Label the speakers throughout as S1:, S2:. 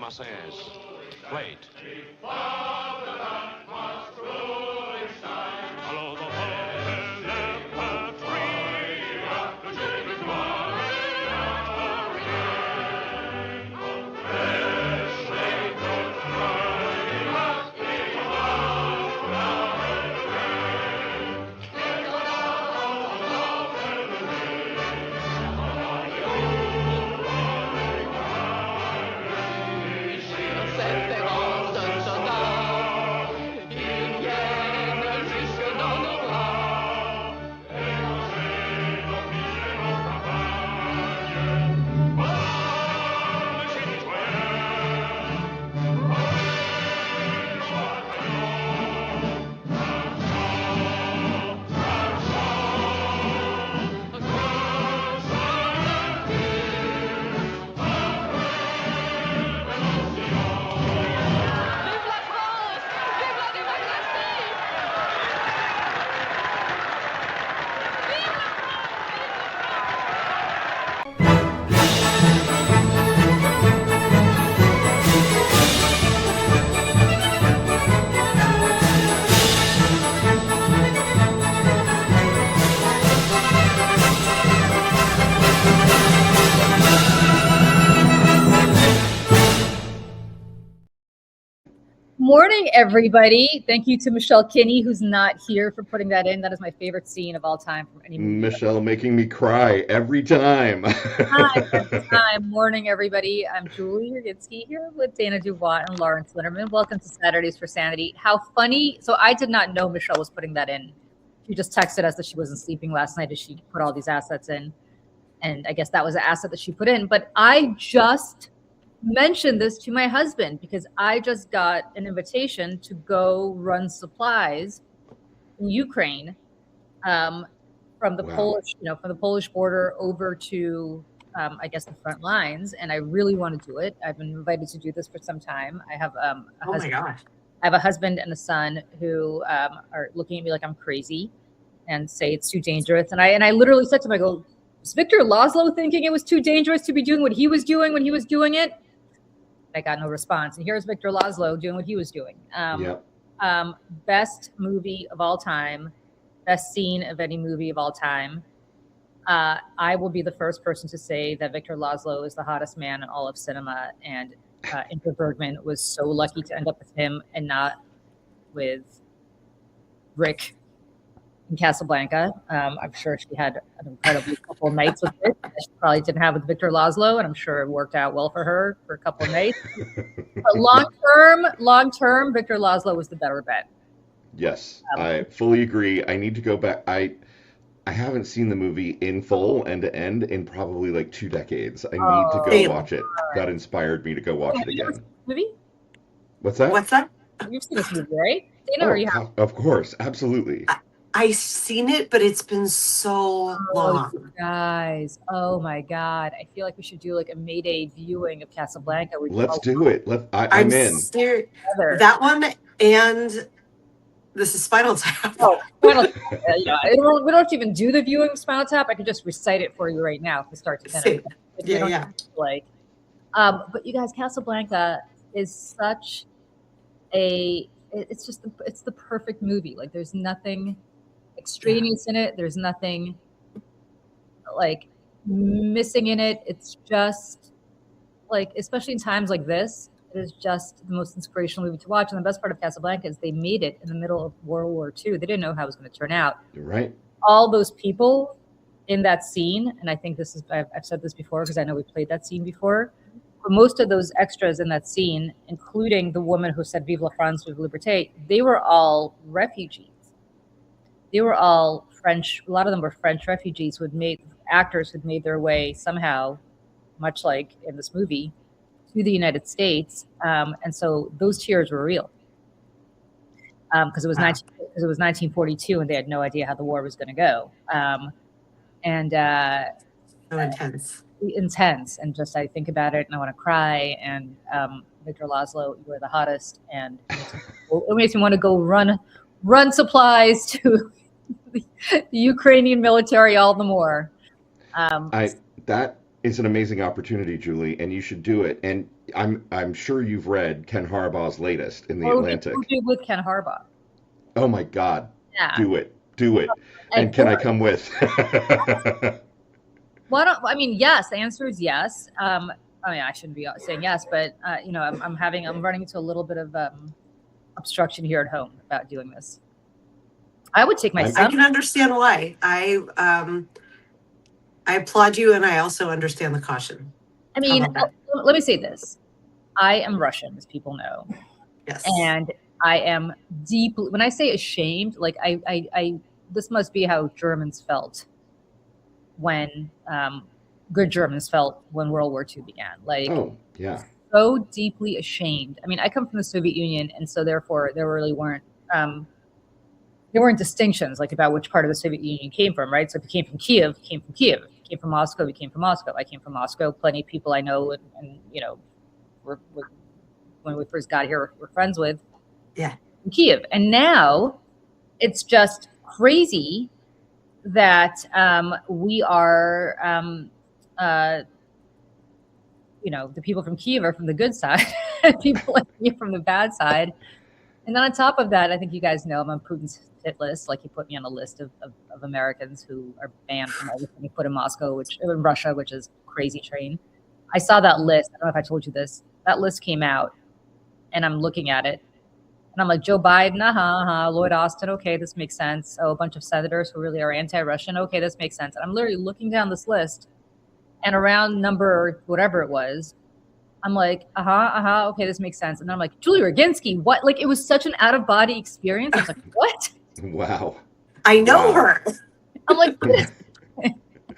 S1: Marseillaise. Played.
S2: Morning, everybody. Thank you to Michelle Kinney, who's not here, for putting that in. That is my favorite scene of all time from any movie.
S3: Michelle making me cry every time.
S2: Every time. Morning, everybody. I'm Julie Yurgitsky here with Dana DuBois and Lawrence Linderman. Welcome to Saturdays for Sanity. How funny. So I did not know Michelle was putting that in. She just texted us that she wasn't sleeping last night as she put all these assets in. And I guess that was an asset that she put in. But I just mentioned this to my husband because I just got an invitation to go run supplies in Ukraine from the Polish, from the Polish border over to I guess the front lines, and I really want to do it. I've been invited to do this for some time. I have I have a husband and a son who are looking at me like I'm crazy and say it's too dangerous. And I literally said to him, I go, was Victor Laszlo thinking it was too dangerous to be doing what he was doing when he was doing it? I got no response. And here's Victor Laszlo doing what he was doing. Best movie of all time, best scene of any movie of all time. I will be the first person to say that Victor Laszlo is the hottest man in all of cinema. And Ingrid Bergman was so lucky to end up with him and not with Rick in Casablanca. I'm sure she had an incredible couple of nights with it that she probably didn't have with Victor Laszlo, and I'm sure it worked out well for her for a couple of nights. But long term, Victor Laszlo was the better bet.
S3: Yes, I fully agree. I need to go back. I haven't seen the movie in full, end to end, in probably like 2 decades. I need to go watch it. That inspired me to go watch it again.
S2: Movie?
S3: What's that?
S2: You've seen this movie, right? Dana, or you have?
S3: Of course, absolutely.
S4: I've seen it, but it's been so long.
S2: Guys, oh my God. I feel like we should do like a Mayday viewing of Casablanca.
S3: Let's do it. I'm in.
S4: That one and this is Spinal Tap.
S2: Oh, Spinal Tap. We don't have to even do the viewing of Spinal Tap. I could just recite it for you right now from start to finish. But you guys, Casablanca is such it's the perfect movie. Like there's nothing extraneous in it. There's nothing like missing in it. It's just like, especially in times like this, it is just the most inspirational movie to watch. And the best part of Casablanca is they made it in the middle of World War II. They didn't know how it was going to turn out.
S3: You're right.
S2: All those people in that scene, and I think I've said this before because I know we played that scene before, but most of those extras in that scene, including the woman who said Vive la France, Vive la Liberté, they were all refugees. They were all French. A lot of them were French refugees actors who'd made their way somehow, much like in this movie, to the United States. And so those tears were real. Because it was 1942 and they had no idea how the war was going to go. So intense. And just I think about it and I want to cry. And Victor Laszlo, you are the hottest, and it makes me want to go run supplies to the Ukrainian military all the more.
S3: That is an amazing opportunity, Julie, and you should do it. And I'm sure you've read Ken Harbaugh's latest in the Atlantic.
S2: With Ken Harbaugh.
S3: Oh my God!
S2: Yeah.
S3: Do it. And can I come with?
S2: Yes. The answer is yes. I shouldn't be saying yes, but I'm running into a little bit of obstruction here at home about doing this. I would take my son.
S4: I can understand why. I applaud you, and I also understand the caution.
S2: I mean, let me say this. I am Russian, as people know.
S4: Yes.
S2: And I am deeply, when I say ashamed, like this must be how Germans felt when, good Germans felt when World War II began. Like,
S3: oh, yeah.
S2: So deeply ashamed. I mean, I come from the Soviet Union, and so therefore there really weren't distinctions like about which part of the Soviet Union you came from, right? So if you came from Kiev, you came from Kiev. If you came from Moscow, you came from Moscow. I came from Moscow. Plenty of people I know and when we first got here, we're friends with.
S4: Yeah.
S2: In Kiev. And now it's just crazy that we are, the people from Kiev are from the good side, people like me from the bad side. And then on top of that, I think you guys know I'm on Putin's hit list. Like, he put me on a list of Americans who are banned from everything he put in Russia, which is crazy train. I saw that list. I don't know if I told you this. That list came out, and I'm looking at it. And I'm like, Joe Biden, Lloyd Austin, okay, this makes sense. Oh, a bunch of senators who really are anti-Russian, okay, this makes sense. And I'm literally looking down this list, and around number whatever it was, I'm like, okay, this makes sense. And then I'm like, Julie Roginski, what? Like, it was such an out-of-body experience. I was like, what?
S3: Wow.
S4: I know her.
S2: I'm like,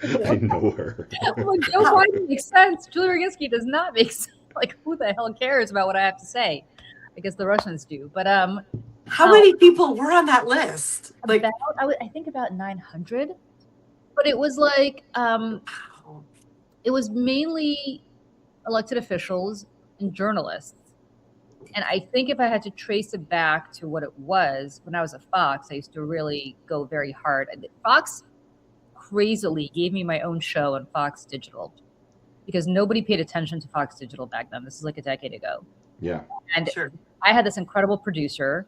S3: I know her.
S2: I'm like, Joe Biden makes sense. Julie Roginski does not make sense. Like, who the hell cares about what I have to say? I guess the Russians do. But
S4: how many people were on that list? Like,
S2: I think about 900. But it was like, it was mainly elected officials and journalists. And I think if I had to trace it back to what it was, when I was at Fox, I used to really go very hard. Fox crazily gave me my own show on Fox Digital because nobody paid attention to Fox Digital back then. This is like a decade ago.
S3: Yeah.
S2: And
S4: sure.
S2: I had this incredible producer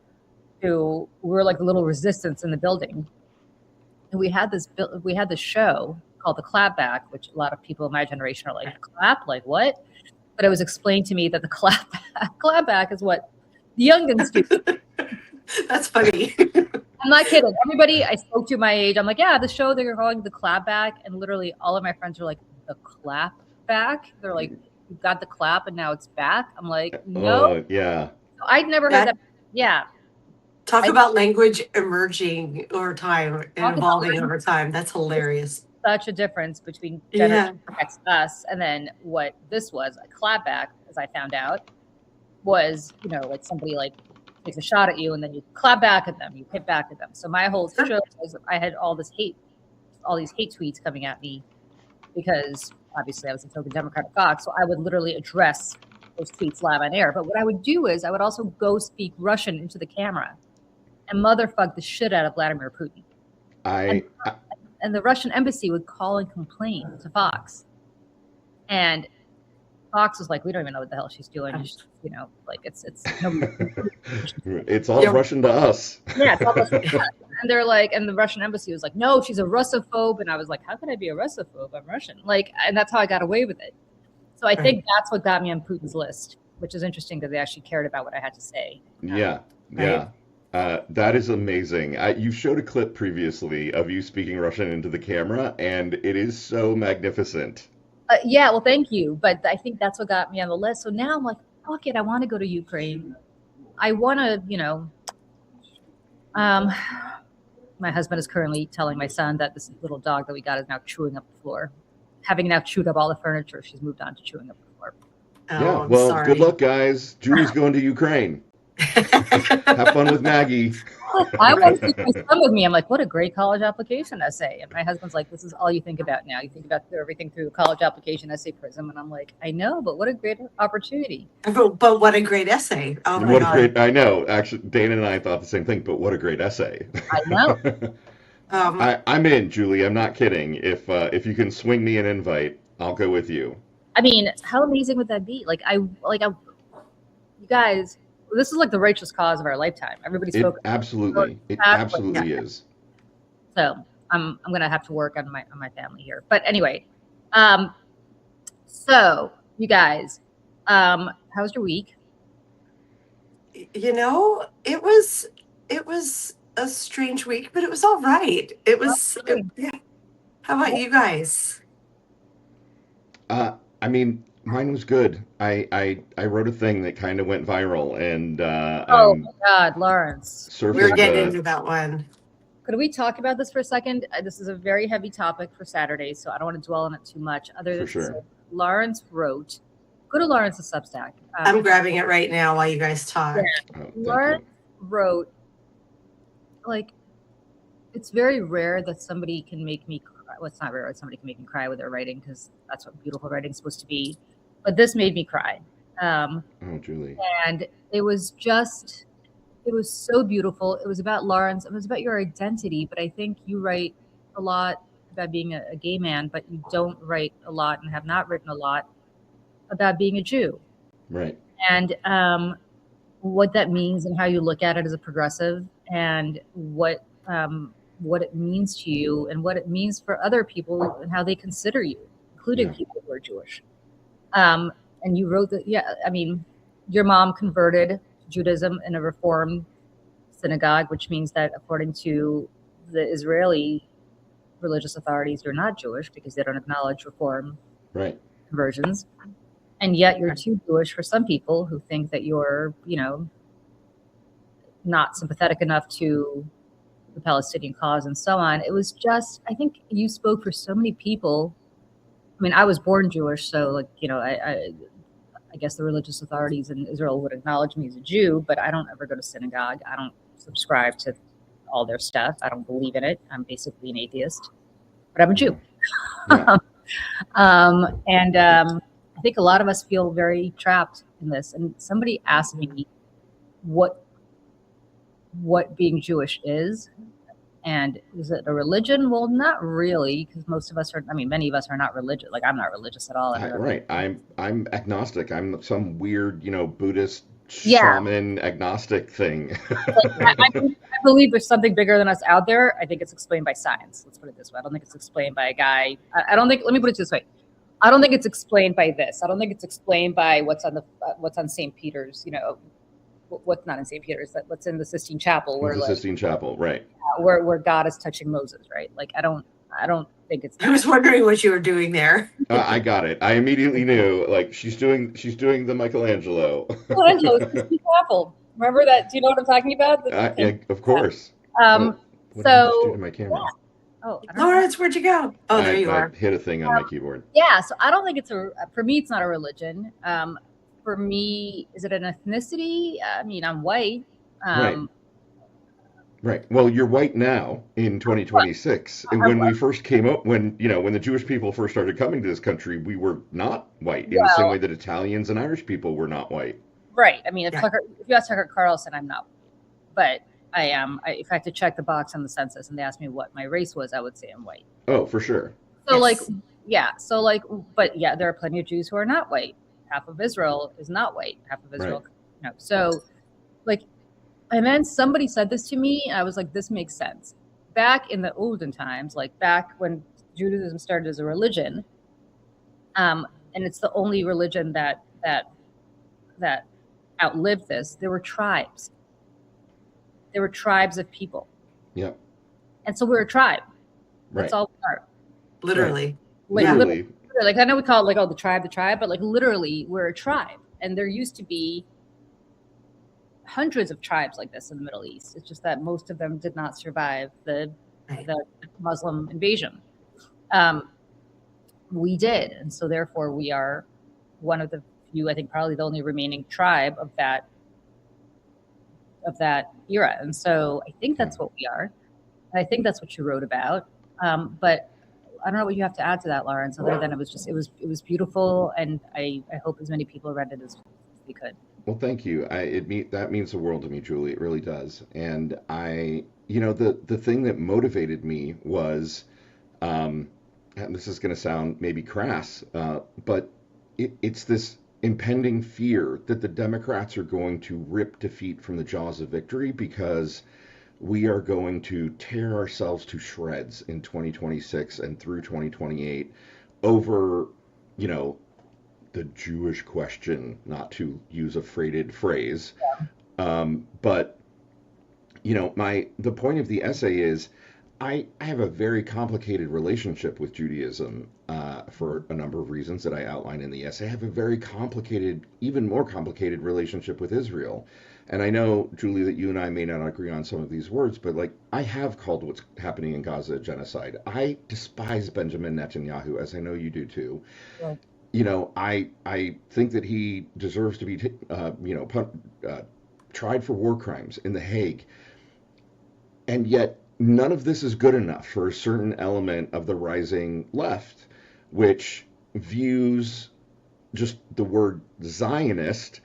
S2: who were like the little resistance in the building. And we had this show called The Clapback, which a lot of people in my generation are like, clap? Like what? But it was explained to me that the clapback is what the youngins do.
S4: That's funny.
S2: I'm not kidding. Everybody I spoke to my age, I'm like, yeah, the show they're calling The Clapback. And literally all of my friends are like, the clapback? They're like, you got the clap and now it's back? I'm like, no.
S3: Yeah.
S2: So I'd never heard that. Yeah.
S4: Talk about language emerging over time and evolving over time. That's hilarious.
S2: Such a difference between Generation X, us, and then what this was. A clapback, as I found out, was, like somebody like takes a shot at you and then you clap back at them, you hit back at them. So my whole show was I had all these hate tweets coming at me because obviously I was a token Democrat at Fox. So I would literally address those tweets live on air. But what I would do is I would also go speak Russian into the camera and motherfuck the shit out of Vladimir Putin. And the Russian embassy would call and complain to Fox. And Fox was like, we don't even know what the hell she's doing. It's
S3: it's all Russian to us.
S2: Yeah, it's all Russian to us. And they're like, and the Russian embassy was like, no, she's a Russophobe. And I was like, how could I be a Russophobe? I'm Russian. Like, and that's how I got away with it. So I think that's what got me on Putin's list, which is interesting because they actually cared about what I had to say.
S3: Yeah. That is amazing. You showed a clip previously of you speaking Russian into the camera, and it is so magnificent.
S2: Yeah, well, thank you. But I think that's what got me on the list. So now I'm like, fuck it, I want to go to Ukraine. I want to, my husband is currently telling my son that this little dog that we got is now chewing up the floor. Having now chewed up all the furniture, she's moved on to chewing up the floor.
S4: Oh,
S3: well, good luck, guys. Julie's going to Ukraine. Have fun with Maggie.
S2: I want to take my son with me. I'm like, what a great college application essay. And my husband's like, this is all you think about now. You think about everything through college application essay prism. And I'm like, I know, but what a great opportunity.
S4: But what a great essay. Oh my
S3: What a
S4: God.
S3: great, I know. Actually, Dana and I thought the same thing, but what a great essay.
S2: I know.
S3: I'm in, Julie. I'm not kidding. If you can swing me an invite, I'll go with you.
S2: I mean, how amazing would that be? You guys, this is like the righteous cause of our lifetime. Everybody's
S3: It
S2: focused.
S3: absolutely is.
S2: So I'm gonna have to work on my family here. But anyway, so you guys, how was your week?
S4: You know, it was a strange week, but it was all right. It was yeah. How about you guys?
S3: I mean, mine was good. I wrote a thing that kind of went viral, and
S2: Oh
S3: I'm
S2: my God, Lawrence.
S3: surfing
S4: We're getting
S3: the.
S4: into that one.
S2: Could we talk about this for a second? This is a very heavy topic for Saturday, so I don't want to dwell on it too much. Other than
S3: For sure.
S2: to say, Lawrence wrote, go to Lawrence's Substack.
S4: I'm grabbing it right now while you guys talk.
S3: Oh, thank
S2: Lawrence
S3: you.
S2: wrote, like, it's very rare that somebody can make me cry. Well, it's not rare that somebody can make me cry with their writing, because that's what beautiful writing is supposed to be. But this made me cry.
S3: Oh, Julie.
S2: And it was so beautiful. It was about Lawrence. It was about your identity. But I think you write a lot about being a gay man, but you don't write a lot and have not written a lot about being a Jew.
S3: Right.
S2: And what that means and how you look at it as a progressive, and what it means to you and what it means for other people and how they consider you, including people who are Jewish. And you wrote that, I mean, your mom converted to Judaism in a Reform synagogue, which means that according to the Israeli religious authorities, you're not Jewish because they don't acknowledge Reform conversions. And yet you're too Jewish for some people who think that you're, not sympathetic enough to the Palestinian cause and so on. It was just, I think you spoke for so many people. I mean, I was born Jewish, so I guess the religious authorities in Israel would acknowledge me as a Jew, but I don't ever go to synagogue. I don't subscribe to all their stuff. I don't believe in it. I'm basically an atheist, but I'm a Jew.
S3: Yeah.
S2: I think a lot of us feel very trapped in this. And somebody asked me what being Jewish is. And is it a religion? Well, not really, because many of us are not religious. Like, I'm not religious at all.
S3: Right. I'm agnostic. I'm some weird, Buddhist shaman agnostic thing.
S2: I believe there's something bigger than us out there. I think it's explained by science. Let's put it this way. I don't think it's explained by a guy. Let me put it this way. I don't think it's explained by this. I don't think it's explained by what's on St. Peter's, what's not in St. Peter's, what's in the Sistine Chapel, where
S3: the Sistine Chapel, right?
S2: Where God is touching Moses, right? Like, I don't think it's.
S4: I was wondering what you were doing there.
S3: I got it. I immediately knew. Like, she's doing the Michelangelo.
S2: Michelangelo's Sistine Chapel. Remember that? Do you know what I'm talking about?
S3: Yeah, of course.
S2: What
S3: did I just do to my camera?
S2: Yeah. Oh,
S4: Lawrence, where'd you go? Oh, there you are.
S3: I hit a thing on my keyboard.
S2: Yeah, so I don't think for me, it's not a religion. For me, is it an ethnicity? I mean, I'm white.
S3: Right. Well, you're white now in 2026. And when we first came up, when the Jewish people first started coming to this country, we were not white in the same way that Italians and Irish people were not white.
S2: Right. I mean, if you ask Tucker Carlson, I'm not, but I am. If I had to check the box on the census and they asked me what my race was, I would say I'm white.
S3: Oh, for sure.
S2: So but there are plenty of Jews who are not white. Half of Israel is not white. Half of Israel, So, and then somebody said this to me, and I was like, this makes sense. Back in the olden times, like back when Judaism started as a religion, and it's the only religion that outlived this, there were tribes. There were tribes of people.
S3: Yeah.
S2: And so we're a tribe.
S3: Right.
S2: That's all we are.
S4: Literally.
S3: Literally.
S2: Like, I know we call it the tribe, but like literally we're a tribe. And there used to be hundreds of tribes like this in the Middle East. It's just that most of them did not survive the Muslim invasion. We did. And so therefore we are one of the few, I think probably the only remaining tribe of that of that era. And so I think that's what we are. And I think that's what you wrote about. But I don't know what you have to add to that, Lawrence, other than it was beautiful, and I hope as many people read it as they could.
S3: Well, thank you. That means the world to me, Julie. It really does. And the thing that motivated me was, and this is going to sound maybe crass, but it's this impending fear that the Democrats are going to rip defeat from the jaws of victory, because we are going to tear ourselves to shreds in 2026 and through 2028 over, the Jewish question, not to use a freighted phrase. But, the point of the essay is I have a very complicated relationship with Judaism for a number of reasons that I outline in the essay. I have a very complicated, even more complicated relationship with Israel. And I know, Julie, that you and I may not agree on some of these words, but I have called what's happening in Gaza genocide. I despise Benjamin Netanyahu, as I know you do too.
S2: Yeah.
S3: I think that he deserves to be, tried for war crimes in The Hague. And yet, none of this is good enough for a certain element of the rising left, which views just the word Zionist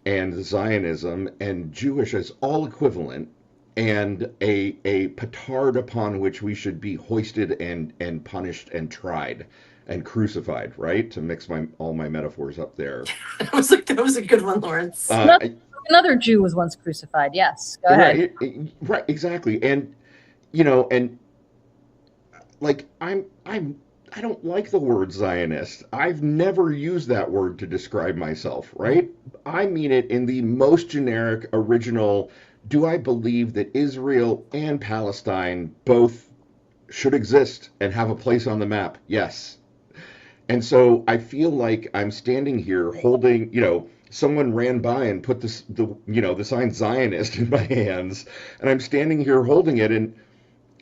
S3: and Zionism and Jewish as all equivalent, and a petard upon which we should be hoisted and punished and tried and crucified, right? To mix all my metaphors up there.
S4: That was a good one, Lawrence.
S2: Another Jew was once crucified. Yes, go ahead.
S3: Right, exactly. And I don't like the word Zionist. I've never used that word to describe myself, right? I mean it in the most generic, original, do I believe that Israel and Palestine both should exist and have a place on the map? Yes. And so I feel like I'm standing here holding, someone ran by and put the sign Zionist in my hands, and I'm standing here holding it, and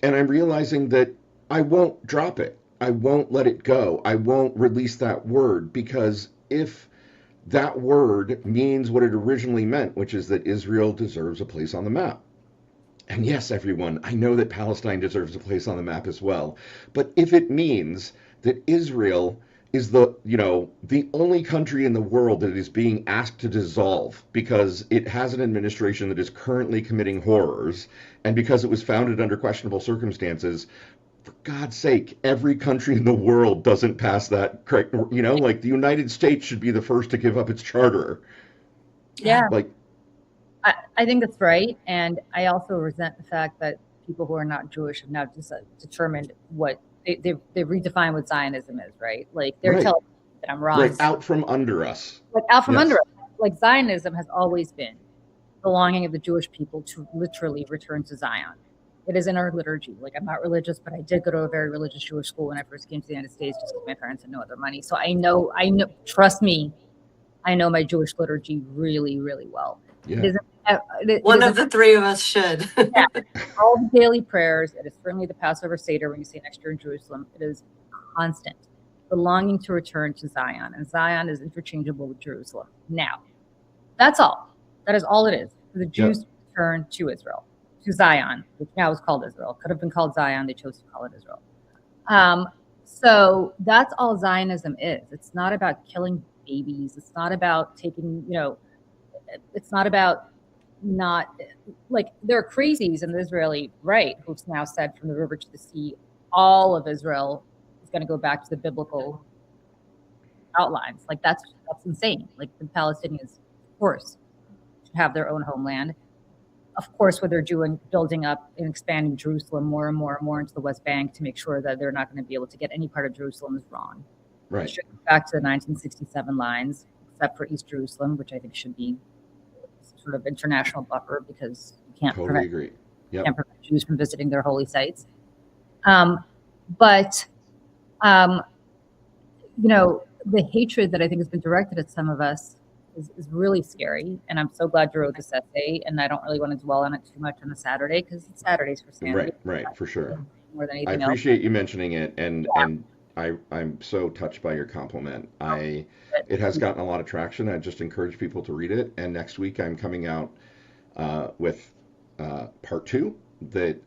S3: I'm realizing that I won't drop it. I won't let it go. I won't release that word, because if that word means what it originally meant, which is that Israel deserves a place on the map. And yes, everyone, I know that Palestine deserves a place on the map as well. But if it means that Israel is the only country in the world that is being asked to dissolve because it has an administration that is currently committing horrors, and because it was founded under questionable circumstances, for God's sake, every country in the world doesn't pass that, the United States should be the first to give up its charter.
S2: Yeah. I think that's right. And I also resent the fact that people who are not Jewish have now just determined what they've redefined what Zionism is, right? They're telling me that I'm wrong.
S3: Right, out from under us.
S2: Under us. Zionism has always been belonging of the Jewish people to literally return to Zion. It is in our liturgy. I'm not religious, but I did go to a very religious Jewish school when I first came to the United States, just because my parents had no other money. So I know, trust me, I know my Jewish liturgy really, really well.
S3: Yeah.
S4: One of the three of us should.
S2: Yeah. All the daily prayers. It is certainly the Passover Seder when you say next year in Jerusalem. It is constant, belonging to return to Zion. And Zion is interchangeable with Jerusalem. Now, that's all. That is all it is. For the Jews to return to Israel, to Zion, which now is called Israel. Could have been called Zion. They chose to call it Israel. So that's all Zionism is. It's not about killing babies. It's not about taking, it's not about there are crazies in the Israeli right who've now said from the river to the sea, all of Israel is going to go back to the biblical outlines. That's insane. The Palestinians, of course, should have their own homeland. Of course, what they're doing, building up and expanding Jerusalem more and more and more into the West Bank to make sure that they're not going to be able to get any part of Jerusalem is wrong.
S3: Right.
S2: Back to the 1967 lines, except for East Jerusalem, which I think should be sort of international buffer, because you can't
S3: totally agree. Yep.
S2: Can't prevent Jews from visiting their holy sites. But the hatred that I think has been directed at some of us is really scary. And I'm so glad you wrote this essay. And I don't really want to dwell on it too much on a Saturday, because it's Saturdays for Sanity.
S3: Right, for sure.
S2: More than anything
S3: I appreciate you mentioning it, and I'm so touched by your compliment. It has gotten a lot of traction. I just encourage people to read it. And next week I'm coming out with part 2 that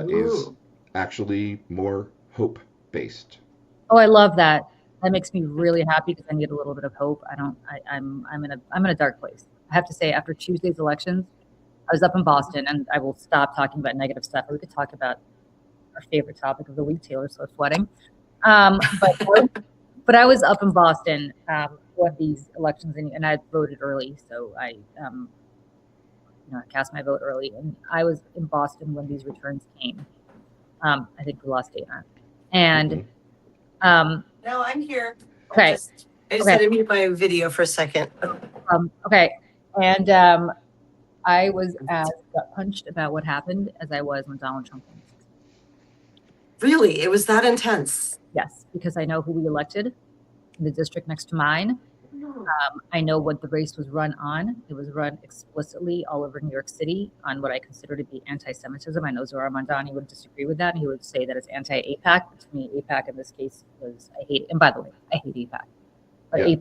S3: is actually more hope-based.
S2: Oh, I love that. That makes me really happy because I need a little bit of hope. I'm in a dark place. I have to say, after Tuesday's elections, I was up in Boston, and I will stop talking about negative stuff. We could talk about our favorite topic of the week, Taylor Swift wedding. But I was up in Boston when these elections, and I voted early, so I cast my vote early, and I was in Boston when these returns came. I think we lost Dana, and
S4: no, I'm here.
S2: Okay.
S4: I just had to mute my video for a second.
S2: Okay, and I was as gut punched about what happened as I was when Donald Trump won.
S4: Really, it was that intense?
S2: Yes, because I know who we elected in the district next to mine. I know what the race was run on. It was run explicitly all over New York City on what I consider to be anti-Semitism. I know Zohar Mamdani would disagree with that. He would say that it's anti-AIPAC. To me, AIPAC in this case was, I hate it. And by the way, I hate AIPAC. But
S3: yeah,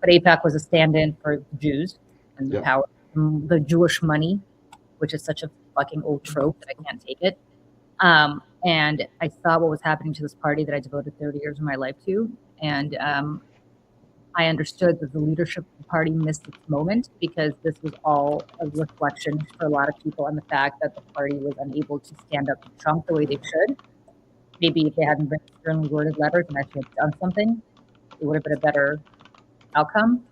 S2: AIPAC was a stand-in for Jews and the power, the Jewish money, which is such a fucking old trope that I can't take it. And I saw what was happening to this party that I devoted 30 years of my life to. And I understood that the leadership of the party missed its moment because this was all a reflection for a lot of people on the fact that the party was unable to stand up to Trump the way they should. Maybe if they hadn't written sternly worded letters and actually done something, it would have been a better outcome.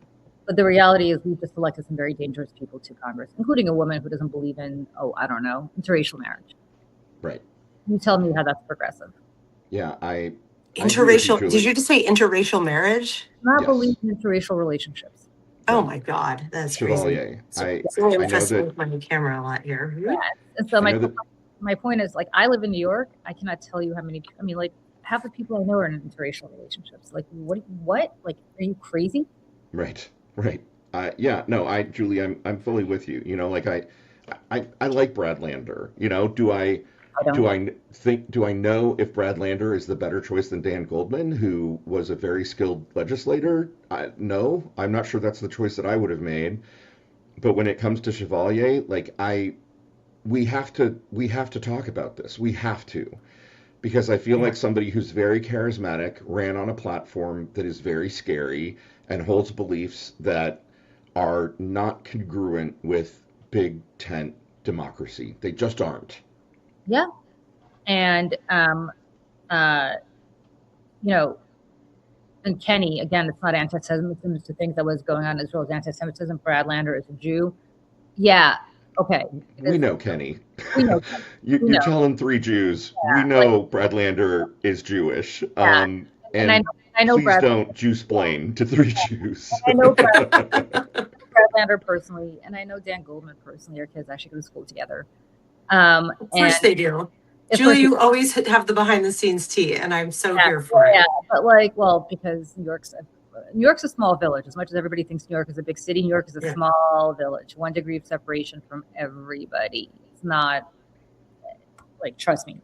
S2: But the reality is we've just elected some very dangerous people to Congress, including a woman who doesn't believe in, interracial marriage.
S3: Right.
S2: You tell me how that's progressive.
S3: Yeah,
S4: interracial. Did you just say interracial marriage?
S2: Not believe in interracial relationships.
S4: Oh my God, that's crazy.
S3: I
S4: know that my camera a lot here.
S2: Yeah. And so my point is, like, I live in New York. I cannot tell you how many. I mean, like, half the people I know are in interracial relationships. Like, what? Like, are you crazy?
S3: Right. Yeah. No. Julie, I'm fully with you. Like I like Brad Lander. Do I know if Brad Lander is the better choice than Dan Goldman, who was a very skilled legislator? No, I'm not sure that's the choice that I would have made. But when it comes to Chevalier, we have to talk about this. We have to, because I feel like somebody who's very charismatic ran on a platform that is very scary and holds beliefs that are not congruent with big tent democracy. They just aren't.
S2: Yeah. And, and Kenny, again, it's not anti-Semitism. It's the things that was going on in Israel is anti-Semitism. Brad Lander is a Jew. Yeah. Okay.
S3: We know Kenny.
S2: We know Kenny.
S3: You're telling 3 Jews. Yeah, we know Brad Lander is Jewish.
S2: Yeah. And I know
S3: please
S2: Brad.
S3: Don't Jew-splain to 3 Jews.
S2: I know Brad Lander personally, and I know Dan Goldman personally. Our kids actually go to school together.
S4: Of course they do. Julie, you always have the behind-the-scenes tea, and I'm so here for it.
S2: Yeah, but because New York's a small village. As much as everybody thinks New York is a big city, New York is a small village. 1 degree of separation from everybody. It's not trust me.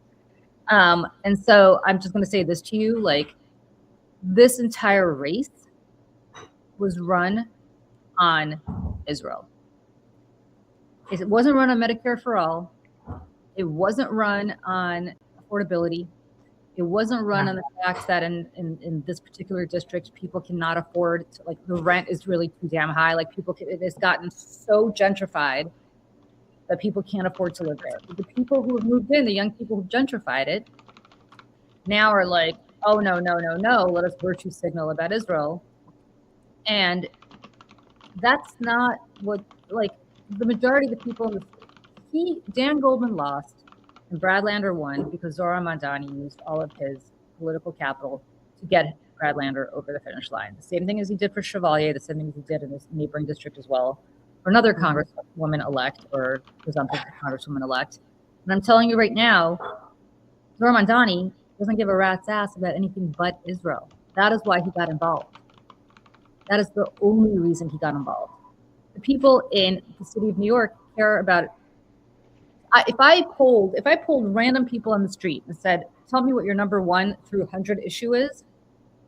S2: And so I'm just going to say this to you: this entire race was run on Israel. It wasn't run on Medicare for all. It wasn't run on affordability. It wasn't run on the fact that in this particular district, people cannot afford to, the rent is really too damn high. It has gotten so gentrified that people can't afford to live there. But the people who have moved in, the young people who gentrified it, now are like, oh, no, let us virtue signal about Israel. And that's not what, the majority of the people in the Dan Goldman lost and Brad Lander won because Zohar Mamdani used all of his political capital to get Brad Lander over the finish line. The same thing as he did for Chevalier, the same thing as he did in his neighboring district as well, for another congresswoman-elect or presumptive congresswoman-elect. And I'm telling you right now, Zohar Mamdani doesn't give a rat's ass about anything but Israel. That is why he got involved. That is the only reason he got involved. The people in the city of New York care about it. If I polled random people on the street and said, tell me what your number 1 through 100 issue is,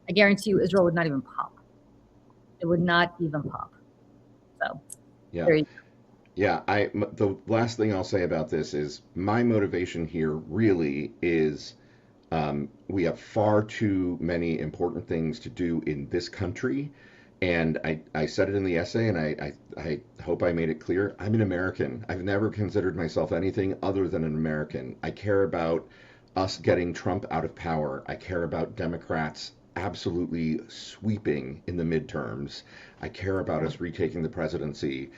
S2: I guarantee you Israel would not even pop. It would not even pop. So,
S3: yeah.
S2: there you go.
S3: Yeah, the last thing I'll say about this is my motivation here really is we have far too many important things to do in this country. And I said it in the essay, and I hope I made it clear. I'm an American. I've never considered myself anything other than an American. I care about us getting Trump out of power. I care about Democrats absolutely sweeping in the midterms. I care about us retaking the presidency.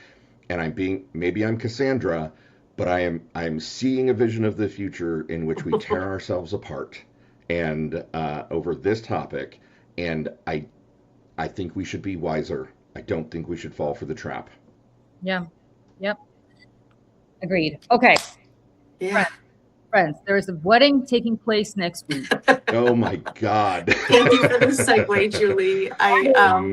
S3: And maybe I'm Cassandra, but I'm seeing a vision of the future in which we tear ourselves apart and over this topic. And I think we should be wiser. I don't think we should fall for the trap.
S2: Yeah. Yep. Agreed. Okay.
S4: Yeah.
S2: Friends, there is a wedding taking place next week.
S3: Oh my God.
S4: Thank you for the segue, Julie.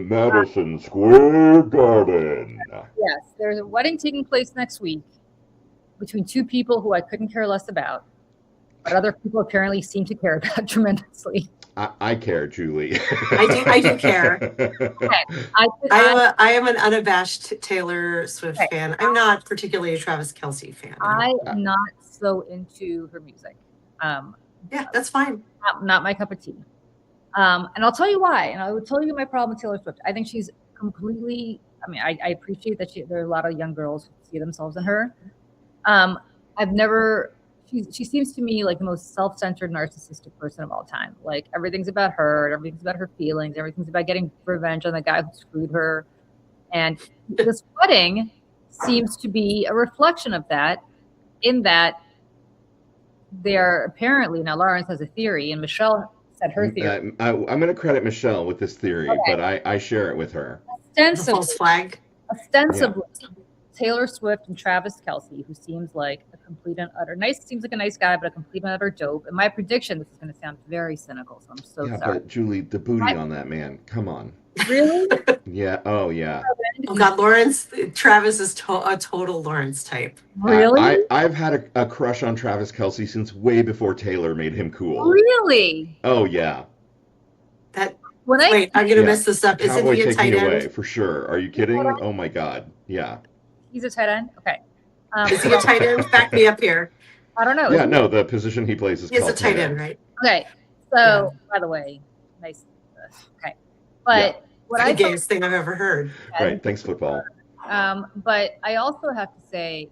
S3: Madison Square Garden.
S2: Yes, there's a wedding taking place next week between two people who I couldn't care less about, but other people apparently seem to care about tremendously.
S3: I care, Julie.
S4: I do care.
S2: Okay.
S4: I am an unabashed Taylor Swift fan. I'm not particularly a Travis Kelce fan.
S2: I am not so into her music.
S4: Yeah, that's fine.
S2: Not my cup of tea. And I'll tell you why. And I will tell you my problem with Taylor Swift. I think she's completely. I mean, I appreciate that there are a lot of young girls who see themselves in her. I've never. She seems to me like the most self-centered, narcissistic person of all time. Like everything's about her, everything's about her feelings, everything's about getting revenge on the guy who screwed her. And this wedding seems to be a reflection of that, in that they're apparently, now Lawrence has a theory, and Michelle said her theory.
S3: I'm going to credit Michelle with this theory, but I share it with her.
S4: Ostensibly, false flag.
S2: Ostensibly, yeah. Taylor Swift and Travis Kelce, who seems like a complete and utter seems like a nice guy, but a complete and utter dope. And my prediction, this is going to sound very cynical, so I'm so sorry.
S3: But Julie, the booty on that man, come on.
S2: Really?
S3: Yeah. Oh, yeah.
S4: Oh God, Lawrence. Travis is a total Lawrence type.
S2: Really?
S3: I've had a crush on Travis Kelce since way before Taylor made him cool.
S2: Really?
S3: Oh yeah.
S4: Wait, I'm gonna mess this up. Isn't he a tight end?
S3: Away, for sure. Are you kidding? Oh my God. Yeah.
S2: He's a tight end? Okay.
S4: Is he a tight end? Back me up here.
S2: I don't know.
S3: Yeah, no, the position he plays is called
S4: a tight end, right?
S2: Okay. So, by the way, nice. Okay. But what
S4: the gayest thing I've ever heard.
S3: Right. Thanks, football.
S2: But I also have to say,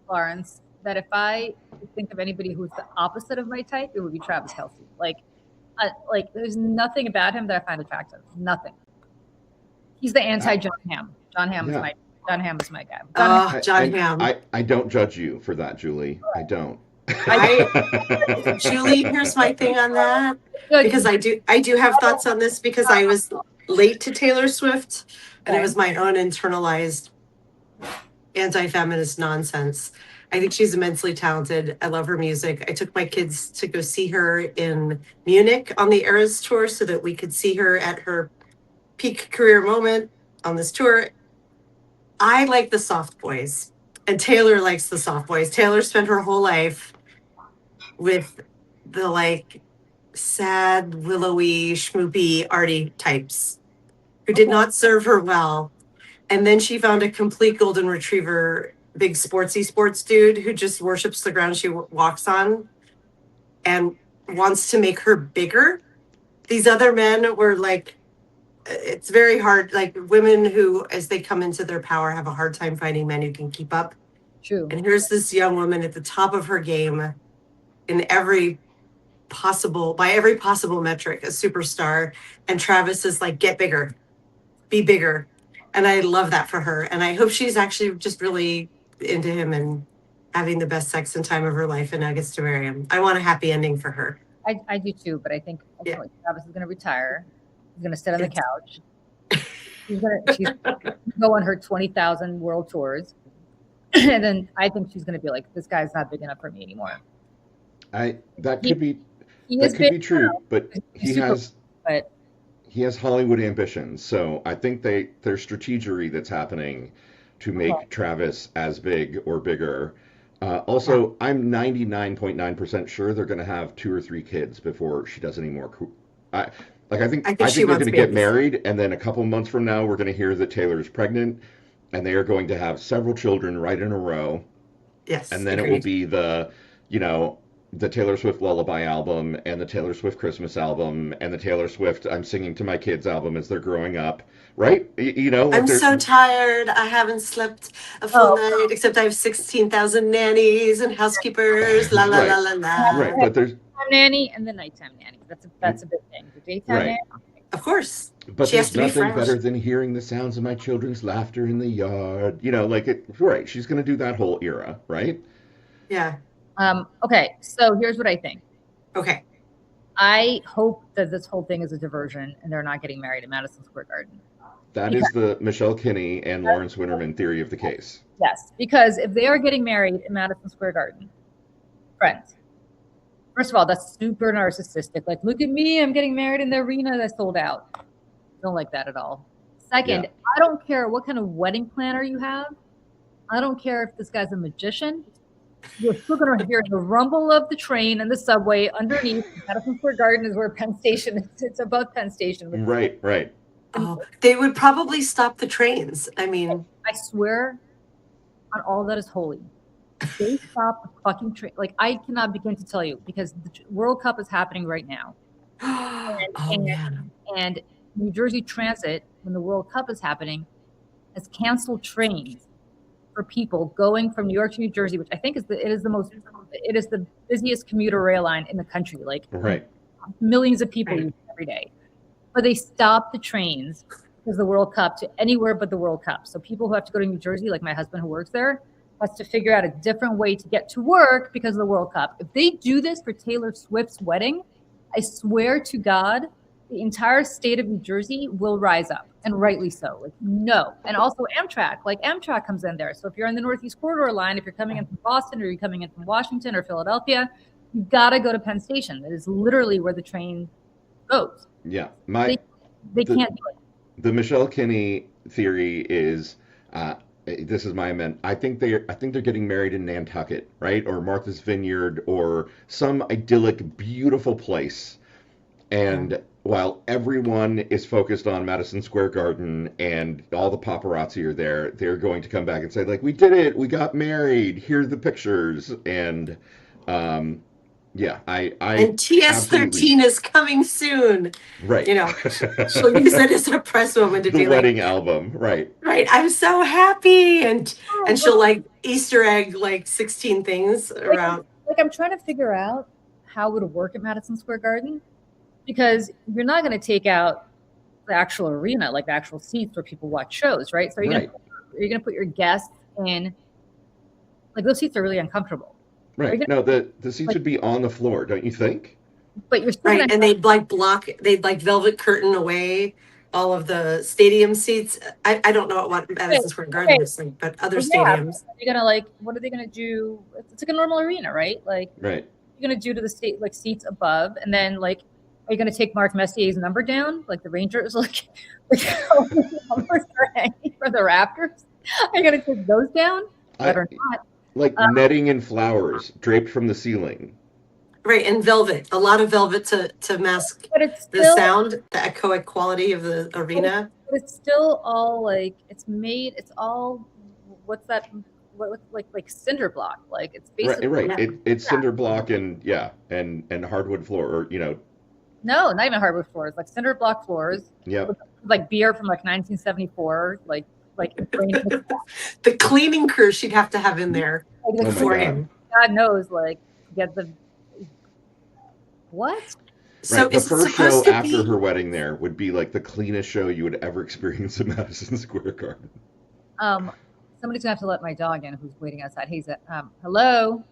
S2: Lawrence, that if I think of anybody who's the opposite of my type, it would be Travis Kelce. Like there's nothing about him that I find attractive. Nothing. He's the anti-John Hamm. John Hamm is my guy.
S4: John Hamm.
S3: I don't judge you for that, Julie. I don't.
S4: Julie, here's my thing on that, because I do have thoughts on this, because I was late to Taylor Swift, and it was my own internalized anti-feminist nonsense. I think she's immensely talented. I love her music. I took my kids to go see her in Munich on the Eras tour so that we could see her at her peak career moment on this tour. I like the soft boys, and Taylor likes the soft boys. Taylor spent her whole life with the sad, willowy, schmoopy, arty types who did not serve her well. And then she found a complete golden retriever, big sports dude who just worships the ground she walks on and wants to make her bigger. These other men were it's very hard. Women who, as they come into their power, have a hard time finding men who can keep up.
S2: True.
S4: And here's this young woman at the top of her game in by every possible metric, a superstar. And Travis is get bigger, be bigger. And I love that for her. And I hope she's actually just really into him and having the best sex and time of her life and now gets to marry him. I want a happy ending for her.
S2: I do too, but I think Travis is going to retire. He's going to sit on the couch. She's going to go on her 20,000 world tours. And then I think she's going to be like, this guy's not big enough for me anymore.
S3: That could be true, but he has Hollywood ambitions. So I think there's strategery that's happening to make Travis as big or bigger. Also, I'm 99.9% sure they're going to have 2 or 3 kids before she does any more. I think they're going to get married, and then a couple months from now, we're going to hear that Taylor's pregnant, and they are going to have several children right in a row.
S4: Yes.
S3: And then
S4: agreed.
S3: it will be the Taylor Swift Lullaby album and the Taylor Swift Christmas album and the Taylor Swift I'm Singing to My Kids album as they're growing up, right?
S4: I'm so tired. I haven't slept a full night, except I have 16,000 nannies and housekeepers. La la la la la.
S3: Right, but there's
S2: nanny and the nighttime nanny. That's a big thing. The daytime nanny.
S4: Of course.
S3: But
S4: she has
S3: there's
S4: to be
S3: nothing
S4: fresh.
S3: better than hearing the sounds of my children's laughter in the yard. Right. She's going to do that whole era, right?
S4: Yeah.
S2: Okay, so here's what I think.
S4: Okay.
S2: I hope that this whole thing is a diversion and they're not getting married at Madison Square Garden.
S3: That is the Michelle Kinney and Lawrence Winterman theory of the case.
S2: Yes, because if they are getting married at Madison Square Garden, friends, first of all, that's super narcissistic. Like, look at me, I'm getting married in the arena that sold out. Don't like that at all. Second, I don't care what kind of wedding planner you have. I don't care if this guy's a magician. You're still going to hear the rumble of the train and the subway underneath. Madison Square Garden is where Penn Station is. It's above Penn Station.
S3: Right.
S4: Oh, they would probably stop the trains. I mean,
S2: I swear on all that is holy. If they stop the fucking train. Like, I cannot begin to tell you, because the World Cup is happening right now. And New Jersey Transit, when the World Cup is happening, has canceled trains for people going from New York to New Jersey, which I think it is the busiest commuter rail line in the country. Like, millions of people use it every day. But they stopped the trains because the World Cup to anywhere but the World Cup. So people who have to go to New Jersey, like my husband who works there, has to figure out a different way to get to work because of the World Cup. If they do this for Taylor Swift's wedding, I swear to God, the entire state of New Jersey will rise up, and rightly so. Like, no. And also Amtrak comes in there. So if you're on the Northeast Corridor line, if you're coming in from Boston or you're coming in from Washington or Philadelphia, you got to go to Penn Station. That is literally where the train goes.
S3: Yeah.
S2: They can't do it.
S3: The Michelle Kinney theory is, this is my amendment. I think they're getting married in Nantucket, right? Or Martha's Vineyard, or some idyllic, beautiful place. And while everyone is focused on Madison Square Garden and all the paparazzi are there, they're going to come back and say, like, we did it, we got married, here are the pictures. And and
S4: TS13 is coming soon.
S3: Right.
S4: She'll use it as a press moment to
S3: the
S4: be
S3: wedding album. Right.
S4: Right. I'm so happy. And she'll Easter egg 16 things around.
S2: I'm trying to figure out how it would work at Madison Square Garden, because you're not going to take out the actual arena, like the actual seats where people watch shows, right? So you're going to put your guests in, those seats are really uncomfortable.
S3: Right. No, the seats should be on the floor, don't you think?
S2: But you're still
S4: and they'd velvet curtain away all of the stadium seats. I don't know what Madison Square Garden is like, but other stadiums.
S2: You're gonna what are they gonna do? It's like a normal arena, right?
S3: Right.
S2: You're gonna do to the seats above, and then are you gonna take Mark Messier's number down, like the Rangers, numbers are hanging from the rafters? Are you gonna take those down? Or not?
S3: Netting and flowers draped from the ceiling.
S4: Right, and velvet. A lot of velvet to mask the sound, the echoic quality of the arena.
S2: But it's still all it's all, what's that? Like cinder block. It's basically
S3: right. It's cinder block and hardwood floor, or
S2: No, not even hardwood floors. Cinder block floors.
S3: Yeah.
S2: With beer from 1974.
S4: The cleaning crew she'd have to have in there for him.
S2: God knows, get the what?
S4: So
S3: right. The first show after her wedding there would be the cleanest show you would ever experience in Madison Square Garden.
S2: Somebody's gonna have to let my dog in who's waiting outside. He's hello,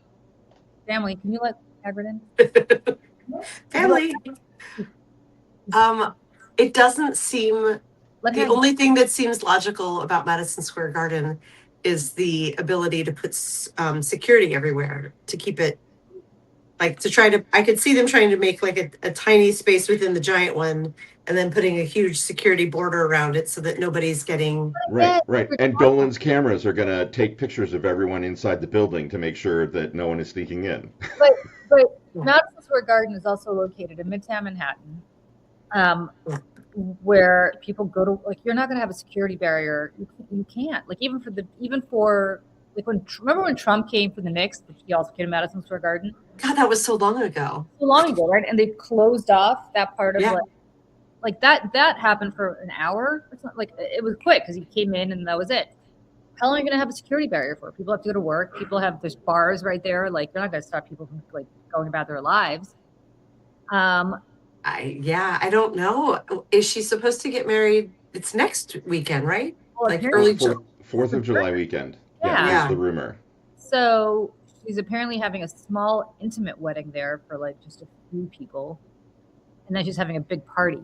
S2: family. Can you let Hagrid in?
S4: Family. It doesn't seem. The only thing that seems logical about Madison Square Garden is the ability to put security everywhere to keep it, I could see them trying to make a tiny space within the giant one, and then putting a huge security border around it so that nobody's getting.
S3: Right. And Dolan's cameras are going to take pictures of everyone inside the building to make sure that no one is sneaking in.
S2: But Madison Square Garden is also located in Midtown Manhattan. where people go to, like, you're not going to have a security barrier. You can't, like, even for like remember when Trump came for the Knicks, but he also came to Madison Square Garden.
S4: God, that was so long ago.
S2: So long ago, right? And they closed off that part of
S4: Yeah.
S2: like that happened for an hour. It's not, like, it was quick because he came in and that was it. How long are you going to have a security barrier for? People have to go to work. There's bars right there. Like, you're not going to stop people from, like, going about their lives.
S4: I don't know. Is she supposed to get married? It's next weekend, right?
S2: Well,
S4: Like
S2: apparently-
S4: early
S3: 4th of July weekend.
S2: Yeah.
S3: Yeah, is the rumor.
S2: So she's apparently having a small, intimate wedding there for, like, just a few people, and then she's having a big party.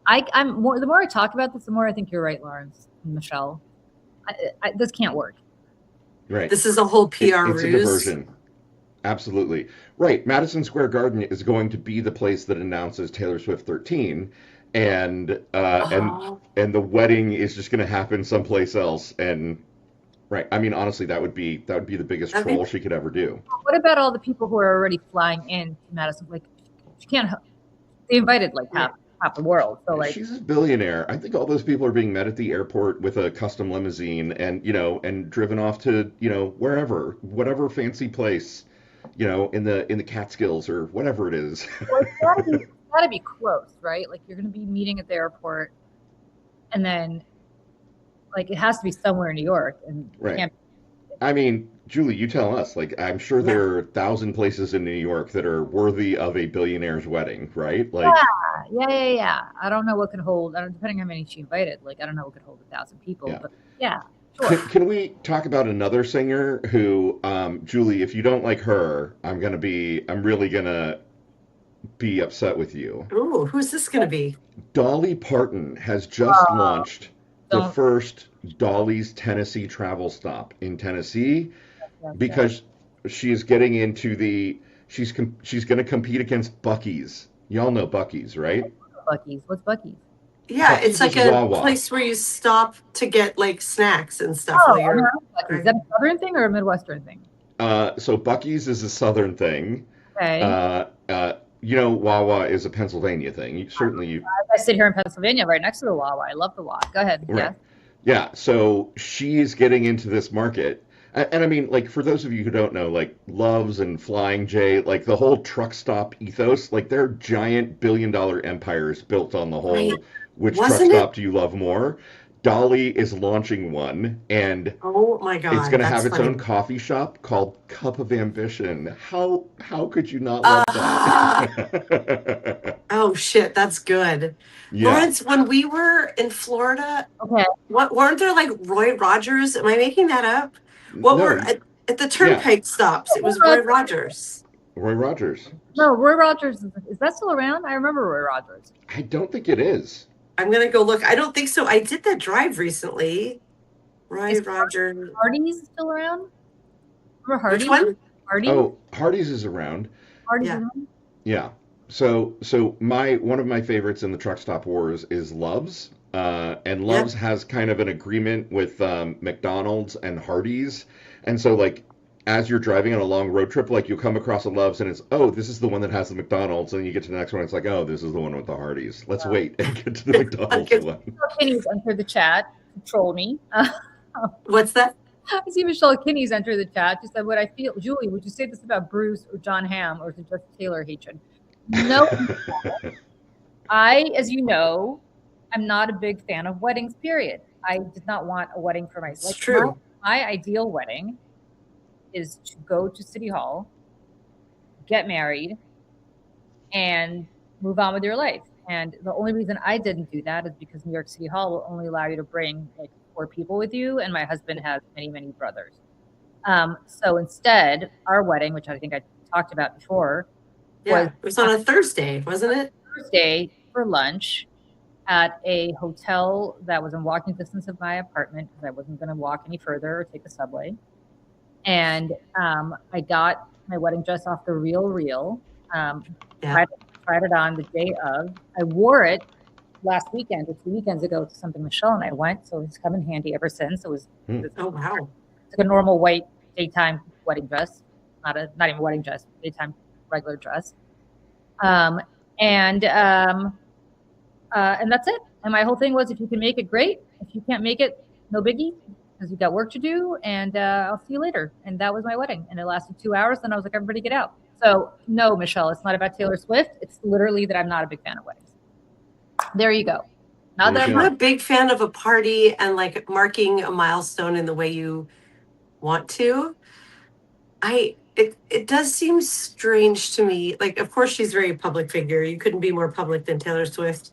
S2: The more I talk about this, the more I think you're right, Lawrence and Michelle. This can't work.
S3: Right.
S4: This is a whole PR
S3: It's
S4: ruse.
S3: a diversion. Absolutely. Right. Madison Square Garden is going to be the place that announces Taylor Swift 13, and the wedding is just going to happen someplace else. And right. I mean, honestly, that would be the biggest troll she could ever do.
S2: What about all the people who are already flying in to Madison? Like, she can't. They invited like half the world. So, like,
S3: she's a billionaire. I think all those people are being met at the airport with a custom limousine and driven off to, wherever, whatever fancy place, in the Catskills or whatever it is.
S2: Well, it's gotta be close, right? Like, you're going to be meeting at the airport, and then, like, it has to be somewhere in New York, and
S3: Right.
S2: can't.
S3: I mean, Julie, you tell us. Like, I'm sure there are 1,000 places in New York that are worthy of a billionaire's wedding, right? Like,
S2: Yeah. I don't know what could hold. Depending on how many she invited. Like, I don't know what could hold 1,000 people.
S3: Yeah.
S2: But yeah, sure.
S3: Can we talk about another singer who, Julie, if you don't like her, I'm really gonna be upset with you.
S4: Ooh, who's this going to be?
S3: Dolly Parton has just launched the first Dolly's Tennessee travel stop in Tennessee because she's getting into she's going to compete against Buc-ee's. Y'all know Buc-ee's, right?
S2: Buc-ee's. What's Buc-ee's?
S4: Yeah,
S3: Buc-ee's
S4: it's like
S3: is
S4: a
S3: Wawa.
S4: place where you stop to get like snacks and stuff.
S2: Oh,
S4: while you're
S2: Buc-ee's. Is that a Southern thing or a Midwestern thing?
S3: So Buc-ee's is a Southern thing.
S2: Okay.
S3: Wawa is a Pennsylvania thing.
S2: I sit here in Pennsylvania, right next to the Wawa. I love the Wawa. Go ahead.
S3: Right. Yeah. So she's getting into this market. And I mean, like, for those of you who don't know, like, Love's and Flying J, like, the whole truck stop ethos, like, they're giant billion-dollar empires built on the whole, which truck stop do you love more? Dolly is launching one, and
S4: oh my God,
S3: it's going to have its
S4: funny.
S3: own coffee shop called Cup of Ambition. How could you not love that?
S4: Oh shit, that's good.
S3: Yeah.
S4: Lawrence, when we were in Florida,
S2: Okay.
S4: weren't there like Roy Rogers? Am I making that up? What
S3: No,
S4: were at the turnpike stops? It was Roy Rogers.
S3: Roy Rogers.
S2: No, Roy Rogers. Is that still around? I remember Roy Rogers.
S3: I don't think it is.
S4: I'm gonna go look. I don't think so. I did that drive recently. Roy Rogers.
S2: Hardee's still around? Remember Hardee's?
S4: Which one?
S2: Hardee's?
S3: Oh, Hardee's is around.
S2: Hardee's
S4: yeah.
S2: is around?
S3: Yeah. So one of my favorites in the truck stop wars is Love's. And Love's has kind of an agreement with McDonald's and Hardee's. And so, like, as you're driving on a long road trip, like, you'll come across a Love's and it's, oh, this is the one that has the McDonald's. And you get to the next one, it's like, oh, this is the one with the Hardee's. Let's wait and get to the McDonald's one.
S2: Kinney's entered the chat to troll me.
S4: What's that?
S2: I see Michelle Kinney's entered the chat. She said, "What I feel, Julie, would you say this about Bruce or John Hamm, or is it just Taylor hatred?" No. As you know, I'm not a big fan of weddings, period. I did not want a wedding for myself.
S4: It's true.
S2: My ideal wedding is to go to City Hall, get married, and move on with your life. And the only reason I didn't do that is because New York City Hall will only allow you to bring like 4 people with you, and my husband has many, many brothers. So instead, our wedding, which I think I talked about before,
S4: it was on a Thursday, wasn't it?
S2: Thursday for lunch at a hotel that was in walking distance of my apartment because I wasn't going to walk any further or take the subway. And I got my wedding dress off the Real. Tried it on the day of. I wore it last weekend or 2 weekends ago to something Michelle and I went, so it's come in handy ever since. It was
S4: Oh wow!
S2: It's like a normal white daytime wedding dress, not even wedding dress, daytime regular dress. I And that's it. And my whole thing was, if you can make it, great. If you can't make it, no biggie, because you've got work to do, and I'll see you later. And that was my wedding. And it lasted 2 hours. Then I was like, everybody get out. So no, Michelle, it's not about Taylor Swift. It's literally that I'm not a big fan of weddings. There you go.
S4: I'm a big fan of a party and like marking a milestone in the way you want to. It does seem strange to me. Like, of course, she's a very public figure. You couldn't be more public than Taylor Swift.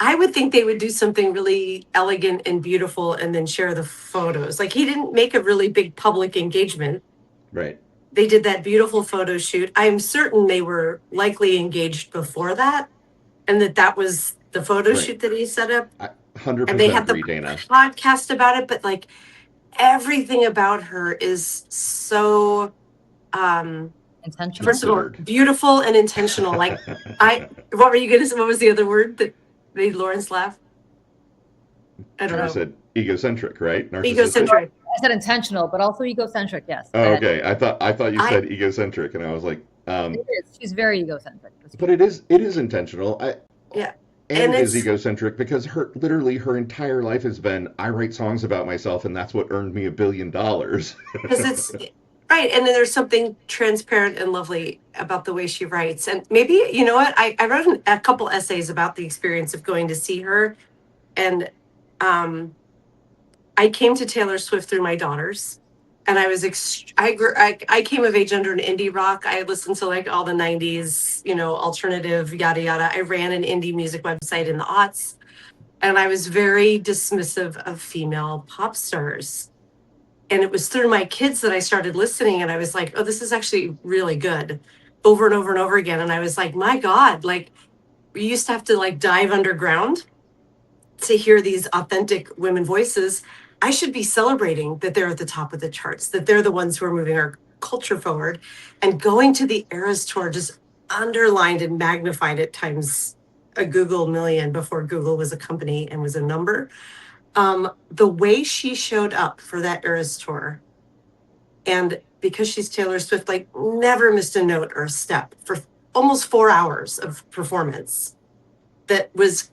S4: I would think they would do something really elegant and beautiful and then share the photos. Like, he didn't make a really big public engagement.
S3: Right.
S4: They did that beautiful photo shoot. I'm certain they were likely engaged before that, and that was the photo shoot that he set up.
S3: 100%
S4: and they had
S3: agree,
S4: the
S3: Dana.
S4: podcast about it, but like everything about her is so
S2: intentional.
S4: First of all, beautiful and intentional. Like what were you gonna say? What was the other word that made Lawrence laugh? I don't know.
S3: I said egocentric, right?
S4: Egocentric.
S2: I said intentional, but also egocentric. Yes.
S3: Oh, okay. I thought you said egocentric, and I was like,
S2: it is. She's very egocentric.
S3: But it is intentional.
S4: Yeah.
S3: And is egocentric because literally her entire life has been, I write songs about myself, and that's what earned me $1 billion. Because
S4: it's right, and then there's something transparent and lovely about the way she writes. And maybe, you know what? I wrote a couple essays about the experience of going to see her, and I came to Taylor Swift through my daughters, and I was I came of age under an indie rock. I listened to like all the 90s, alternative, yada yada. I ran an indie music website in the aughts, and I was very dismissive of female pop stars. And it was through my kids that I started listening, and I was like, oh, this is actually really good, over and over and over again. And I was like, my God, like we used to have to like dive underground to hear these authentic women voices. I should be celebrating that they're at the top of the charts, that they're the ones who are moving our culture forward. And going to the Eras Tour just underlined and magnified it times a Google million before Google was a company and was a number. The way she showed up for that Eras Tour, and because she's Taylor Swift, like never missed a note or a step for almost 4 hours of performance that was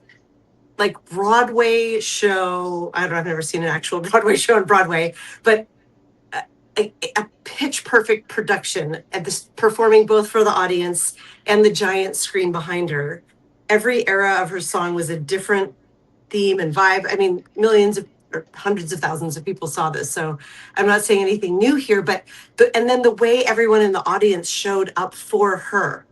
S4: like Broadway show. I don't know, I've never seen an actual Broadway show on Broadway, but a pitch perfect production at this, performing both for the audience and the giant screen behind her. Every era of her song was a different theme and vibe. I mean, millions of or hundreds of thousands of people saw this, so I'm not saying anything new here, but and then the way everyone in the audience showed up for her,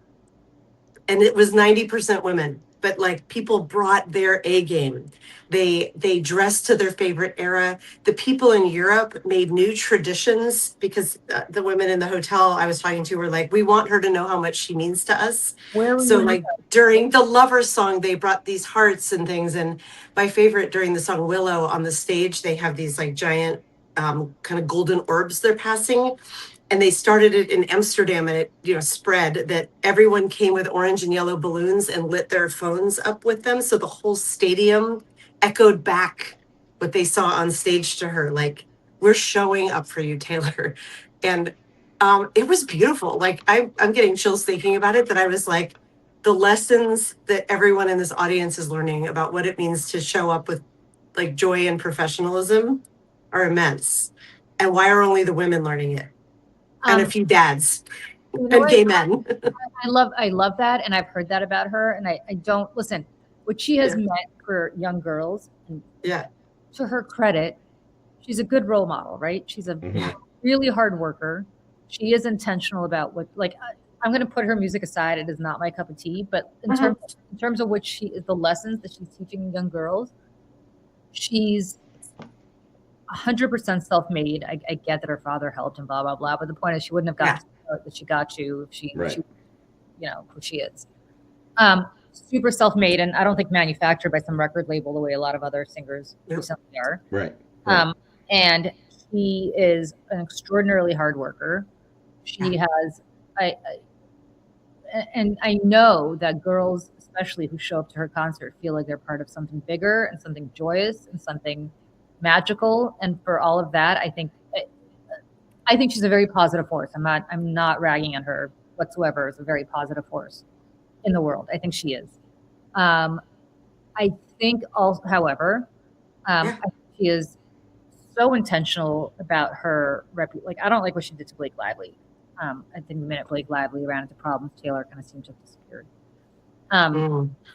S4: and it was 90% women, but like people brought their A game. They dressed to their favorite era. The people in Europe made new traditions because the women in the hotel I was talking to were like, we want her to know how much she means to us. So like during the Lovers song, they brought these hearts and things. And my favorite, during the song Willow, on the stage, they have these like giant kind of golden orbs they're passing. And they started it in Amsterdam, and it spread that everyone came with orange and yellow balloons and lit their phones up with them. So the whole stadium echoed back what they saw on stage to her. Like, we're showing up for you, Taylor. And it was beautiful. Like, I'm getting chills thinking about it, that I was like, the lessons that everyone in this audience is learning about what it means to show up with like joy and professionalism are immense. And why are only the women learning it? And a few dads and gay men.
S2: I love that, and I've heard that about her. And I don't listen. What she has meant for young girls. And to her credit, she's a good role model, right? She's a really hard worker. She is intentional about what. Like, I'm going to put her music aside. It is not my cup of tea. But in terms of what she is, the lessons that she's teaching young girls, she's 100% self-made. I get that her father helped and blah blah blah, but the point is she wouldn't have got to the that she got to if she who she is. Super self-made, and I don't think manufactured by some record label the way a lot of other singers recently are.
S3: Right.
S2: And she is an extraordinarily hard worker. She has and I know that girls, especially who show up to her concert, feel like they're part of something bigger and something joyous and something magical. And for all of that, I think she's a very positive force. I'm not ragging on her whatsoever. It's a very positive force. in the world. I think she is. I think also, however, I think she is so intentional about her like I don't like what she did to Blake Lively. I think the minute Blake Lively ran into problems, Taylor kind of seemed to have disappeared.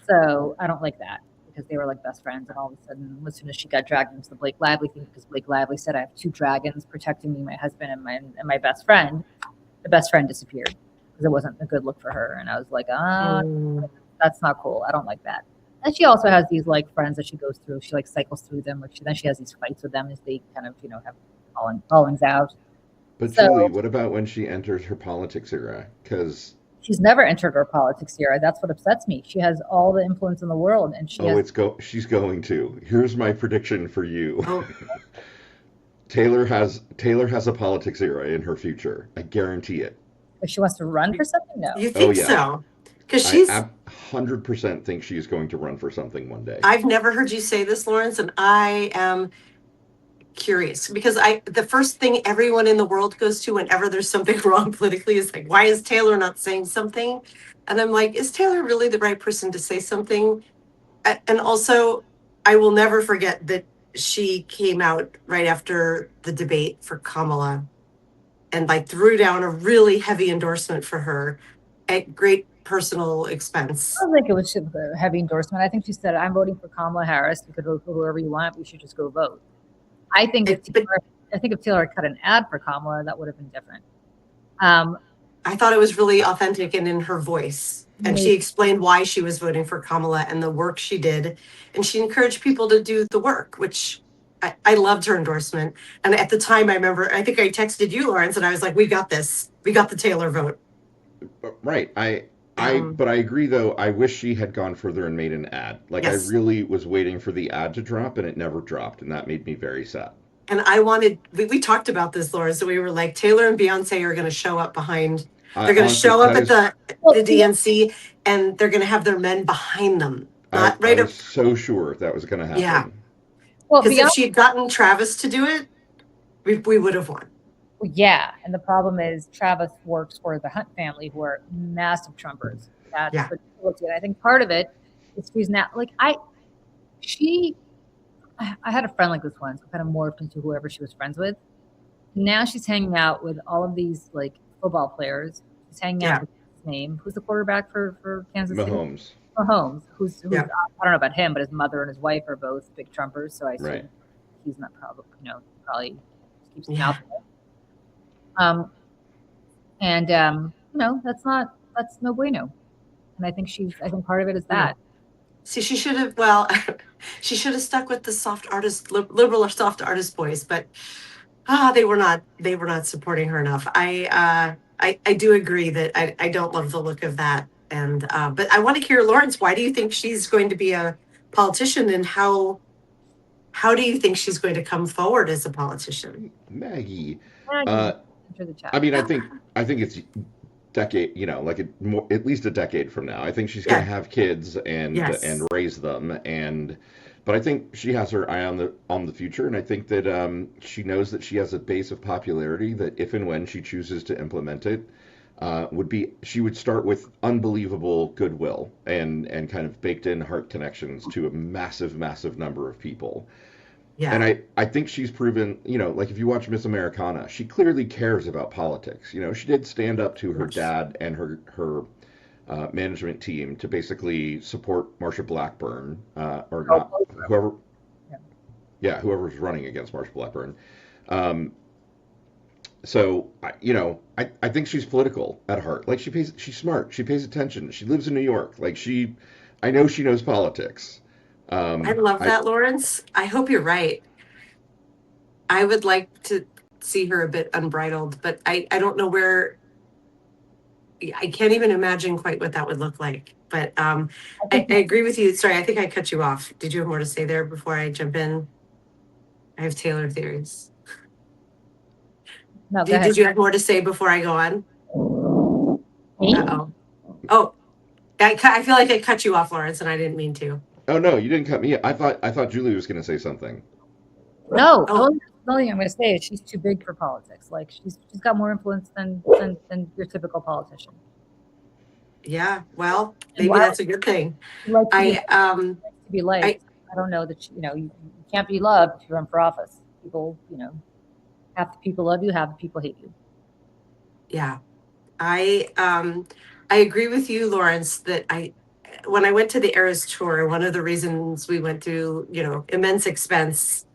S2: So I don't like that because they were like best friends, and all of a sudden, as soon as she got dragged into the Blake Lively thing, because Blake Lively said, "I have 2 dragons protecting me, my husband and my best friend," the best friend disappeared because it wasn't a good look for her, and I was like, that's not cool. I don't like that. And she also has these like friends that she goes through. She like cycles through them. Like then she has these fights with them as they kind of have fallings out.
S3: But Julie, what about when she enters her politics era? Because
S2: she's never entered her politics era. That's what upsets me. She has all the influence in the world, and
S3: she's going to. Here's my prediction for you. Taylor has a politics era in her future. I guarantee it.
S2: If she wants to run for something, no.
S4: You think so? Because I
S3: 100% think she's going to run for something one day.
S4: I've never heard you say this, Lawrence, and I am curious because the first thing everyone in the world goes to whenever there's something wrong politically is like, why is Taylor not saying something? And I'm like, is Taylor really the right person to say something? And also, I will never forget that she came out right after the debate for Kamala and like threw down a really heavy endorsement for her at great personal expense.
S2: I don't think it was a heavy endorsement. I think she said, "I'm voting for Kamala Harris. You could vote for whoever you want. We should just go vote." I think if Taylor had cut an ad for Kamala, that would have been different.
S4: I thought it was really authentic and in her voice. And she explained why she was voting for Kamala and the work she did. And she encouraged people to do the work, which I loved her endorsement. And at the time, I remember, I think I texted you, Lawrence, and I was like, we got this. We got the Taylor vote.
S3: Right. But I agree, though. I wish she had gone further and made an ad. Like, yes. I really was waiting for the ad to drop, and it never dropped, and that made me very sad.
S4: And I wanted, we talked about this, Laura, so we were like, Taylor and Beyonce are going to show up behind, they're going to show up at the DNC, and they're going to have their men behind them.
S3: I was so sure that was going to happen.
S4: Yeah. Well, because if she'd gotten Travis to do it, we would have won.
S2: Yeah, and the problem is Travis works for the Hunt family, who are massive Trumpers. That's what she looks at. I think part of it is she's now like I had a friend like this once who kind of morphed into whoever she was friends with. Now she's hanging out with all of these like football players. She's hanging out with his name. Who's the quarterback for Kansas City? Mahomes. Who's I don't know about him, but his mother and his wife are both big Trumpers. So I assume he's not probably keeps his mouth shut. That's no bueno. And I think part of it is that.
S4: See, she should have stuck with the soft artist, liberal or soft artist boys, but they were not supporting her enough. I do agree that I don't love the look of that. And, but I want to hear, Lawrence, why do you think she's going to be a politician, and how do you think she's going to come forward as a politician?
S3: Maggie. I mean, I think it's decade, at least a decade from now. I think she's going to have kids and raise them, but I think she has her eye on the future, and I think that she knows that she has a base of popularity that if and when she chooses to implement it, she would start with unbelievable goodwill and kind of baked in heart connections to a massive, massive number of people. Yeah. And I think she's proven, like if you watch Miss Americana, she clearly cares about politics. She did stand up to her dad and her management team to basically support Marsha Blackburn, whoever's running against Marsha Blackburn. So I think she's political at heart. Like she's smart. She pays attention. She lives in New York. Like I know she knows politics.
S4: I love that, Lawrence. I hope you're right. I would like to see her a bit unbridled, but I don't know where. I can't even imagine quite what that would look like. But I agree with you. Sorry, I think I cut you off. Did you have more to say there before I jump in? I have Taylor theories.
S2: No,
S4: did you have more to say before I go on? Uh-oh. Oh, I feel like I cut you off, Lawrence, and I didn't mean to.
S3: Oh no, you didn't cut me. I thought Julie was going to say something.
S2: No, the only thing I'm going to say is she's too big for politics. Like she's got more influence than your typical politician.
S4: Yeah, well,
S2: And
S4: maybe
S2: why
S4: that's a good thing.
S2: would you like
S4: I
S2: to be liked? I don't know that you can't be loved if you run for office. People, half the people love you, half the people hate you.
S4: Yeah, I agree with you, Lawrence, that when I went to the Eras tour, one of the reasons we went through, immense expense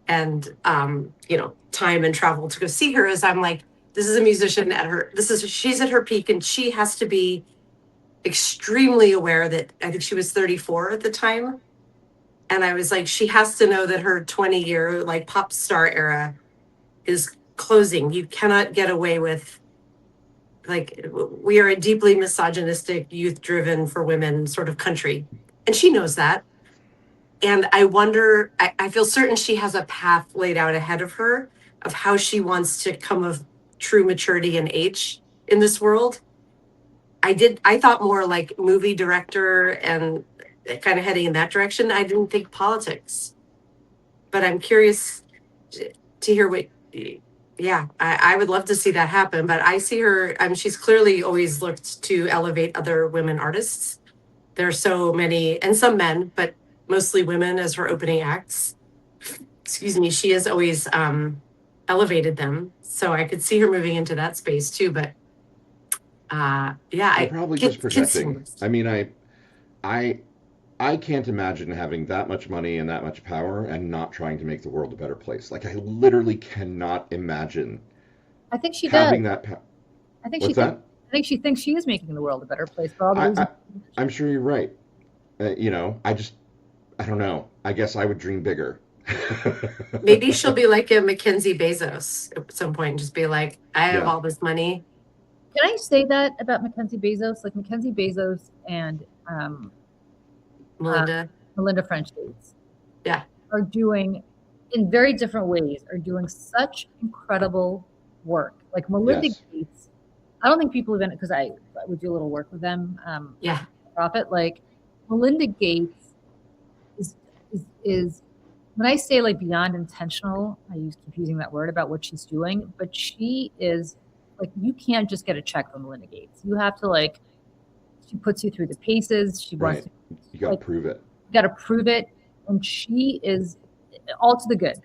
S4: and time and travel to go see her is I'm like, this is a musician she's at her peak, and she has to be extremely aware that I think she was 34 at the time. And I was like, she has to know that her 20-year like pop star era is closing. You cannot get away with, like, we are a deeply misogynistic, youth driven for women sort of country. And she knows that. And I wonder, I feel certain she has a path laid out ahead of her of how she wants to come of true maturity and age in this world. I thought more like movie director and kind of heading in that direction. I didn't think politics, but I'm curious to hear what, yeah, I would love to see that happen. But I see her, she's clearly always looked to elevate other women artists. There are so many, and some men, but mostly women as her opening acts. Excuse me, she has always elevated them. So I could see her moving into that space too. But
S3: They're probably just projecting. I mean, I can't imagine having that much money and that much power and not trying to make the world a better place. Like, I literally cannot imagine
S2: I think she
S3: having
S2: does.
S3: that power.
S2: I think
S3: What's that?
S2: I think she thinks she is making the world a better place for all the reasons.
S3: I'm sure you're right. I don't know. I guess I would dream bigger.
S4: Maybe she'll be like a Mackenzie Bezos at some point and just be like, I have all this money.
S2: Can I say that about Mackenzie Bezos? Like, Mackenzie Bezos and Melinda French Gates, are doing, in very different ways, are doing such incredible work. Like Melinda Gates, I don't think people even, because I would do a little work with them. Profit. Like, Melinda Gates is when I say like beyond intentional, I keep using that word about what she's doing, but she is like, you can't just get a check from Melinda Gates. You have to, she puts you through the paces. She wants to,
S3: you got to prove it.
S2: You got to prove it. And she is all to the good.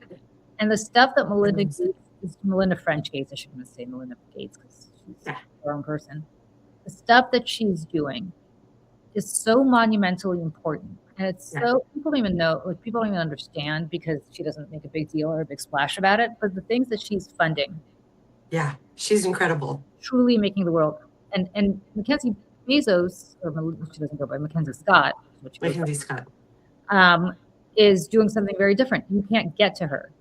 S2: And the stuff that Melinda French Gates, I shouldn't say Melinda Gates because she's her own person. The stuff that she's doing is so monumentally important. And it's so, people don't even know, like, people don't even understand because she doesn't make a big deal or a big splash about it. But the things that she's funding.
S4: Yeah, she's incredible.
S2: Truly making the world. And Mackenzie Bezos, or she doesn't go by Mackenzie Scott.
S4: Mackenzie Scott.
S2: Is doing something very different. You can't get to her.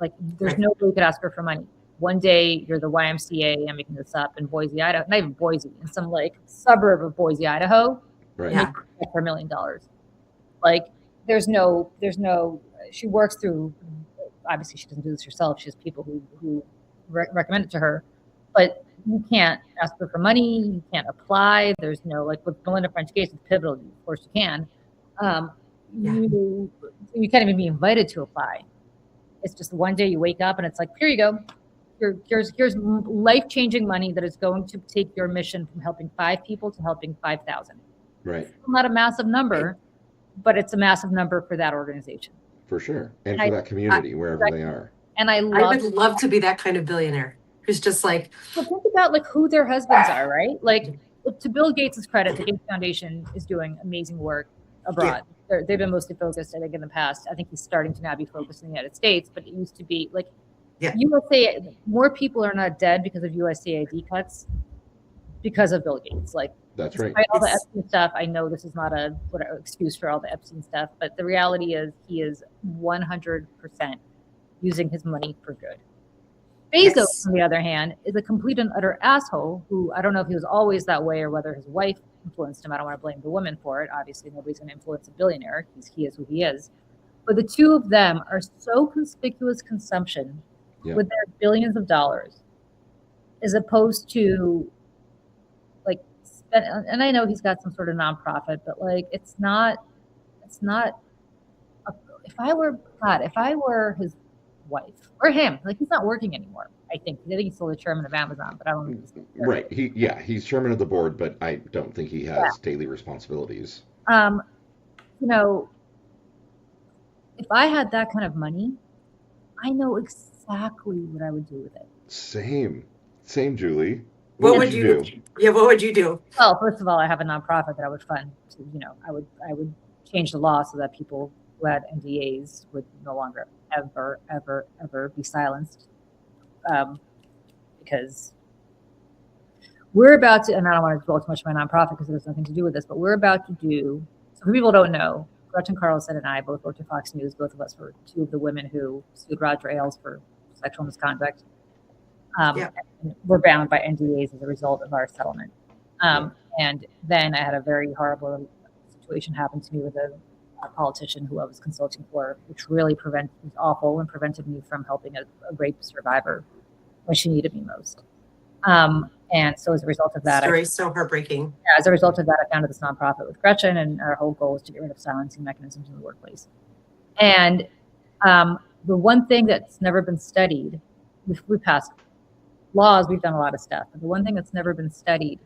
S2: Like, there's no way you could ask her for money. One day you're the YMCA, I'm making this up, in Boise, Idaho, not even Boise, in some suburb of Boise, Idaho.
S3: Right.
S2: Yeah. For $1 million. Like, there's no, she works through, obviously she doesn't do this herself. She has people who recommend it to her, but you can't ask her for money. You can't apply. There's no, like with Melinda French Gates, it's pivotal. Of course you can. You can't even be invited to apply. It's just one day you wake up and it's like, here you go. Here's life-changing money that is going to take your mission from helping 5 people to helping 5,000.
S3: Right.
S2: It's not a massive number, but it's a massive number for that organization.
S3: For sure. And for that community, wherever they are.
S4: And I would love to be that kind of billionaire who's just like.
S2: Well, think about who their husbands are, right? Like, to Bill Gates' credit, the Gates Foundation is doing amazing work abroad. Yeah. They've been mostly focused, I think, in the past. I think he's starting to now be focused in the United States, but it used to be USA. More people are not dead because of USAID cuts because of Bill Gates.
S3: That's right.
S2: All the Epstein stuff. I know this is not a excuse for all the Epstein stuff, but the reality is he is 100% using his money for good. Bezos, on the other hand, is a complete and utter asshole who, I don't know if he was always that way or whether his wife influenced him. I don't want to blame the woman for it. Obviously, nobody's going to influence a billionaire. He is who he is. But the two of them are so conspicuous consumption with their billions of dollars, as opposed to and I know he's got some sort of nonprofit, but it's not. If I were his wife or him. Like he's not working anymore. I think he's still the chairman of Amazon, but I don't think he's
S3: right. He's chairman of the board, but I don't think he has daily responsibilities.
S2: You know, if I had that kind of money, I know exactly what I would do with it.
S3: Same, Julie.
S4: What would you do? Yeah, what would you do?
S2: Well, first of all, I have a nonprofit that I would fund. I would change the law so that people who had NDAs would no longer ever be silenced. Because we're about to, and I don't want to dwell too much on my nonprofit because it has nothing to do with this, but we're about to do, so for people who don't know, Gretchen Carlson and I both worked at Fox News. Both of us were two of the women who sued Roger Ailes for sexual misconduct. And we're bound by NDAs as a result of our settlement. And then I had a very horrible situation happen to me with a politician who I was consulting for, which really was awful and prevented me from helping a rape survivor when she needed me most. And so as a result of that,
S4: story so heartbreaking.
S2: Yeah, as a result of that, I founded this nonprofit with Gretchen, and our whole goal is to get rid of silencing mechanisms in the workplace. And the one thing that's never been studied, we passed laws, we've done a lot of stuff, but the one thing that's never been studied,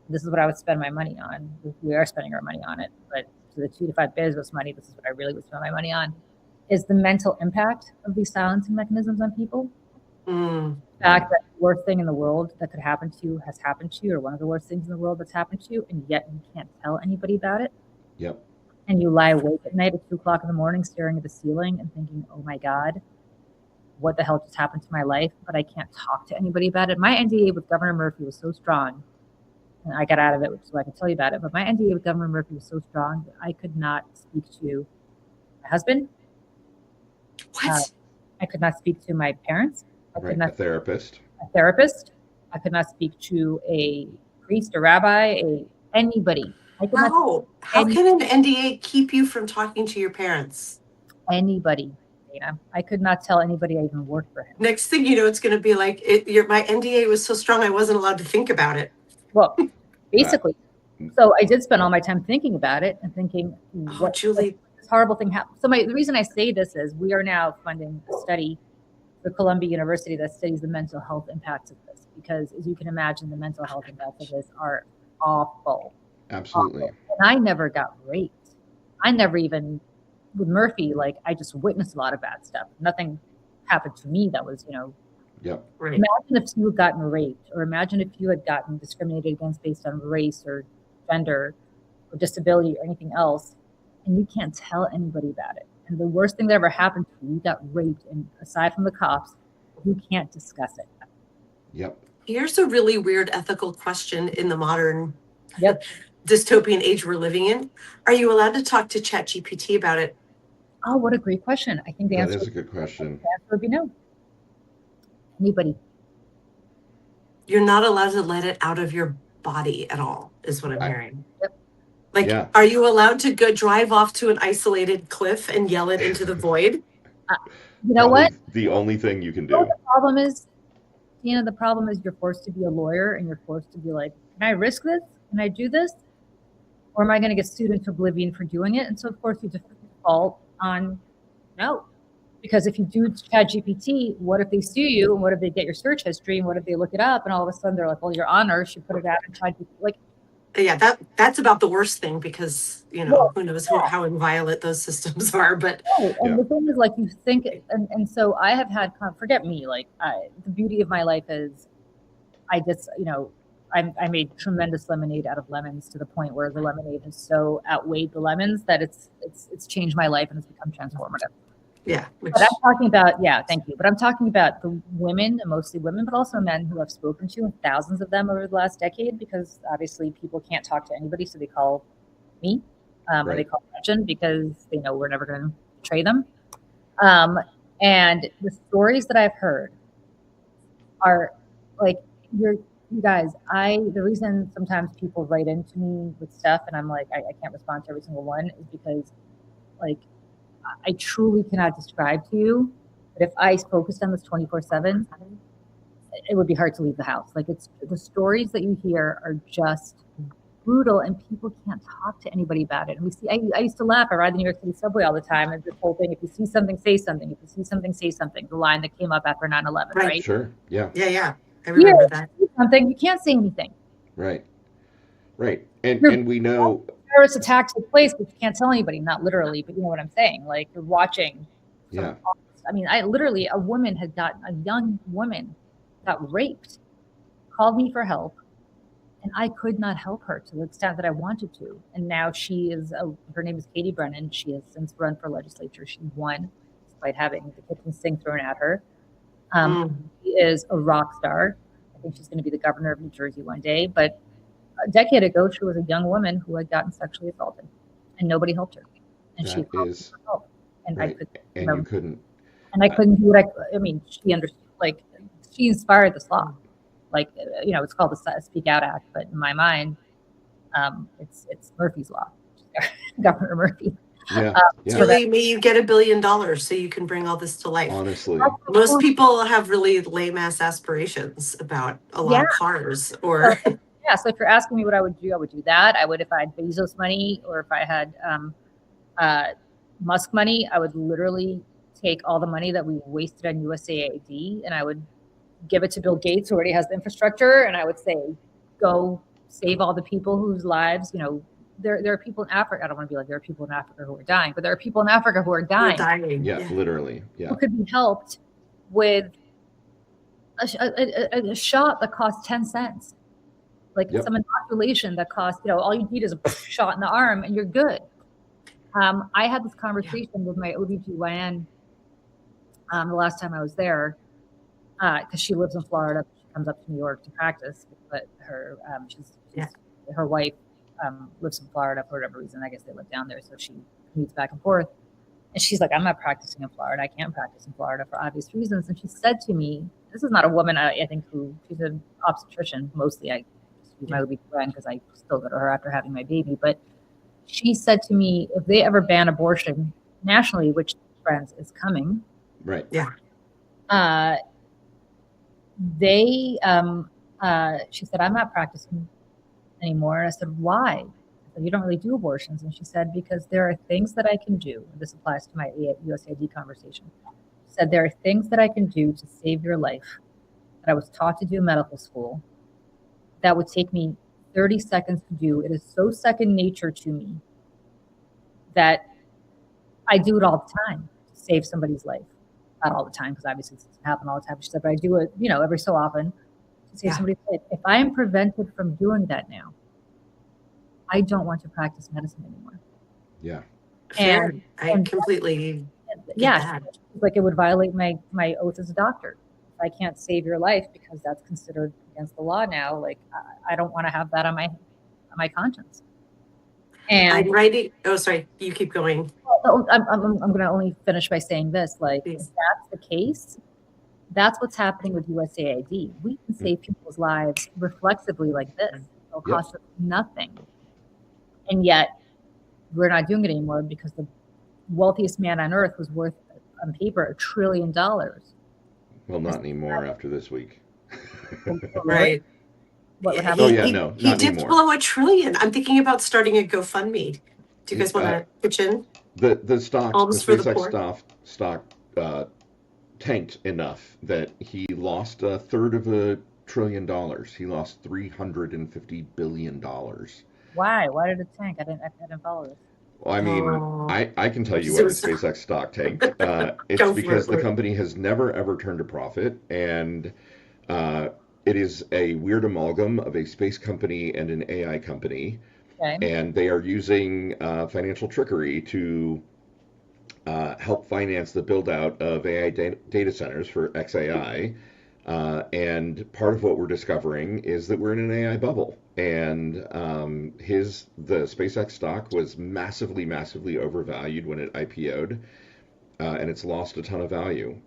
S2: this is what I would spend my money on. We are spending our money on it, but to the 2 to 5 business money, this is what I really would spend my money on, is the mental impact of these silencing mechanisms on people. The fact that the worst thing in the world that could happen to you has happened to you, or one of the worst things in the world that's happened to you, and yet you can't tell anybody about it.
S3: Yep.
S2: And you lie awake at night at 2 o'clock in the morning staring at the ceiling and thinking, oh my God, what the hell just happened to my life? But I can't talk to anybody about it. My NDA with Governor Murphy was so strong, and I got out of it so I could tell you about it, but my NDA with Governor Murphy was so strong that I could not speak to my husband.
S4: What?
S2: I could not speak to my parents.
S3: A therapist.
S2: I could not speak to a priest, a rabbi, anybody.
S4: How can an NDA keep you from talking to your parents?
S2: Anybody. Dana. I could not tell anybody I even worked for him.
S4: Next thing you know, it's going to be like, my NDA was so strong I wasn't allowed to think about it.
S2: Well, basically. So I did spend all my time thinking about it and thinking,
S4: Julie,
S2: this horrible thing happened. So the reason I say this is we are now funding a study for Columbia University that studies the mental health impacts of this, because as you can imagine, the mental health impacts of this are awful.
S3: Absolutely.
S2: Awful. And I never got raped. I never even, with Murphy, I just witnessed a lot of bad stuff. Nothing happened to me that was,
S3: Yep.
S2: Right. Imagine if you had gotten raped, or imagine if you had gotten discriminated against based on race or gender or disability or anything else, and you can't tell anybody about it. And the worst thing that ever happened to you got raped, and aside from the cops, you can't discuss it.
S3: Yep.
S4: Here's a really weird ethical question in the modern dystopian age we're living in. Are you allowed to talk to ChatGPT about it?
S2: Oh, what a great question. I think the answer
S3: is a good question.
S2: The answer would be no. Anybody.
S4: You're not allowed to let it out of your body at all, is what I'm hearing.
S2: Yep.
S4: Are you allowed to go drive off to an isolated cliff and yell it into the void?
S2: You know what?
S3: The only thing you can do.
S2: The problem is, the problem is you're forced to be a lawyer, and you're forced to be like, can I risk this? Can I do this? Or am I going to get sued into oblivion for doing it? And so, of course, you default on no. Because if you do ChatGPT, what if they sue you? And what if they get your search history? And what if they look it up? And all of a sudden they're like, well, Your Honor, she put it out and tried to
S4: Yeah, that's about the worst thing, because who knows how inviolate those systems are. But
S2: and the thing is, you think, and so I have had, forget me, the beauty of my life is I just, I made tremendous lemonade out of lemons, to the point where the lemonade has so outweighed the lemons that it's changed my life and it's become transformative.
S4: Yeah.
S2: But I'm talking about, thank you. But I'm talking about the women, mostly women, but also men who I've spoken to, and thousands of them over the last decade, because obviously people can't talk to anybody. So they call me, or they call Gretchen, because they know we're never going to betray them. And the stories that I've heard are you guys, the reason sometimes people write into me with stuff and I'm like, I can't respond to every single one, is because I truly cannot describe to you, but if I focused on this 24/7, it would be hard to leave the house. It's the stories that you hear are just brutal, and people can't talk to anybody about it. And we see, I used to laugh. I ride the New York City subway all the time, and this whole thing: if you see something, say something. If you see something, say something. The line that came up after 9/11, right?
S3: Sure. Yeah.
S4: Yeah. I remember that.
S2: Something you can't say anything.
S3: Right. And we know
S2: terrorist attack took place, but you can't tell anybody. Not literally, but you know what I'm saying. Like you're watching.
S3: Yeah.
S2: I mean, a young woman got raped, called me for help, and I could not help her to the extent that I wanted to. And now her name is Katie Brennan. She has since run for legislature. She won despite having the kitchen sink thrown at her. She is a rock star. I think she's going to be the governor of New Jersey one day. But a decade ago, she was a young woman who had gotten sexually assaulted, and nobody helped her. And she called me for help. And
S3: right. You couldn't.
S2: And I couldn't do what I mean, she understood, like, she inspired this law. Like, it's called the Speak Out Act, but in my mind, it's Murphy's Law, Governor Murphy.
S3: Yeah.
S4: Julie, may you get $1 billion so you can bring all this to life.
S3: Honestly.
S4: Most people have really lame-ass aspirations about a lot of cars. Or
S2: yeah, so if you're asking me what I would do that. I would, if I had Bezos money or if I had Musk money, I would literally take all the money that we wasted on USAID and I would give it to Bill Gates, who already has the infrastructure, and I would say, go save all the people whose lives, there are people in Africa. I don't want to be like there are people in Africa who are dying, but there are people in Africa who are dying.
S3: Yeah, literally. Yeah.
S2: Who could be helped with a shot that costs 10 cents. Like some inoculation that costs, all you need is a shot in the arm and you're good. I had this conversation with my OBGYN the last time I was there, because she lives in Florida. She comes up to New York to practice, but her her wife lives in Florida for whatever reason. I guess they live down there, so she commutes back and forth. And she's like, I'm not practicing in Florida. I can't practice in Florida for obvious reasons. And she said to me, this is not a woman, I think, she's an obstetrician mostly. I just use my OBGYN because I still go to her after having my baby. But she said to me, if they ever ban abortion nationally, which, friends, is coming.
S3: Right.
S4: Yeah.
S2: She said, I'm not practicing anymore. And I said, why? I said, you don't really do abortions. And she said, because there are things that I can do. This applies to my USAID conversation. She said, there are things that I can do to save your life that I was taught to do in medical school that would take me 30 seconds to do. It is so second nature to me that I do it all the time to save somebody's life. Not all the time, because obviously it doesn't happen all the time. She said, but I do it, every so often to save somebody's life. If I am prevented from doing that now, I don't want to practice medicine anymore.
S3: Yeah.
S4: And I completely
S2: like it would violate my oath as a doctor. If I can't save your life because that's considered against the law now, like I don't want to have that on my conscience. And
S4: I'm writing. Oh, sorry. You keep going.
S2: I'm going to only finish by saying this. Like, if that's the case, that's what's happening with USAID. We can save people's lives reflexively like this. It'll cost us nothing. And yet, we're not doing it anymore because the wealthiest man on earth was worth, on paper, $1 trillion.
S3: Well, not anymore after this week.
S4: Right.
S2: What would happen?
S3: Oh, yeah, no,
S4: he dipped below $1 trillion. I'm thinking about starting a GoFundMe. Do you guys want to pitch in?
S3: The SpaceX stock tanked enough that he lost a third of $1 trillion. He lost $350 billion.
S2: Why? Why did it tank? I didn't follow this.
S3: Well, I mean, I can tell you why the SpaceX stock tanked. It's because the company has never, ever turned a profit, and it is a weird amalgam of a space company and an AI company. Okay. And they are using financial trickery to help finance the build-out of AI data centers for XAI. And part of what we're discovering is that we're in an AI bubble. And the SpaceX stock was massively, massively overvalued when it IPO'd. And it's lost a ton of value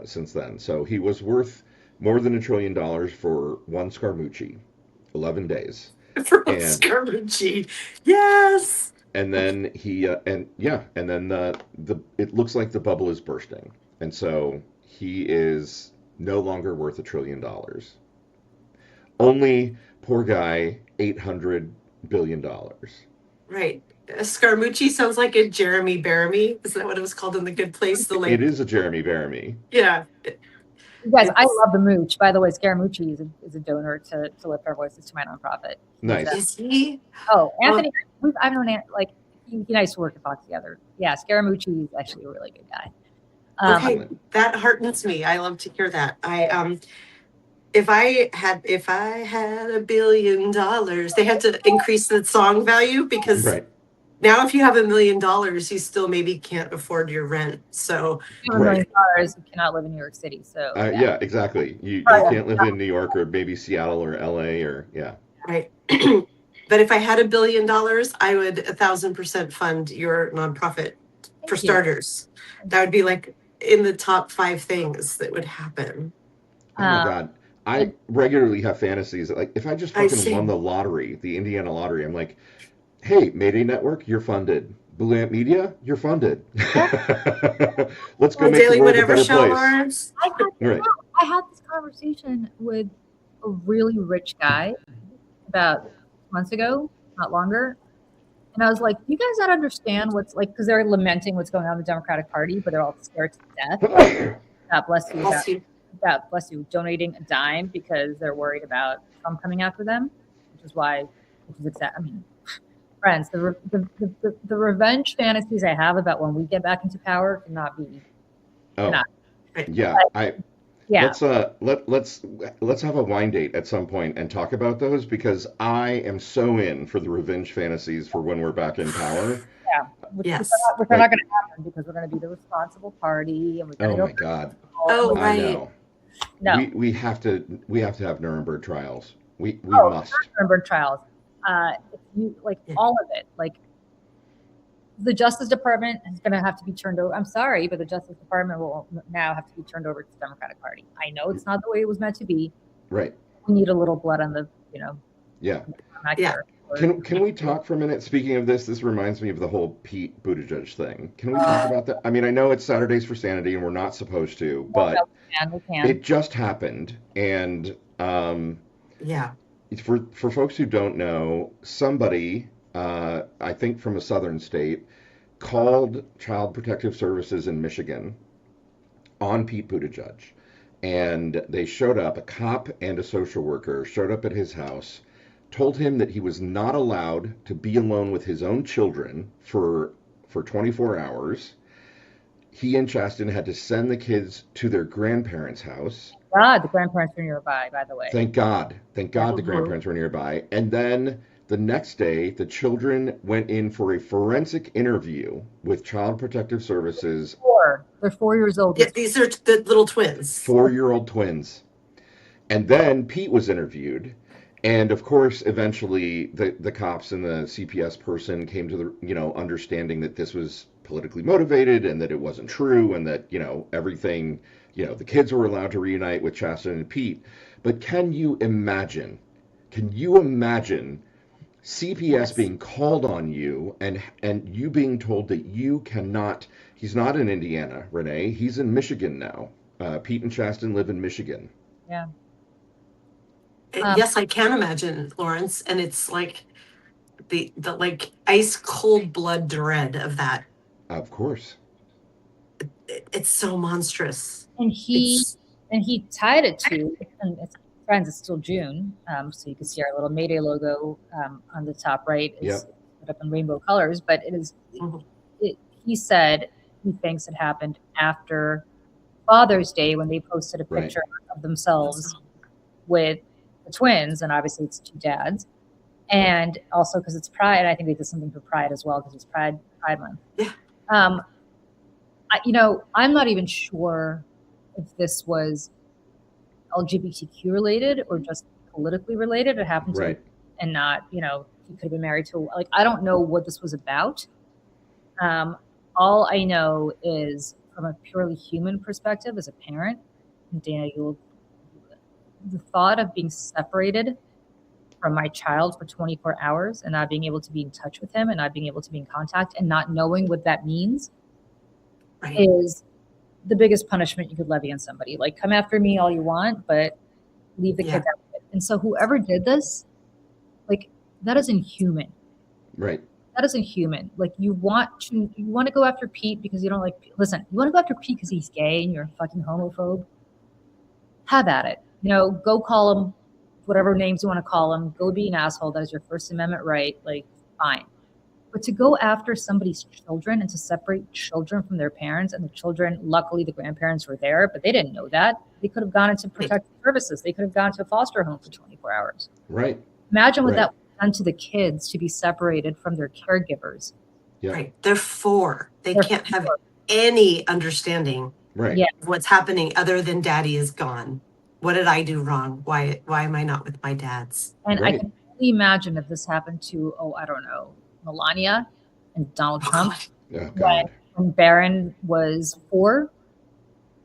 S3: since then. So he was worth more than $1 trillion for one Scaramucci, 11 days.
S4: For one Scaramucci, yes.
S3: And then it looks like the bubble is bursting, and so he is no longer worth $1 trillion. Only, poor guy, $800 billion.
S4: Right. Scaramucci sounds like a Jeremy Bearimy. Isn't that what it was called in The Good Place?
S3: It is a Jeremy Bearimy.
S4: Yeah.
S2: You guys, I love the mooch. By the way, Scaramucci is a donor to lift our voices to my nonprofit.
S3: Nice.
S4: Is he?
S2: Oh, Anthony, I've known like he nice to work at Fox together. Yeah, Scaramucci is actually a really good guy.
S4: Okay, that heartens me. I love to hear that. If I had $1 billion, they had to increase the song value because now if you have $1 million, you still maybe can't afford your rent. So
S2: $1 million, you cannot live in New York City. So
S3: yeah, exactly. You can't live in New York or maybe Seattle or LA or
S4: Right. But if I had $1 billion, I would 1,000% fund your nonprofit for starters. That would be like in the top 5 things that would happen.
S3: Oh my God. I regularly have fantasies that, like, if I just fucking won the lottery, the Indiana lottery, I'm like, hey, Mayday Network, you're funded. Blue Ant Media, you're funded. Let's go make
S4: Daily
S3: the world a
S4: Whatever
S3: better
S4: Show,
S3: place.
S4: Lawrence.
S2: I had this conversation with a really rich guy about months ago, not longer. And I was like, you guys don't understand what's like, because they're lamenting what's going on in the Democratic Party, but they're all scared to death. God bless you. God bless you, donating a dime because they're worried about Trump coming after them, which is I mean, friends, the revenge fantasies I have about when we get back into power cannot be.
S3: Let's have a wine date at some point and talk about those, because I am so in for the revenge fantasies for when we're back in power.
S2: Yeah, which are not going to happen because we're going to be the responsible party, and we're going to
S3: my God.
S4: Right.
S3: I know. No. We have to have Nuremberg trials. We must.
S2: Nuremberg trials. All of it. Like, the Justice Department is going to have to be turned over. I'm sorry, but the Justice Department will now have to be turned over to the Democratic Party. I know it's not the way it was meant to be.
S3: Right.
S2: We need a little blood on the,
S3: Yeah. Can we talk for a minute? Speaking of this reminds me of the whole Pete Buttigieg thing. Can we talk about that? I mean, I know it's Saturdays for Sanity and we're not supposed to, but
S2: we can.
S3: It just happened. And for folks who don't know, somebody, I think from a southern state, called Child Protective Services in Michigan on Pete Buttigieg. And they showed up, a cop and a social worker showed up at his house, told him that he was not allowed to be alone with his own children for 24 hours. He and Chasten had to send the kids to their grandparents' house.
S2: God, the grandparents were nearby, by the way.
S3: Thank God the grandparents were nearby. And then the next day, the children went in for a forensic interview with Child Protective Services.
S2: They're 4 years old.
S4: Yeah, these are the little twins.
S3: 4-year-old twins. And then Pete was interviewed. And of course, eventually the cops and the CPS person came to the, understanding that this was politically motivated and that it wasn't true and that, everything, the kids were allowed to reunite with Chasten and Pete. But can you imagine CPS being called on you and you being told that you cannot, he's not in Indiana, Renee, he's in Michigan now. Pete and Chasten live in Michigan.
S2: Yeah.
S4: Yes, I can imagine, Lawrence, and it's like the like ice cold blood dread of that.
S3: Of course.
S4: It's so monstrous.
S2: And he tied it to, and it's friends, it's still June, so you can see our little Mayday logo on the top right is put up in rainbow colors, but it is. He said he thinks it happened after Father's Day when they posted a picture of themselves with the twins, and obviously it's 2 dads, and also because it's Pride. I think they did something for Pride as well because it's Pride Month.
S4: Yeah.
S2: I'm not even sure if this was LGBTQ related or just politically related. It happened to, and not, he could have been married to, I don't know what this was about. All I know is from a purely human perspective as a parent, and Dana, the thought of being separated from my child for 24 hours and not being able to be in touch with him and not being able to be in contact and not knowing what that means is the biggest punishment you could levy on somebody. Like, come after me all you want, but leave the kids out of it. And so whoever did this, That is inhuman.
S3: Right.
S2: That is inhuman. Like you want to go after Pete because you don't like. Listen, you want to go after Pete because he's gay and you're a fucking homophobe. Have at it. Go call him whatever names you want to call him. Go be an asshole. That is your First Amendment right. Like, fine. But to go after somebody's children and to separate children from their parents, and the children, luckily the grandparents were there, but they didn't know that. They could have gone into protective services. They could have gone to a foster home for 24 hours.
S3: Right.
S2: Imagine what that would have done to the kids to be separated from their caregivers.
S3: Yep.
S4: Right. They're 4. They can't have any understanding
S3: Right.
S4: of what's happening other than daddy is gone. What did I do wrong? Why am I not with my dads?
S2: And I can only imagine if this happened to, I don't know, Melania and Donald Trump.
S3: Oh, God.
S2: When Barron was 4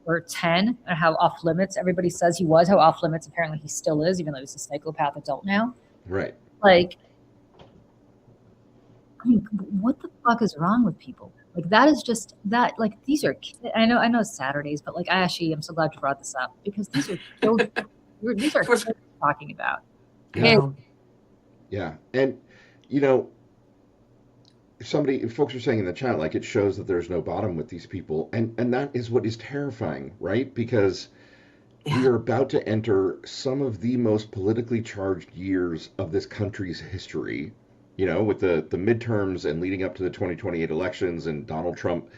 S2: or 10, and how off limits everybody says he was, how off limits apparently he still is, even though he's a psychopath adult now.
S3: Right.
S2: Like, I mean, what the fuck is wrong with people? Like, that is just that. Like, these are kids. I know it's Saturdays, but like, I'm so glad you brought this up because these are children. These are kids we're talking about.
S3: Yeah. And folks are saying in the chat, like, it shows that there's no bottom with these people, and that is what is terrifying, right? Because we are about to enter some of the most politically charged years of this country's history. With the midterms and leading up to the 2028 elections and Donald Trump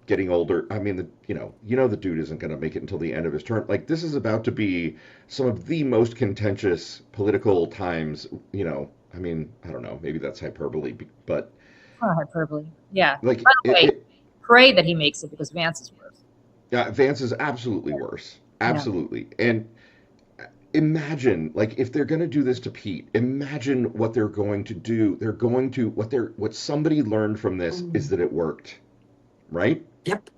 S3: getting older. I mean, the dude isn't going to make it until the end of his term. Like, this is about to be some of the most contentious political times. I mean, I don't know, maybe that's hyperbole, but
S2: hyperbole. Yeah.
S3: Like,
S2: by the way, pray that he makes it because Vance is worse.
S3: Yeah, Vance is absolutely worse. Absolutely. Yeah. And imagine, like, if they're going to do this to Pete, imagine what they're going to do. They're going to, what somebody learned from this is that it worked, right?
S4: Yep.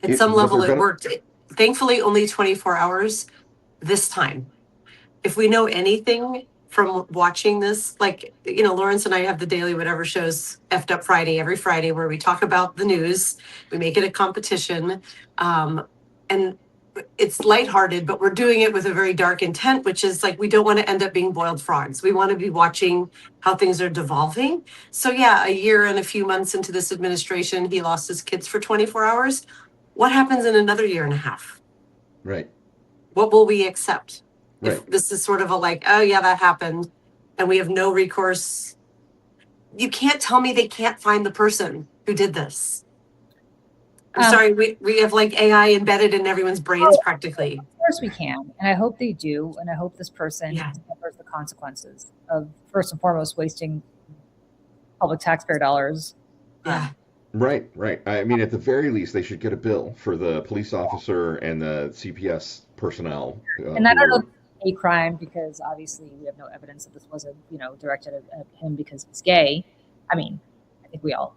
S4: At some level it worked. Thankfully, only 24 hours this time. If we know anything from watching this, like, Lawrence and I have the daily whatever shows Effed Up Friday every Friday where we talk about the news. We make it a competition. And it's lighthearted, but we're doing it with a very dark intent, which is like, we don't want to end up being boiled frogs. We want to be watching how things are devolving. So yeah, a year and a few months into this administration, he lost his kids for 24 hours. What happens in another year and a half?
S3: Right.
S4: What will we accept?
S3: Right.
S4: If this is sort of a like, oh yeah, that happened, and we have no recourse. You can't tell me they can't find the person who did this. I'm sorry, we have like AI embedded in everyone's brains practically.
S2: Of course we can. And I hope they do. And I hope this person suffers the consequences of, first and foremost, wasting public taxpayer dollars.
S4: Yeah.
S3: Right. I mean, at the very least, they should get a bill for the police officer and the CPS personnel.
S2: And I don't know if it's a crime because obviously we have no evidence that this wasn't, directed at him because he's gay. I mean, I think we all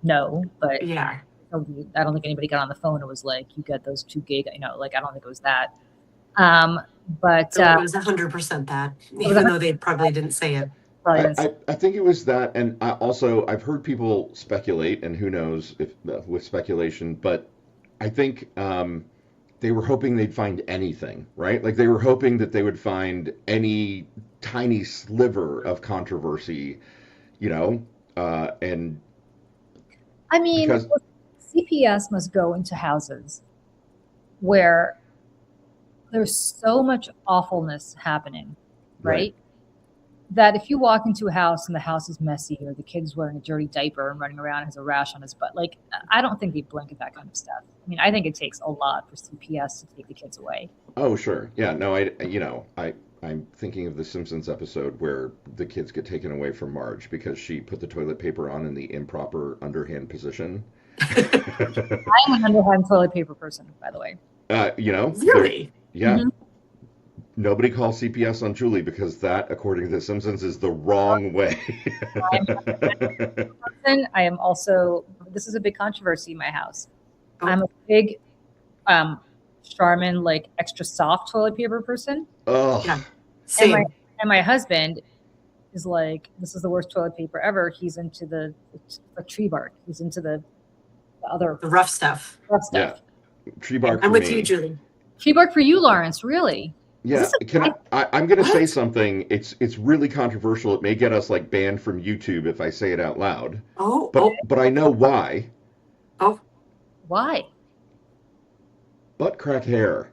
S2: know, but
S4: yeah.
S2: I don't think anybody got on the phone and was like, you get those 2 gay guys, like, I don't think it was that. But
S4: it was 100% that, even though they probably didn't say it.
S3: I think it was that. And I've heard people speculate, and who knows if with speculation, but I think they were hoping they'd find anything, right? Like, they were hoping that they would find any tiny sliver of controversy, and
S2: I mean, CPS must go into houses where there's so much awfulness happening, right? That if you walk into a house and the house is messy or the kid's wearing a dirty diaper and running around and has a rash on his butt, like, I don't think they blink at that kind of stuff. I mean, I think it takes a lot for CPS to take the kids away.
S3: Oh, sure. Yeah, no, I'm thinking of the Simpsons episode where the kids get taken away from Marge because she put the toilet paper on in the improper underhand position.
S2: I'm an underhand toilet paper person, by the way.
S4: Really?
S3: Yeah. Mm-hmm. Nobody calls CPS on Julie because that, according to The Simpsons, is the wrong way.
S2: I am also, this is a big controversy in my house. I'm a big Charmin, like, extra soft toilet paper person.
S3: Oh,
S4: yeah. Same.
S2: And my husband is like, this is the worst toilet paper ever. He's into the tree bark. He's into the rough stuff.
S3: Yeah. Tree bark.
S4: I'm with you, Julie.
S2: Tree bark for you, Lawrence. Really?
S3: Yeah, I'm going to say something. It's really controversial. It may get us like banned from YouTube if I say it out loud. But I know why.
S4: Oh.
S2: Why?
S3: Butt crack hair.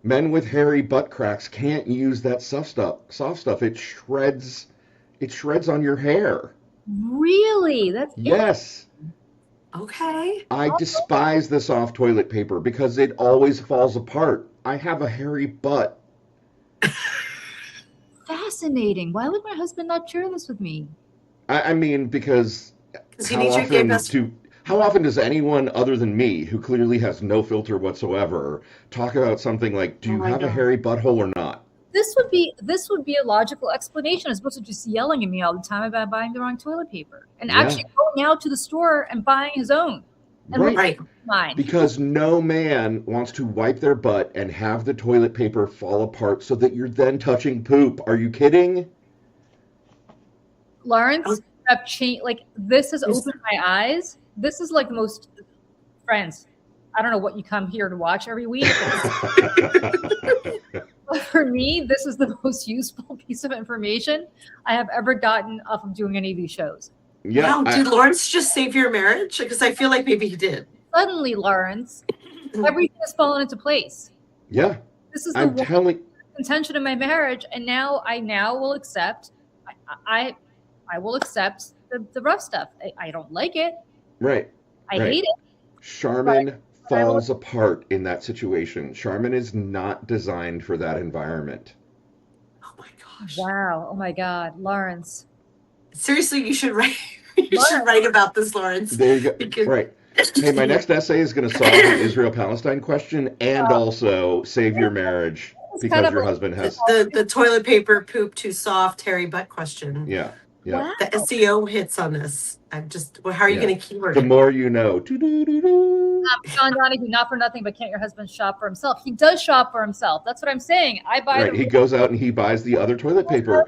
S3: Men with hairy butt cracks can't use that soft stuff. It shreds on your hair.
S2: Really? That's
S3: Yes.
S4: Okay.
S3: I despise the soft toilet paper because it always falls apart. I have a hairy butt.
S2: fascinating. Why would my husband not share this with me?
S3: I mean, because how often does anyone other than me, who clearly has no filter whatsoever, talk about something like, do you have a hairy butthole or not?
S2: This would be a logical explanation as opposed to just yelling at me all the time about buying the wrong toilet paper and actually going out to the store and buying his own. And mine.
S3: Because no man wants to wipe their butt and have the toilet paper fall apart so that you're then touching poop. Are you kidding?
S2: Lawrence, have changed. Like, this has opened my eyes. This is like the most friends. I don't know what you come here to watch every week. But for me, this is the most useful piece of information I have ever gotten off of doing any of these shows.
S3: Yeah.
S4: Wow, did Lawrence just save your marriage? Because I feel like maybe he did.
S2: Suddenly, Lawrence, everything has fallen into place.
S3: Yeah.
S2: This is the contention of my marriage, and now I will accept. I will accept the rough stuff. I don't like it.
S3: Right.
S2: I hate it.
S3: Charmin falls apart in that situation. Charmin is not designed for that environment.
S4: Oh my gosh.
S2: Wow. Oh my God, Lawrence.
S4: Seriously, you should write. You should write about this, Lawrence.
S3: There you go. Right. Hey, my next essay is going to solve the Israel-Palestine question and also save your marriage because your husband has
S4: the toilet paper poop too soft, hairy butt question.
S3: Yeah. Yeah.
S2: Wow.
S4: The SEO hits on this. How are you going to keyword it?
S3: The more you know.
S2: Sean Donahue, not for nothing, but can't your husband shop for himself? He does shop for himself. That's what I'm saying. I buy.
S3: Right. He goes out and he buys the other toilet paper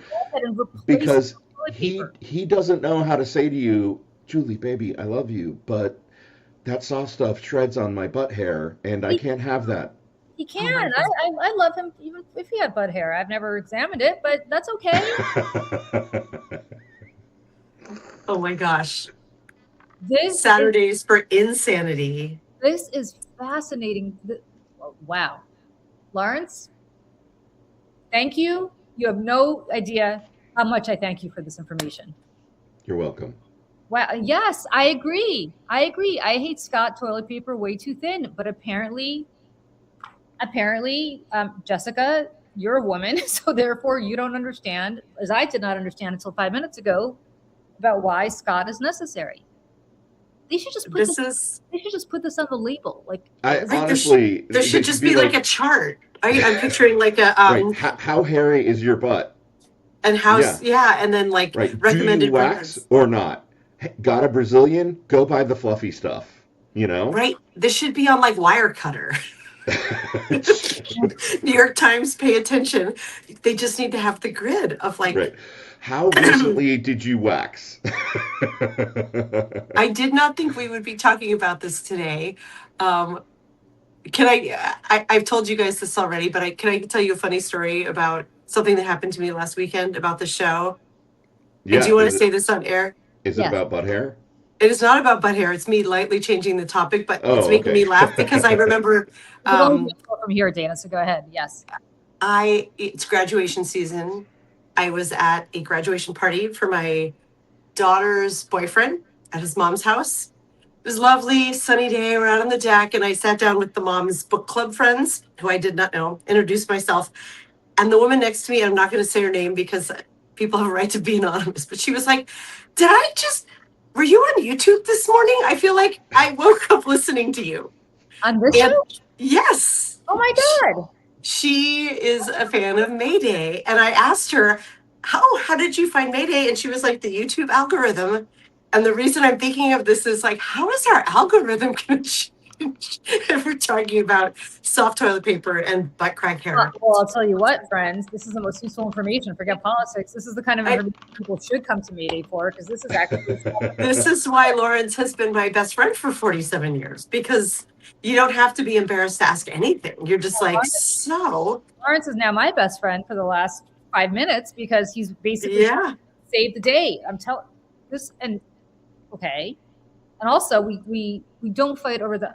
S3: because he doesn't know how to say to you, Julie, baby, I love you, but that soft stuff shreds on my butt hair, and I can't have that.
S2: He can. I love him even if he had butt hair. I've never examined it, but that's okay.
S4: Oh my gosh.
S2: This
S4: Saturdays for insanity.
S2: This is fascinating. Wow. Lawrence, thank you. You have no idea how much I thank you for this information. You're
S3: welcome.
S2: Wow. Yes, I agree. I hate Scott toilet paper way too thin, but apparently, Jessica, you're a woman, so therefore you don't understand, as I did not understand until 5 minutes ago, about why Scott is necessary. They should just put this on the label. Like,
S3: honestly,
S4: there should just be like a chart. I'm picturing like a
S3: how hairy is your butt?
S4: And how and then like recommended.
S3: Do you wax or not? Got a Brazilian? Go buy the fluffy stuff. You know?
S4: Right. This should be on like Wirecutter. New York Times, pay attention. They just need to have the grid of like.
S3: Right. How recently did you wax?
S4: I did not think we would be talking about this today. I've told you guys this already, but can I tell you a funny story about something that happened to me last weekend about the show? Yeah. Do you want to say this on air?
S3: Is it about butt hair?
S4: It is not about butt hair. It's me lightly changing the topic, but it's making me laugh because I remember.
S2: From here, Dana. So go ahead. Yes.
S4: It's graduation season. I was at a graduation party for my daughter's boyfriend at his mom's house. It was lovely, sunny day. We're out on the deck, and I sat down with the mom's book club friends, who I did not know, introduced myself. And the woman next to me, I'm not going to say her name because people have a right to be anonymous, but she was like, were you on YouTube this morning? I feel like I woke up listening to you.
S2: On this show?
S4: Yes.
S2: Oh my God.
S4: She is a fan of Mayday. And I asked her, how did you find Mayday? And she was like, the YouTube algorithm. And the reason I'm thinking of this is like, how is our algorithm going to if we're talking about soft toilet paper and butt crack hair.
S2: Well, I'll tell you what, friends, this is the most useful information. Forget politics. This is the kind of information people should come to Mayday for, because this is actually.
S4: This is why Lawrence has been my best friend for 47 years, because you don't have to be embarrassed to ask anything. You're just like, so.
S2: Lawrence is now my best friend for the last 5 minutes, because he's basically saved the day. I'm telling this, and okay. And also, we don't fight over the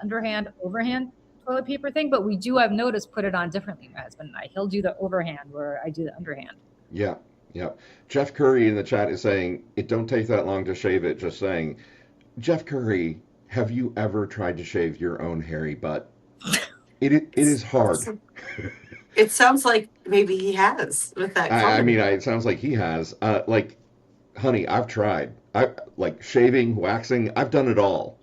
S2: overhand toilet paper thing, but we do, I've noticed, put it on differently, my husband and I. He'll do the overhand where I do the underhand.
S3: Yeah. Jeff Curry in the chat is saying, it don't take that long to shave it. Just saying. Jeff Curry, have you ever tried to shave your own hairy butt? It is hard.
S4: It sounds like maybe he has with that.
S3: I mean, it sounds like he has. Like, honey, I've tried. Like shaving, waxing, I've done it all.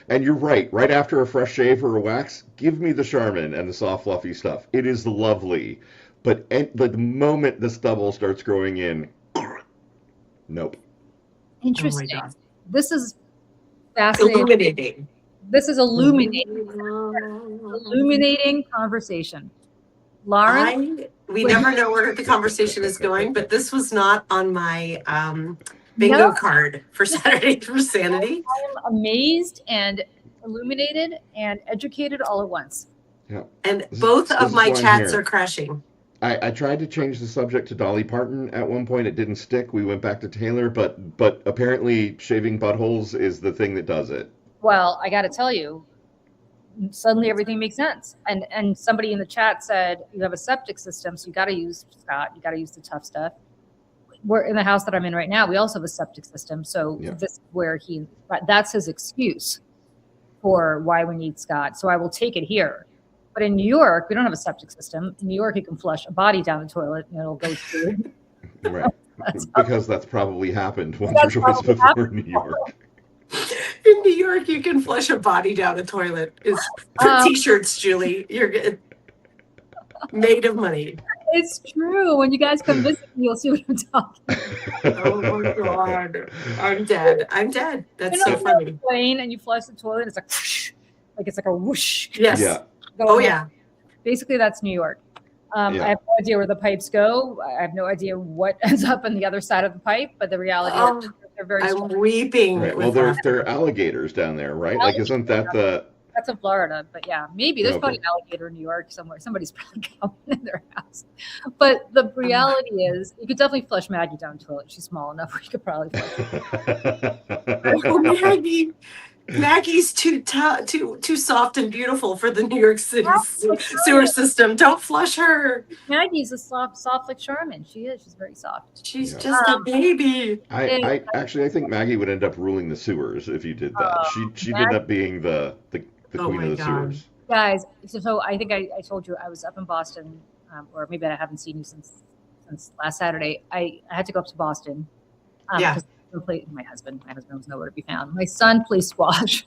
S3: And you're right. Right after a fresh shave or a wax, give me the Charmin and the soft, fluffy stuff. It is lovely. But the moment the stubble starts growing in, nope.
S2: Interesting.
S4: Oh
S2: this is fascinating.
S4: Illuminating.
S2: This is illuminating conversation. Lauren?
S4: We never know where the conversation is going, but this was not on my bingo card for Saturday for Sanity.
S2: I am amazed and illuminated and educated all at once.
S3: Yeah.
S4: And both of my chats are crashing.
S3: I tried to change the subject to Dolly Parton at one point. It didn't stick. We went back to Taylor, but apparently shaving buttholes is the thing that does it.
S2: Well, I got to tell you, suddenly everything makes sense. And somebody in the chat said, you have a septic system, so you got to use Scott. You got to use the tough stuff. We're in the house that I'm in right now. We also have a septic system. So this is where that's his excuse for why we need Scott. So I will take it here. But in New York, we don't have a septic system. In New York, you can flush a body down the toilet and it'll go through.
S3: Right. Because that's probably happened once or twice before in New York.
S4: In New York, you can flush a body down a toilet. Is t-shirts, Julie. You're good. Made of money.
S2: It's true. When you guys come visit me, you'll see what I'm talking about.
S4: Oh my God. I'm dead. That's so funny.
S2: Plane and you flush the toilet, it's like whoosh, like it's like a whoosh.
S4: Yes.
S3: Yeah.
S4: Oh yeah.
S2: Basically, that's New York. I have no idea where the pipes go. I have no idea what ends up on the other side of the pipe, but the reality is they're very strong.
S4: I'm weeping.
S3: Right. Well, there are alligators down there, right? Like, isn't that the...
S2: That's in Florida, but yeah, maybe there's probably an alligator in New York somewhere. Somebody's probably got one in their house. But the reality is, you could definitely flush Maggie down the toilet. She's small enough where you could probably flush her.
S4: Oh, Maggie's too soft and beautiful for the New York City sewer system. Don't flush her.
S2: Maggie's a soft like Charmin. She is. She's very soft.
S4: She's just a baby.
S3: I think Maggie would end up ruling the sewers if you did that. She'd end up being the queen of the sewers.
S2: Guys, so I think I told you I was up in Boston, or maybe I haven't seen you since last Saturday. I had to go up to Boston. My husband was nowhere to be found. My son plays squash,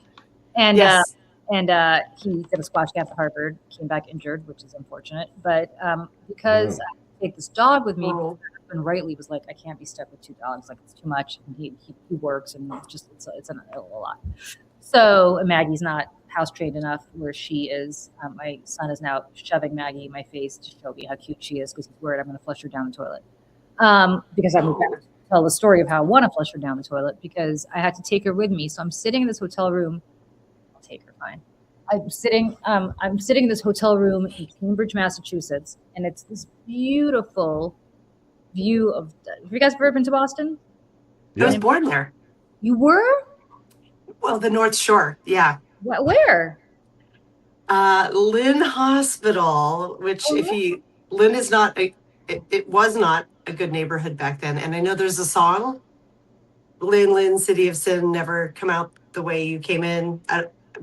S2: and he did a squash camp at Harvard. Came back injured, which is unfortunate. But because I take this dog with me, my husband rightly was like, I can't be stuck with two dogs. Like, it's too much. And he works, and it's a lot. So Maggie's not house trained enough where she is. My son is now shoving Maggie in my face to show me how cute she is because he's worried I'm going to flush her down the toilet. Because I'm about to tell the story of how I want to flush her down the toilet because I had to take her with me. So I'm sitting in this hotel room. I'll take her, fine. I'm sitting in this hotel room in Cambridge, Massachusetts, and it's this beautiful view of. Have you guys ever been to Boston?
S4: I was born there.
S2: You were?
S4: Well, the North Shore, yeah.
S2: Where?
S4: Lynn Hospital, which Lynn is not it was not a good neighborhood back then. And I know there's a song, Lynn, Lynn, City of Sin, never come out the way you came in.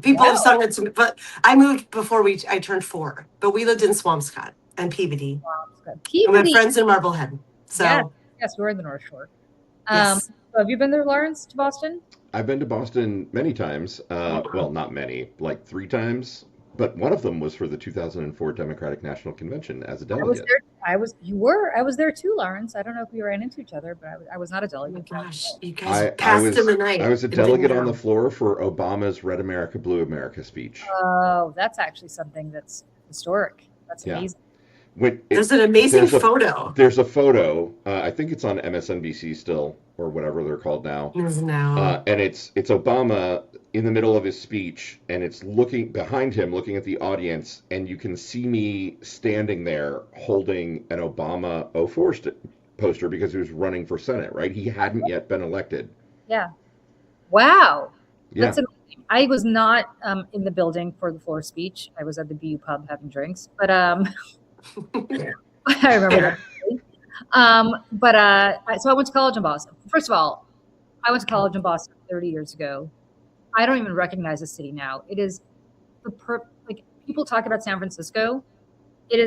S4: People have sung it to me, but I moved before I turned 4. But we lived in Swampscott and Peabody. And we had friends in Marblehead. So
S2: yes, we're in the North Shore.
S4: Yes.
S2: So have you been there, Lawrence, to Boston?
S3: I've been to Boston many times. Well, not many, like 3 times. but one of them was for the 2004 Democratic National Convention as a
S2: I was
S3: delegate.
S2: there. I was there too, Lawrence. I don't know if we ran into each other, but I was not a
S4: Oh my
S2: delegate.
S4: gosh, you guys passed in the night.
S3: I was a
S4: and didn't
S3: delegate on
S4: know.
S3: the floor for Obama's Red America, Blue America speech.
S2: Oh, that's actually something that's historic. That's
S3: Yeah.
S2: amazing.
S4: There's an amazing photo.
S3: There's a photo. I think it's on MSNBC still, or whatever they're called now. And it's Obama in the middle of his speech, and it's looking behind him, looking at the audience, and you can see me standing there holding an Obama 04 poster because he was running for Senate, right? He hadn't yet been elected.
S2: Yeah. Wow.
S3: Yeah.
S2: That's amazing. I was not in the building for the floor speech. I was at the BU pub having drinks, but I remember that. So I went to college in Boston. First of all, I went to college in Boston 30 years ago. I don't even recognize the city now. It is like people talk about San Francisco. It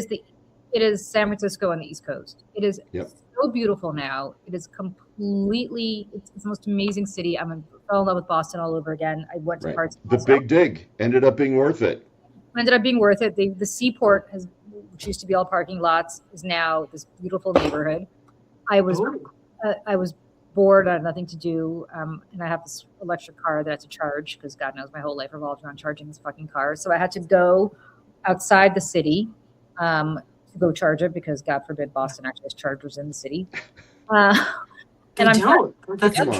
S2: is San Francisco on the East Coast. It is so beautiful now. It is completely. It's the most amazing city. I fell in love with Boston all over again. I went to parts.
S3: The Big Dig ended up being worth it.
S2: The seaport which used to be all parking lots, is now this beautiful neighborhood. I was bored. I had nothing to do, and I have this electric car that I had to charge because God knows my whole life revolved around charging this fucking car. So I had to go outside the city to go charge it because God forbid Boston actually has chargers in the city.
S4: Come on,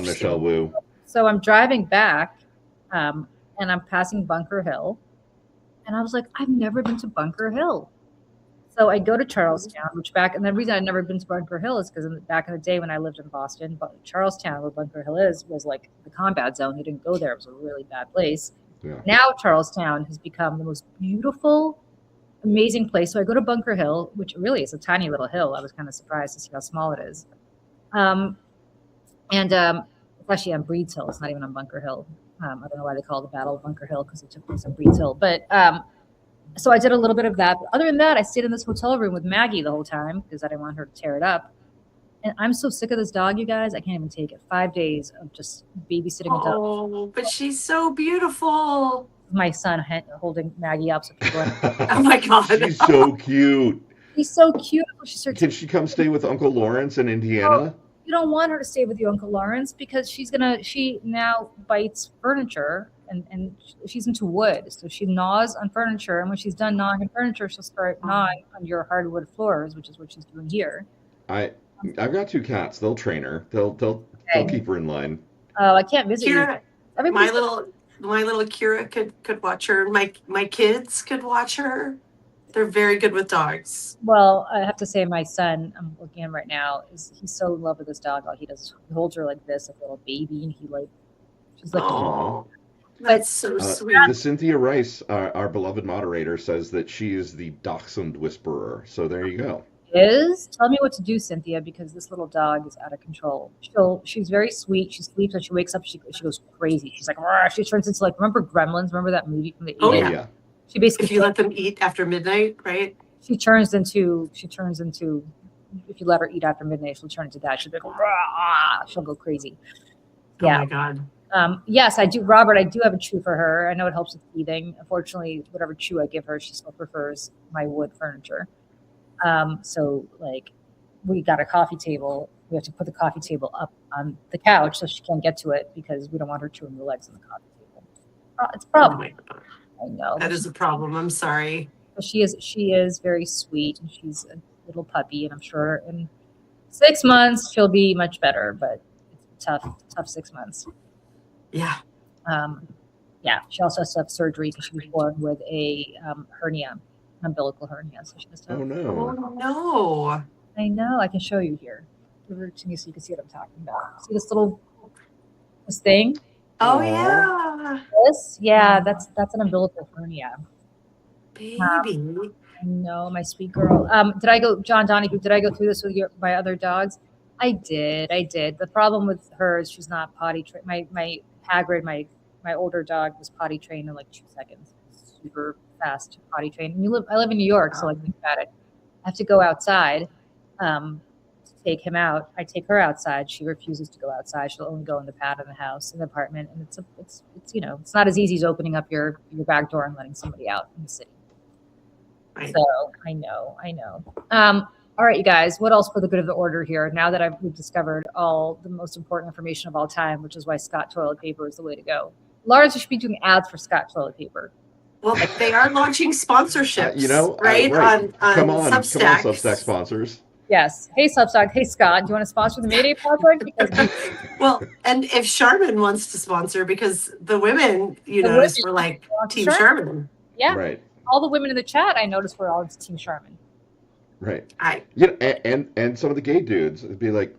S3: Michelle Wu.
S2: So I'm driving back, and I'm passing Bunker Hill, and I was like, I've never been to Bunker Hill. So I go to Charlestown, and the reason I'd never been to Bunker Hill is because back in the day when I lived in Boston, but Charlestown, where Bunker Hill was like the combat zone. You didn't go there; it was a really bad place.
S3: Yeah. Now
S2: Charlestown has become the most beautiful, amazing place. So I go to Bunker Hill, which really is a tiny little hill. I was kind of surprised to see how small it is. It's actually on Breeds Hill. It's not even on Bunker Hill. I don't know why they call it the Battle of Bunker Hill because it took place on Breeds Hill. But so I did a little bit of that. But other than that, I stayed in this hotel room with Maggie the whole time because I didn't want her to tear it up. And I'm so sick of this dog, you guys. I can't even take it. 5 days of just babysitting a dog.
S4: Oh, but she's so beautiful.
S2: My son holding Maggie up. So people
S4: oh my God.
S3: She's so cute.
S2: She's so cute.
S3: Can she come stay with Uncle Lawrence in Indiana?
S2: Oh, you don't want her to stay with you, Uncle Lawrence, because she now bites furniture and she's into wood. So she gnaws on furniture. And when she's done gnawing on furniture, she'll start gnawing on your hardwood floors, which is what she's doing here.
S3: I've got 2 cats. They'll train her. They'll keep her in line.
S2: Oh, I can't visit
S4: Kira,
S2: you.
S4: My little Kira could watch her. My kids could watch her. They're very good with dogs.
S2: Well, I have to say, my son, I'm looking at him right now, he's so in love with this dog. All he does, he holds her like this, like a little baby, and she's like,
S4: oh, that's so sweet.
S3: The Cynthia Rice, our beloved moderator, says that she is the dachshund whisperer. So there you go.
S2: Tell me what to do, Cynthia, because this little dog is out of control. She's very sweet. She sleeps and she wakes up. She goes crazy. She's like, she turns into like, remember Gremlins? Remember that movie from the 80s?
S4: Oh yeah.
S2: She basically,
S4: if you let them eat after midnight, right?
S2: She turns into. If you let her eat after midnight, she'll turn into that. She'll be like, she'll go crazy. Yeah.
S4: Oh my God.
S2: Yes, I do, Robert. I do have a chew for her. I know it helps with teething. Unfortunately, whatever chew I give her, she still prefers my wood furniture. So like, we got a coffee table. We have to put the coffee table up on the couch so she can't get to it because we don't want her chewing the legs on the coffee table. It's a problem.
S4: Oh my God.
S2: I know
S4: that is a problem. I'm sorry.
S2: But she is very sweet, and she's a little puppy, and I'm sure in 6 months she'll be much better. But it's tough 6 months.
S4: Yeah.
S2: She also has to have surgery because she was born with a hernia, umbilical hernia. So she has to have.
S3: Oh no!
S4: Oh no!
S2: I know. I can show you here. Give it to me so you can see what I'm talking about. See this thing?
S4: Oh yeah.
S2: That's an umbilical hernia.
S4: Baby.
S2: I know, my sweet girl. John Donahue, did I go through this with my other dogs? I did. The problem with her is she's not potty trained. My Hagrid, my older dog, was potty trained in like 2 seconds. Super fast potty trained. And I live in New York, so like think about it. I have to go outside to take him out. I take her outside. She refuses to go outside. She'll only go in the pad in the house, in the apartment. And it's it's not as easy as opening up your back door and letting somebody out in the city.
S4: Right.
S2: So I know. All right, you guys, what else for the good of the order here? Now that we've discovered all the most important information of all time, which is why Scott toilet paper is the way to go. Lawrence, you should be doing ads for Scott toilet paper.
S4: Well, they are launching sponsorships,
S3: right.
S4: On
S3: come on,
S4: Substack.
S3: Substack sponsors.
S2: Yes. Hey, Substack. Hey, Scott. Do you want to sponsor the Mayday Project?
S4: Well, and if Charmin wants to sponsor, because the women, were like Team Charmin.
S2: Yeah.
S3: Right.
S2: All the women in the chat, I noticed, were all Team Charmin.
S3: Right. And some of the gay dudes would be like,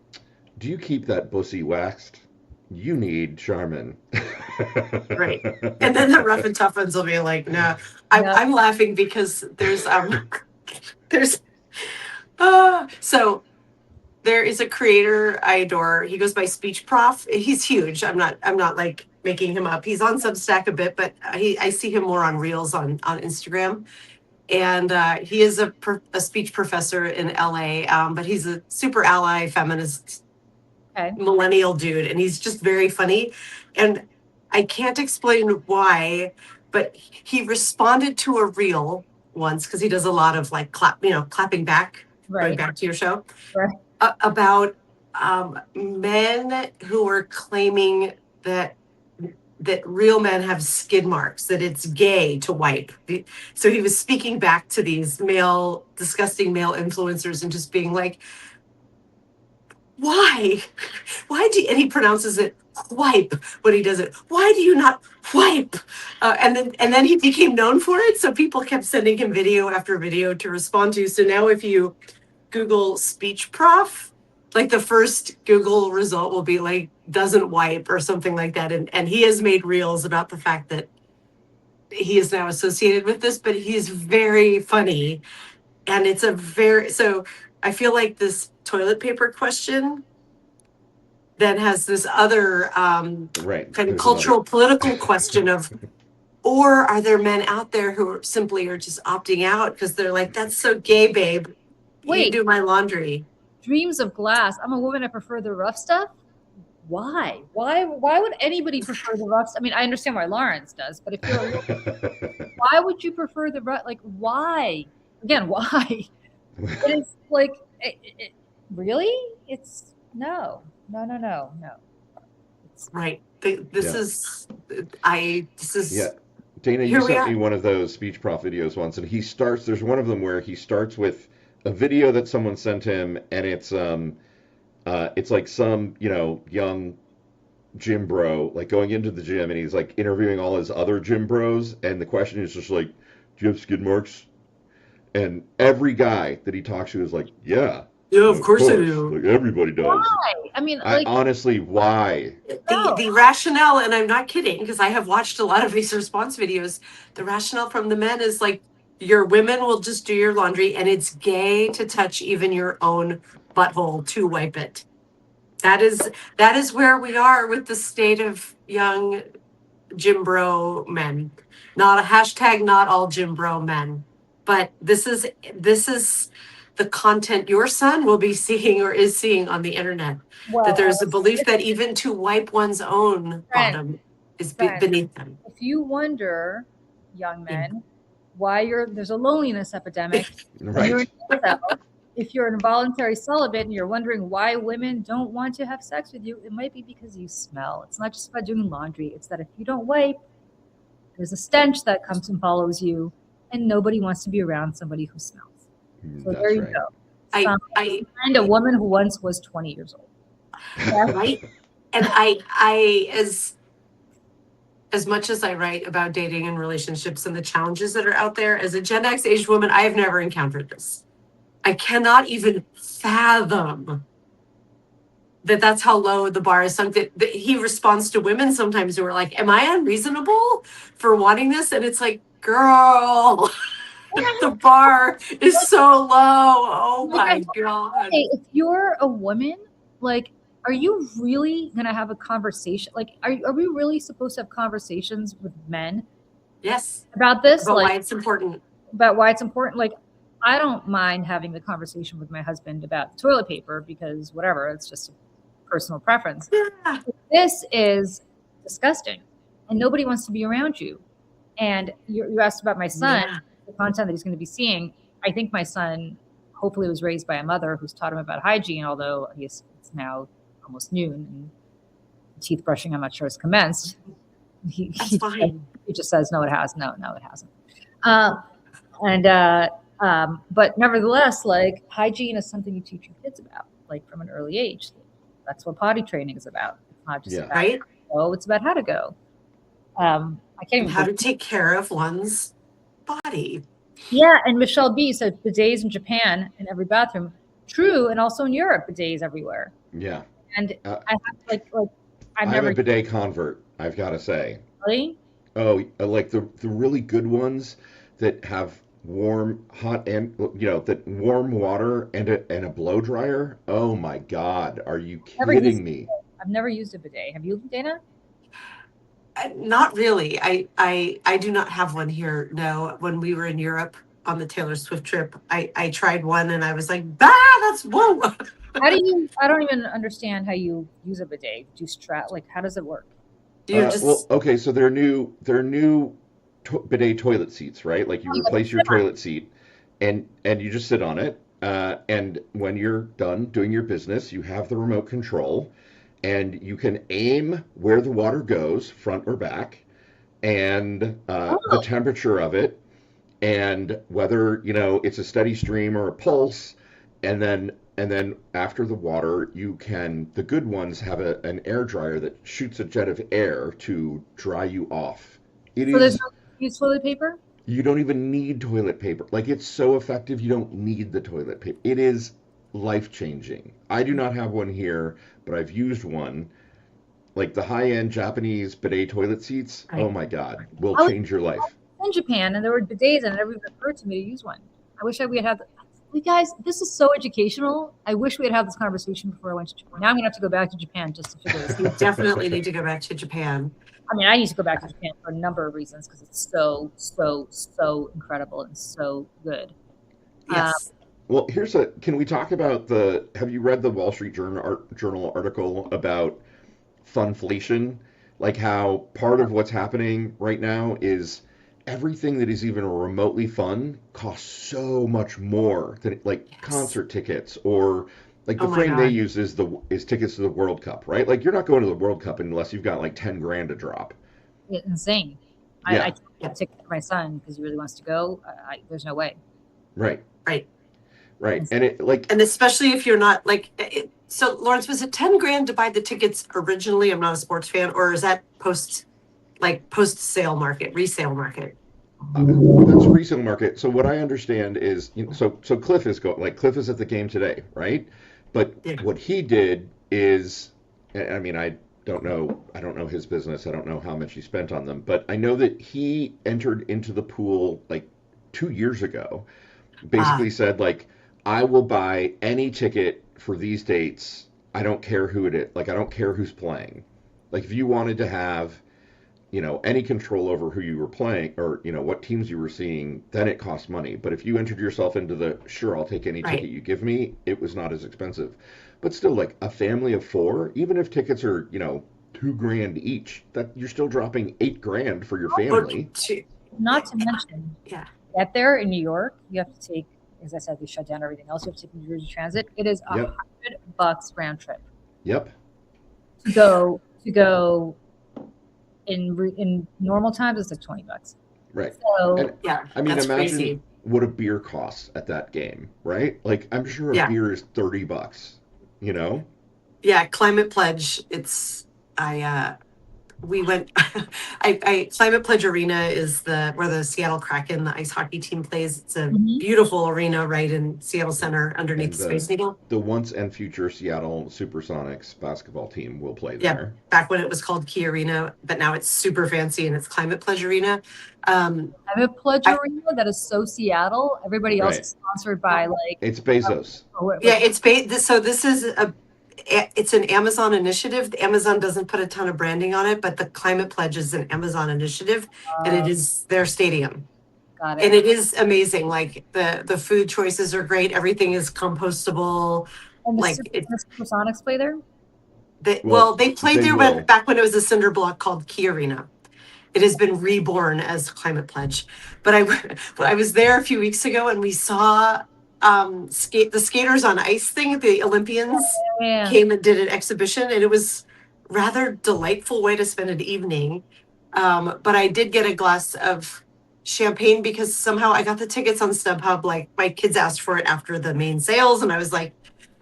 S3: "Do you keep that pussy waxed? You need Charmin."
S4: Right. And then the rough and tough ones will be like, "No." I'm laughing because so there is a creator I adore. He goes by Speech Prof. He's huge. I'm not like making him up. He's on Substack a bit, but I see him more on Reels on Instagram. And he is a speech professor in LA, but he's a super ally feminist millennial dude, and he's just very funny. And I can't explain why, but he responded to a reel once, because he does a lot of like clapping back, going back to your show, about men who are claiming that real men have skid marks, that it's gay to wipe. So he was speaking back to these disgusting male influencers and just being like, why do you, and he pronounces it wipe when he does it. Why do you not wipe? And then he became known for it. So people kept sending him video after video to respond to. So now if you Google Speech Prof, like the first Google result will be like, doesn't wipe or something like that. And he has made reels about the fact that he is now associated with this, but he's very funny. And it's so I feel like this toilet paper question then has this other kind of cultural, political question of, or are there men out there who are just opting out because they're like, that's so gay, babe.
S2: Wait.
S4: You do my laundry.
S2: Dreams of glass. I'm a woman. I prefer the rough stuff. Why? Why would anybody prefer the rough stuff? I mean, I understand why Lawrence does, but if you're why would you prefer the rough? Like, why? Again, why? It's like, really? It's no. It's,
S4: right. This is.
S3: Yeah. Dana, you sent me one of those Speech Prof videos once, and there's one of them where he starts with a video that someone sent him, and it's like some young gym bro like going into the gym, and he's like interviewing all his other gym bros, and the question is just like, do you have skid marks? And every guy that he talks to is like, yeah,
S4: of course I do.
S3: Like everybody does.
S2: Why? I mean, like,
S3: honestly, why?
S4: The rationale, and I'm not kidding because I have watched a lot of these response videos. The rationale from the men is like, your women will just do your laundry, and it's gay to touch even your own butthole to wipe it. That is where we are with the state of young gym bro men. Not a hashtag, not all gym bro men. But this is the content your son will be seeing or is seeing on the internet. Well, that there's a belief that even to wipe one's own bottom is beneath them.
S2: If you wonder, young men, why there's a loneliness epidemic.
S3: Right.
S2: If you're an involuntary celibate and you're wondering why women don't want to have sex with you, it might be because you smell. It's not just about doing laundry. It's that if you don't wipe, there's a stench that comes and follows you, and nobody wants to be around somebody who smells. So there you go. I find a woman who once was 20 years old.
S4: Right. And I as much as I write about dating and relationships and the challenges that are out there, as a Gen X aged woman, I have never encountered this. I cannot even fathom that's how low the bar is sunk. That he responds to women sometimes who are like, am I unreasonable for wanting this? And it's like, girl, the bar is so low. Oh my God.
S2: If you're a woman, like, are you really going to have a conversation? Like, are we really supposed to have conversations with men?
S4: Yes.
S2: About this?
S4: About why it's important.
S2: About why it's important. Like, I don't mind having the conversation with my husband about toilet paper because whatever, it's just a personal preference.
S4: Yeah.
S2: This is disgusting, and nobody wants to be around you. And you asked about my son, the content that he's going to be seeing. I think my son hopefully was raised by a mother who's taught him about hygiene, although it's now almost noon and teeth brushing, I'm not sure, has commenced.
S4: That's fine.
S2: He just says, no, it has. No, it hasn't. But nevertheless, like hygiene is something you teach your kids about, like from an early age. That's what potty training is about. It's not just about how to go, it's about how to go. I can't even
S4: how to take care of one's body.
S2: Yeah, and Michelle B said bidets in Japan in every bathroom. True, and also in Europe, bidets everywhere.
S3: Yeah.
S2: And I have
S3: I'm a bidet convert, I've got to say.
S2: Really?
S3: Oh, like the really good ones that have warm, hot, and that warm water and a blow dryer. Oh my God, are you kidding me?
S2: I've never used a bidet. Have you, Dana?
S4: Not really. I do not have one here. No. When we were in Europe on the Taylor Swift trip, I tried one and I was like, that's whoa.
S2: I don't even understand how you use a bidet. Do you how does it work?
S3: Okay, so they're new bidet toilet seats, right? Like you replace your toilet seat and you just sit on it. And when you're done doing your business, you have the remote control and you can aim where the water goes, front or back, and the temperature of it, and whether it's a steady stream or a pulse, and then after the water, the good ones have an air dryer that shoots a jet of air to dry you off.
S2: There's no use toilet paper?
S3: You don't even need toilet paper. Like, it's so effective, you don't need the toilet paper. It is life-changing. I do not have one here, but I've used one. Like the high-end Japanese bidet toilet seats, oh my God, will change your life.
S2: In Japan, and there were bidets, and it never even occurred to me to use one. I wish we had guys, this is so educational. I wish we had this conversation before I went to Japan. Now I'm going to have to go back to Japan just to figure this out.
S4: You definitely need to go back to Japan.
S2: I mean, I need to go back to Japan for a number of reasons because it's so, so, so incredible and so good.
S4: Yes.
S3: Well, can we talk about have you read the Wall Street Journal article about funflation? Like how part of what's happening right now is everything that is even remotely fun costs so much more than concert tickets or like the frame they use is tickets to the World Cup, right? Like you're not going to the World Cup unless you've got like 10 grand to drop.
S2: It's insane.
S3: Yeah.
S2: I can't get a ticket for my son because he really wants to go. There's no way.
S3: Right.
S4: And especially if you're not so Lawrence, was it 10 grand to buy the tickets originally? I'm not a sports fan, or is that post sale market, resale market?
S3: That's resale market. So what I understand is, so Cliff is Cliff is at the game today, right? But what he did is, I mean, I don't know his business. I don't know how much he spent on them, but I know that he entered into the pool like 2 years ago. Basically said I will buy any ticket for these dates. I don't care who it is. I don't care who's playing. Like if you wanted to have, any control over who you were playing or, what teams you were seeing, then it cost money. But if you entered yourself into sure, I'll take any ticket you give me, it was not as expensive. But still, like a family of 4, even if tickets are, $2 grand each, that you're still dropping $8 grand for your family.
S2: Not to mention, get there in New York, you have to take, as I said, they shut down everything else. You have to take New Jersey Transit. It is $100 round trip.
S3: Yep.
S2: To go in normal times, it's like $20.
S3: Right.
S2: So
S3: I mean, imagine
S4: crazy.
S3: What a beer costs at that game, right? Like I'm sure a beer is $30.
S4: Yeah, Climate Pledge. We went. Climate Pledge Arena is where the Seattle Kraken, the ice hockey team, plays. It's a beautiful arena right in Seattle Center underneath the Space Needle.
S3: The once and future Seattle Supersonics basketball team will play there.
S4: Yeah, back when it was called Key Arena, but now it's super fancy and it's Climate Pledge Arena.
S2: Climate Pledge Arena, that is so Seattle. Everybody else is sponsored by
S3: it's Bezos.
S4: So this is it's an Amazon initiative. Amazon doesn't put a ton of branding on it, but the Climate Pledge is an Amazon initiative, and it is their stadium.
S2: Got it.
S4: And it is amazing. Like the food choices are great. Everything is compostable.
S2: And
S4: Like
S2: the Supersonics play there?
S4: They played
S3: they
S4: there
S3: will.
S4: back when it was a cinder block called Key Arena. It has been reborn as Climate Pledge. But I was there a few weeks ago and we saw the skaters on ice thing. The Olympians
S2: Yeah.
S4: came and did an exhibition, and it was rather delightful way to spend an evening. But I did get a glass of champagne because somehow I got the tickets on StubHub. Like my kids asked for it after the main sales, and I was like,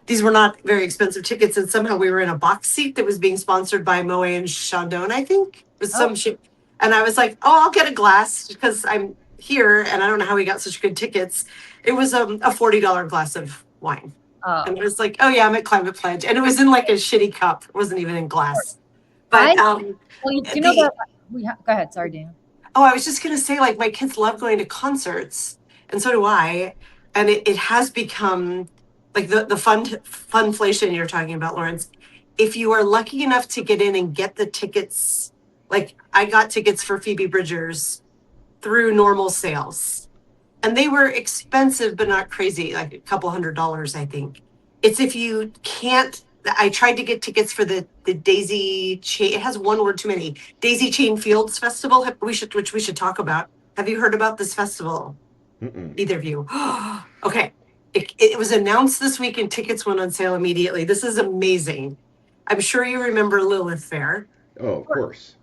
S4: these were not very expensive tickets, and somehow we were in a box seat that was being sponsored by Moët and Chandon, I think. It was some shit. And I was like, oh, I'll get a glass because I'm here, and I don't know how we got such good tickets. It was a $40 glass of wine.
S2: Oh.
S4: And it was like, oh yeah, I'm at Climate Pledge. And it was in like a shitty cup. It wasn't even in glass. But
S2: well, you know that go ahead. Sorry, Dana.
S4: Oh, I was just gonna say, like, my kids love going to concerts, and so do I. And it has become like the funflation you're talking about, Lawrence. If you are lucky enough to get in and get the tickets, like I got tickets for Phoebe Bridgers through normal sales. And they were expensive, but not crazy, like a couple $100, I think. It's if you can't. I tried to get tickets for the Daisy Chain. It has one word too many. Daisy Chain Fields Festival. Which we should talk about. Have you heard about this festival?
S3: Mm-mm.
S4: Either of you? Okay. It was announced this week and tickets went on sale immediately. This is amazing. I'm sure you remember Lilith Fair.
S3: Oh, of course.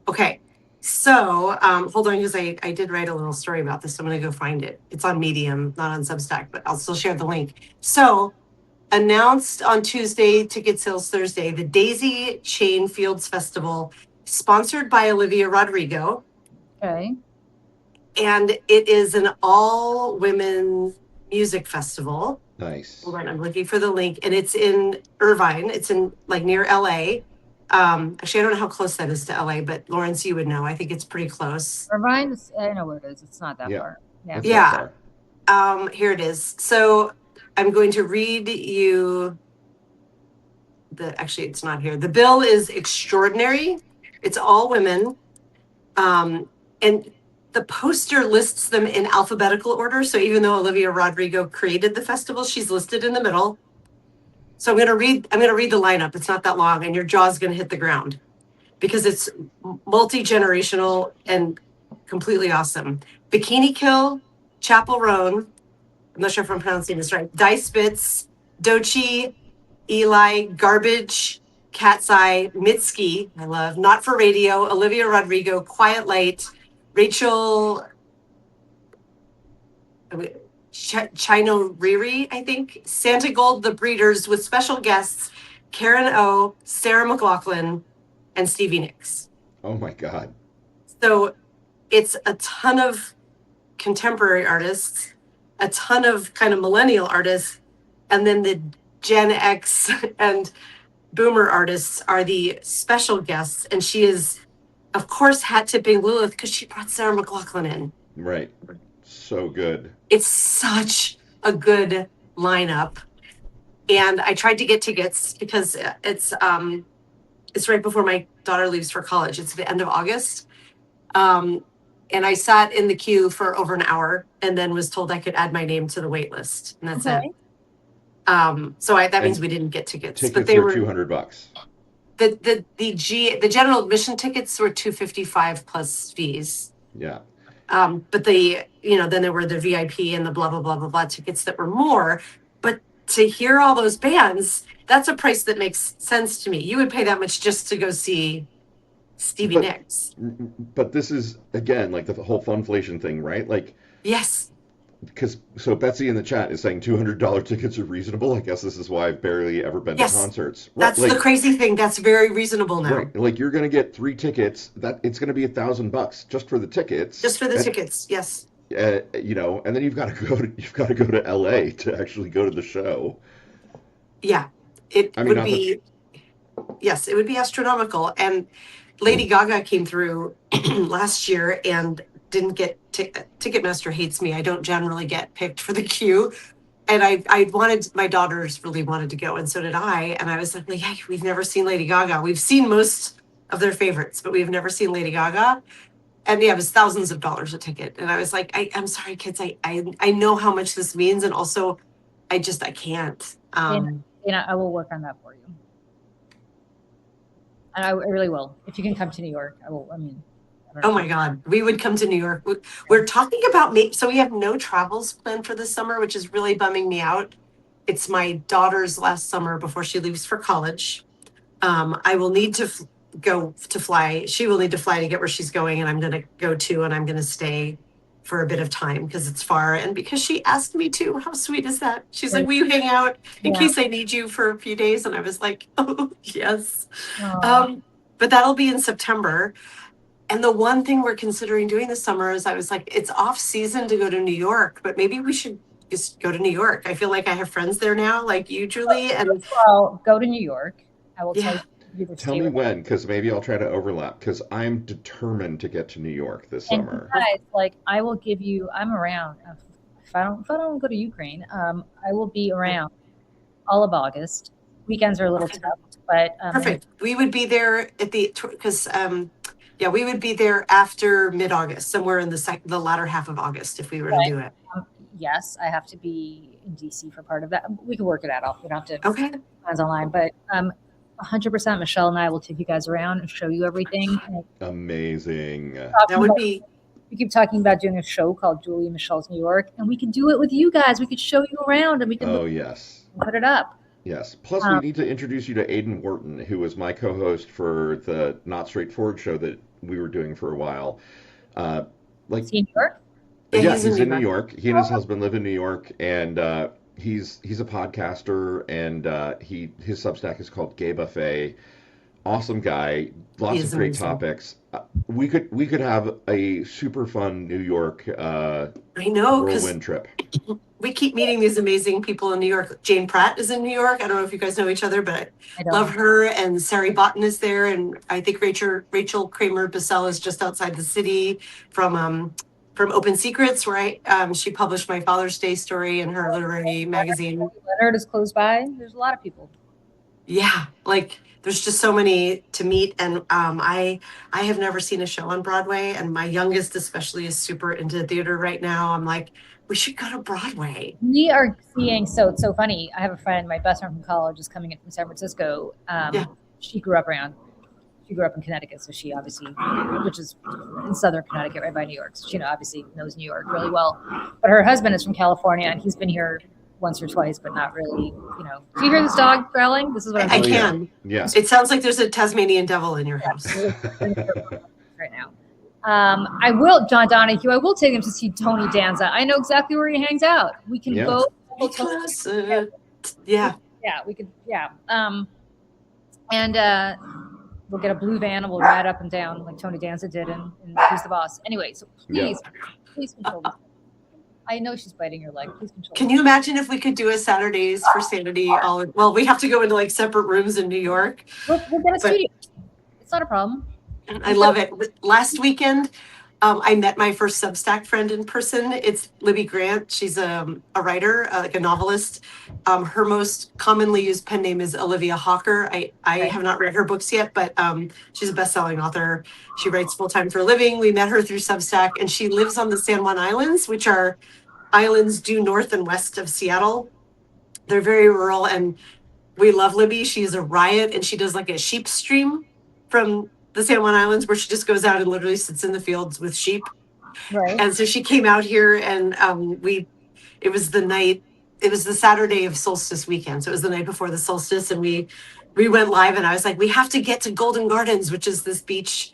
S4: Okay. So hold on, because I did write a little story about this. I'm going to go find it. It's on Medium, not on Substack, but I'll still share the link. So announced on Tuesday, ticket sales Thursday, the Daisy Chain Fields Festival, sponsored by Olivia Rodrigo.
S2: Okay.
S4: And it is an all-women music festival.
S3: Nice.
S4: Hold on, I'm looking for the link. And it's in Irvine. It's in like near LA. Actually, I don't know how close that is to LA, but Lawrence, you would know. I think it's pretty close.
S2: Irvine, I know where it is. It's not that far.
S3: Yeah.
S4: Here it is. So I'm going to read you actually, it's not here. The bill is extraordinary. It's all women. And the poster lists them in alphabetical order. So even though Olivia Rodrigo created the festival, she's listed in the middle. So I'm going to read the lineup. It's not that long, and your jaw's going to hit the ground because it's multi-generational and completely awesome. Bikini Kill, Chapel Roan, I'm not sure if I'm pronouncing this right, Dice Spitz, Dochi, Eli, Garbage, Cat's Eye, Mitski, I love, Not for Radio, Olivia Rodrigo, Quiet Light, Rachel Chino Riri, I think, Santa Gold, The Breeders, with special guests Karen O, Sarah McLachlan, and Stevie Nicks.
S3: Oh my God.
S4: So it's a ton of contemporary artists, a ton of kind of millennial artists, and then the Gen X and Boomer artists are the special guests. And she is, of course, hat tipping Lilith because she brought Sarah McLachlan in.
S3: Right. So good.
S4: It's such a good lineup. And I tried to get tickets because it's right before my daughter leaves for college. It's the end of August. And I sat in the queue for over an hour and then was told I could add my name to the wait list. And that's it. So that means we didn't get tickets.
S3: Tickets
S4: but they were
S3: $200.
S4: The general admission tickets were $255 plus fees.
S3: Yeah.
S4: But then there were the VIP and the blah, blah, blah, blah, blah tickets that were more. But to hear all those bands, that's a price that makes sense to me. You would pay that much just to go see Stevie Nicks.
S3: But this is, again, like the whole funflation thing, right? Like,
S4: yes.
S3: So Betsy in the chat is saying $200 tickets are reasonable. I guess this is why I've barely ever been to concerts.
S4: That's the crazy thing. That's very reasonable now.
S3: Right. Like you're going to get 3 tickets. It's going to be $1,000 just for the tickets.
S4: Just for the tickets. Yes.
S3: And then you've got to go to LA to actually go to the show.
S4: Yeah. It would be astronomical. And Lady Gaga came through last year and didn't get Ticketmaster hates me. I don't generally get picked for the queue. And I wanted, my daughters really wanted to go, and so did I. And I was like, hey, we've never seen Lady Gaga. We've seen most of their favorites, but we've never seen Lady Gaga. And yeah, it was thousands of dollars a ticket. And I was like, I'm sorry, kids. I know how much this means. And also, I can't.
S2: I will work on that for you. And I really will. If you can come to New York, I will.
S4: Oh my God, we would come to New York. We're talking about so we have no travels planned for this summer, which is really bumming me out. It's my daughter's last summer before she leaves for college. I will need to go to fly. She will need to fly to get where she's going, and I'm going to go too, and I'm going to stay for a bit of time because it's far and because she asked me to. How sweet is that? She's like, will you hang out in case I need you for a few days? And I was like, oh, yes. But that'll be in September. And the one thing we're considering doing this summer is I was like, it's off season to go to New York, but maybe we should just go to New York. I feel like I have friends there now, like you, Julie. And
S2: well, go to New York. I will tell you.
S3: Tell me when, because maybe I'll try to overlap, because I'm determined to get to New York this summer.
S2: Guys, I will give you. I'm around. If I don't go to Ukraine, I will be around all of August. Weekends are a little tough, but
S4: perfect. We would be there at because we would be there after mid-August, somewhere in the latter half of August, if we were to do it.
S2: Yes, I have to be in DC for part of that. We can work it out. We don't have to.
S4: Okay.
S2: Plans online, but 100%. Michelle and I will take you guys around and show you everything.
S3: Amazing.
S4: That would be.
S2: We keep talking about doing a show called Julie and Michelle's New York, and we could do it with you guys. We could show you around, and we can.
S3: Yes.
S2: Put it up.
S3: Yes. Plus, we need to introduce you to Aidan Wharton, who was my co-host for the Not Straightforward show that we were doing for a while.
S2: Is he in New York?
S3: Yeah, he's in New York. He and his husband live in New York, and he's a podcaster, and his Substack is called Gay Buffet. Awesome guy, lots of great topics. We could have a super fun New York whirlwind trip.
S4: We keep meeting these amazing people in New York. Jane Pratt is in New York. I don't know if you guys know each other, but I love her. And Sari Botten is there, and I think Rachel Kramer Bissell is just outside the city from Open Secrets, where she published my Father's Day story in her literary magazine.
S2: Leonard is close by. There's a lot of people.
S4: Yeah, there's just so many to meet, and I have never seen a show on Broadway, and my youngest especially is super into theater right now. I'm like, we should go to Broadway.
S2: We are seeing, it's so funny. I have a friend, my best friend from college is coming in from San Francisco. She grew up in Connecticut, so she obviously, which is in southern Connecticut, right by New York. So she obviously knows New York really well. But her husband is from California, and he's been here once or twice, but not really, Do you hear this dog growling? This is what
S4: I can.
S3: Yeah.
S4: It sounds like there's a Tasmanian devil in your house.
S2: Right now. I will, John Donahue, I will take him to see Tony Danza. I know exactly where he hangs out. We can go.
S4: Yeah.
S2: Yeah, we could. Yeah. And we'll get a blue van and we'll ride up and down like Tony Danza did in Who's the Boss. Anyway, so please control this. I know she's biting your leg. Please control.
S4: Can you imagine if we could do a Saturdays for Sanity? We have to go into separate rooms in New York.
S2: We'll get a studio. It's not a problem.
S4: I love it. Last weekend, I met my first Substack friend in person. It's Libby Grant. She's a writer, a novelist. Her most commonly used pen name is Olivia Hawker. I have not read her books yet, but she's a best-selling author. She writes full-time for a living. We met her through Substack, and she lives on the San Juan Islands, which are islands due north and west of Seattle. They're very rural, and we love Libby. She's a riot, and she does a sheep stream from the San Juan Islands, where she just goes out and literally sits in the fields with sheep.
S2: Right.
S4: And so she came out here, and it was the Saturday of solstice weekend. So it was the night before the solstice, and we went live, and I was like, we have to get to Golden Gardens, which is this beach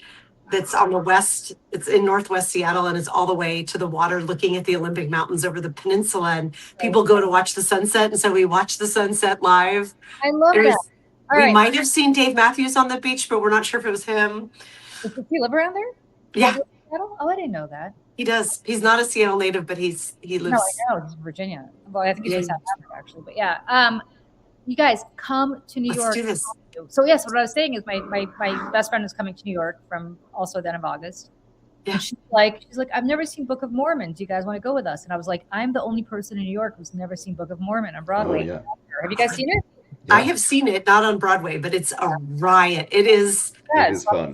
S4: that's on the west. It's in Northwest Seattle, and it's all the way to the water looking at the Olympic Mountains over the peninsula, and people go to watch the sunset. And so we watched the sunset live.
S2: I love that.
S4: We might have seen Dave Matthews on the beach, but we're not sure if it was him.
S2: Does he live around there?
S4: Yeah.
S2: Oh, I didn't know that.
S4: He does. He's not a Seattle native, but he lives.
S2: No, I know. He's in Virginia. Well, I think he's from South Africa, actually. But yeah. You guys come to New York.
S4: Let's do this.
S2: So yes, what I was saying is my best friend is coming to New York from also the end of August.
S4: Yeah.
S2: And she's like, I've never seen Book of Mormon. Do you guys want to go with us? And I was like, I'm the only person in New York who's never seen Book of Mormon on Broadway.
S3: Oh, yeah.
S2: Have you guys seen it?
S3: Yeah.
S4: I have seen it, not on Broadway, but it's a riot. It is
S3: fun.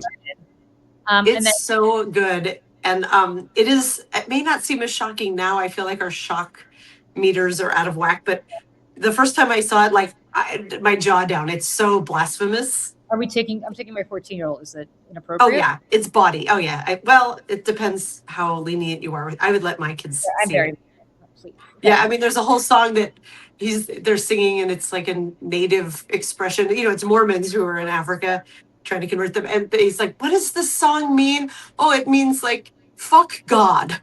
S4: It's so good. And it may not seem as shocking now. I feel like our shock meters are out of whack, but the first time I saw it, like my jaw down. It's so blasphemous.
S2: I'm taking my 14-year-old. Is it
S4: Oh
S2: inappropriate?
S4: yeah, it's body. Oh yeah. Well, it depends how lenient you are. I would let my kids
S2: I'm
S4: see
S2: very
S4: it.
S2: please.
S4: Yeah, I mean, there's a whole song that they're singing, and it's like a native expression. You know, it's Mormons who are in Africa trying to convert them, and he's like, "What does this song mean?" Oh, it means like "fuck God."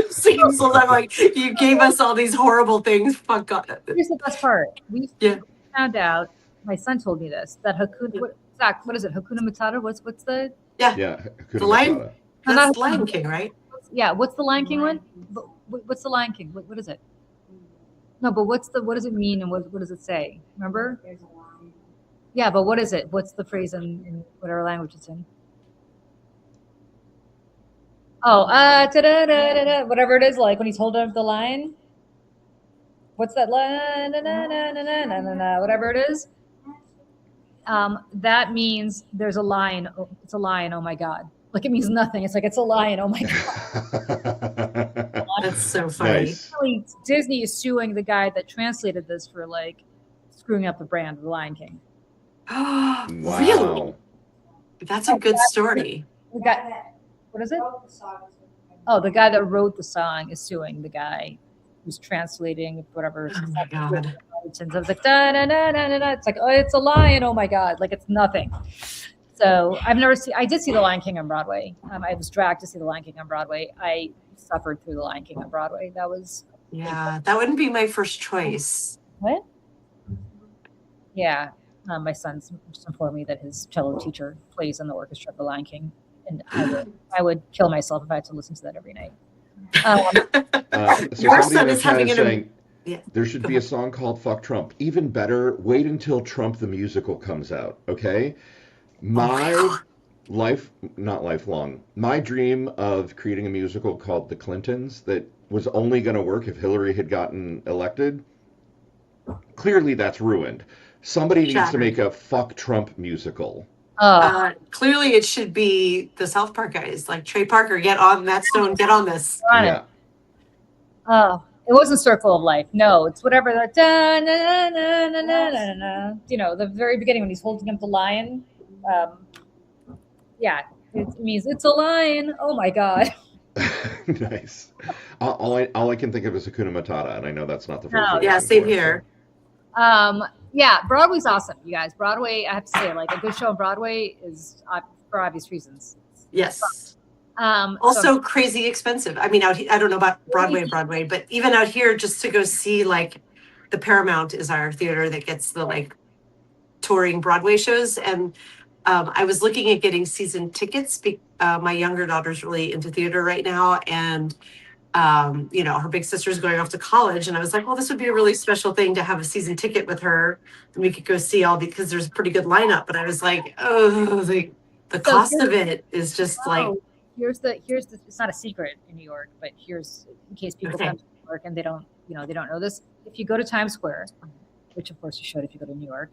S4: Singing songs. I'm like, you gave us all these horrible things. Fuck God.
S2: Here's the best part. We
S4: Yeah.
S2: found out. My son told me this that Hakuna. Zach, what is it? Hakuna Matata. What's the?
S4: Yeah.
S3: Yeah,
S4: The Lion.
S3: Matata.
S4: That's Lion King, right?
S2: Yeah. What's the Lion King one? What's the Lion King? What is it? No, but what does it mean and what does it say? Remember? Yeah, but what is it? What's the phrase in whatever language it's in? Oh, whatever it is, like when he's holding up the lion. What's that line? Whatever it is. That means there's a lion. Oh, it's a lion. Oh my God. Like it means nothing. It's like it's a lion. Oh my God.
S4: That's so funny.
S3: Nice.
S2: Disney is suing the guy that translated this for like screwing up the brand of the Lion King.
S4: Really? That's a good story.
S2: What is it? Oh, the guy that wrote the song is suing the guy who's translating whatever.
S4: Oh my God.
S2: It's like da, da, da, da, da. It's like, oh, it's a lion. Oh my God. Like it's nothing. So I did see The Lion King on Broadway. I was dragged to see The Lion King on Broadway. I suffered through The Lion King on Broadway. That was.
S4: Yeah, that wouldn't be my first choice.
S2: What? Yeah. My son just informed me that his cello teacher plays in the orchestra of The Lion King. And I would kill myself if I had to listen to that every night.
S3: So
S4: Your
S3: somebody
S4: son
S3: in the
S4: is
S3: chat
S4: having
S3: is
S4: an.
S3: saying
S4: Yeah.
S3: there should be a song called "Fuck Trump." Even better, wait until Trump the musical comes out. Okay, my not lifelong. My dream of creating a musical called The Clintons that was only going to work if Hillary had gotten elected. Clearly, that's ruined. Somebody needs to
S4: Shattered.
S3: make a "Fuck Trump" musical.
S4: Clearly, it should be the South Park guys, like Trey Parker. Get on that stone. Get on this.
S3: Yeah.
S2: Oh, it wasn't Circle of Life. No, it's whatever. The you know, the very beginning when he's holding up the lion. Yeah, it means it's a lion. Oh my God.
S3: Nice. All I can think of is Hakuna Matata, and I know that's not the first.
S4: Yeah, same here.
S2: Yeah, Broadway's awesome, you guys. Broadway, I have to say, like a good show on Broadway is for obvious reasons.
S4: Yes. Also crazy expensive. I mean, I don't know about Broadway, but even out here, just to go see like the Paramount is our theater that gets the like touring Broadway shows. And I was looking at getting season tickets. My younger daughter's really into theater right now. And you know, her big sister's going off to college, and I was like, well, this would be a really special thing to have a season ticket with her, and we could go see all because there's a pretty good lineup. But I was like, oh, the cost of it is just like.
S2: Here's the. It's not a secret in New York, but here's in case people come to New York and they don't know this. If you go to Times Square, which of course you should if you go to New York,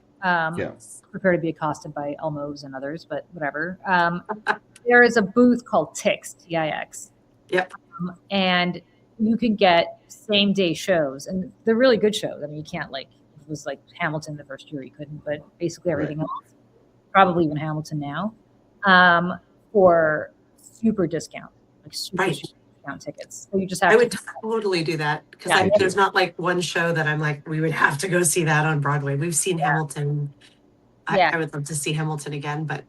S2: prepare to be accosted by Elmos and others, but whatever. There is a booth called TIX, T-I-X.
S4: Yep.
S2: And you can get same day shows, and they're really good shows. I mean, you can't like if it was like Hamilton the first year you couldn't, but basically everything else, probably even Hamilton now, for super discount, like super discount tickets. So you just have.
S4: I would totally do that because there's not like one show that I'm like we would have to go see that on Broadway. We've seen Hamilton. I would love to see Hamilton again, but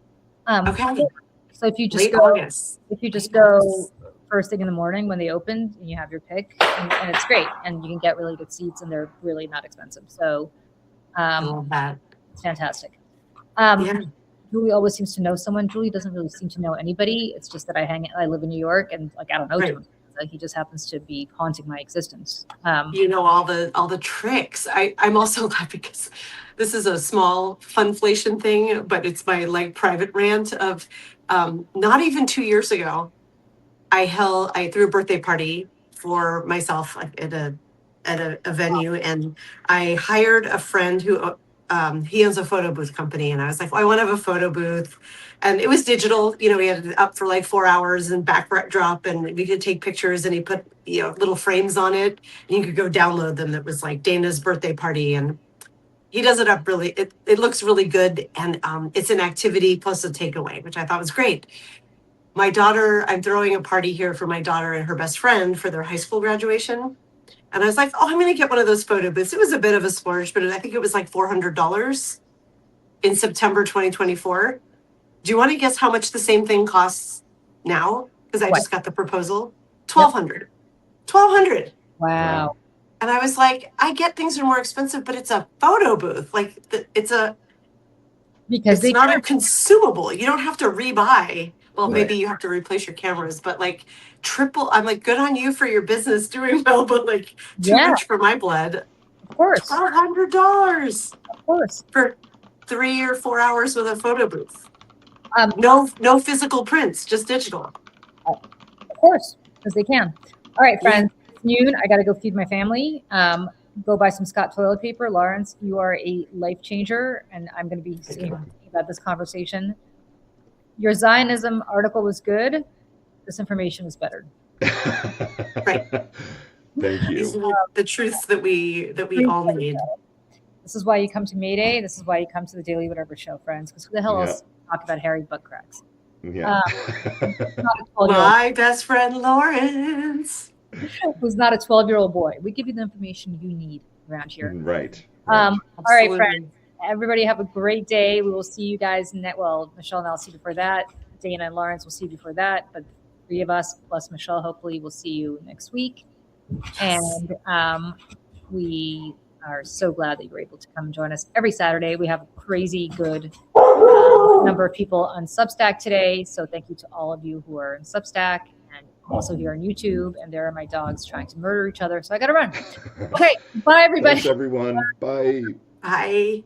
S4: okay.
S2: So if you just
S4: Late
S2: go,
S4: August.
S2: if you just go first thing in the morning when they opened, and you have your pick, and it's great, and you can get really good seats, and they're really not expensive. So,
S4: I love that.
S2: It's fantastic. Julie always seems to know someone. Julie doesn't really seem to know anybody. It's just that I live in New York, and like I don't know Julie. He just happens to be haunting my existence.
S4: You know all the tricks. I'm also laughing because this is a small funflation thing, but it's my like private rant of not even 2 years ago. I threw a birthday party for myself at a venue, and I hired a friend who he owns a photo booth company, and I was like, I want to have a photo booth. And it was digital, you know, we had it up for like 4 hours and backdrop, and we could take pictures, and he put, you know, little frames on it, and you could go download them. That was like Dana's birthday party, and he does it up really, it looks really good. And it's an activity plus a takeaway, which I thought was great. My daughter, I'm throwing a party here for my daughter and her best friend for their high school graduation. And I was like, I'm going to get one of those photo booths. It was a bit of a splurge, but I think it was like $400 in September 2024. Do you want to guess how much the same thing costs now? Because I just got the proposal. $1,200. $1,200.
S2: Wow.
S4: And I was like, I get things are more expensive, but it's a photo booth. Like it's not a consumable. You don't have to rebuy. Well, maybe you have to replace your cameras, but like triple. I'm like, good on you for your business doing well, but like too much for my blood.
S2: Of course.
S4: $1,200.
S2: Of course.
S4: For 3 or 4 hours with a photo booth. No physical prints, just digital.
S2: Of course, because they can. All right, friends. It's noon. I got to go feed my family. Go buy some Scott toilet paper. Lawrence, you are a life changer, and I'm going to be thinking about this conversation. Your Zionism article was good. This information is better.
S4: Right.
S3: Thank you.
S4: These are the truths that we all need.
S2: This is why you come to Mayday. This is why you come to the Daily Whatever Show, friends. Because who the hell else talk about hairy butt cracks?
S3: Yeah.
S4: My best friend Lawrence,
S2: who's not a 12-year-old boy. We give you the information you need around here.
S3: Right.
S2: All right, friends. Everybody have a great day. We will see you guys. Michelle and I'll see you before that. Dana and Lawrence will see you before that. But the 3 of us plus Michelle, hopefully, will see you next week. And we are so glad that you were able to come and join us every Saturday. We have a crazy good number of people on Substack today. So thank you to all of you who are in Substack and also here on YouTube. And there are my dogs trying to murder each other. So I got to run. Okay. Bye, everybody.
S3: Thanks, everyone. Bye.
S4: Bye.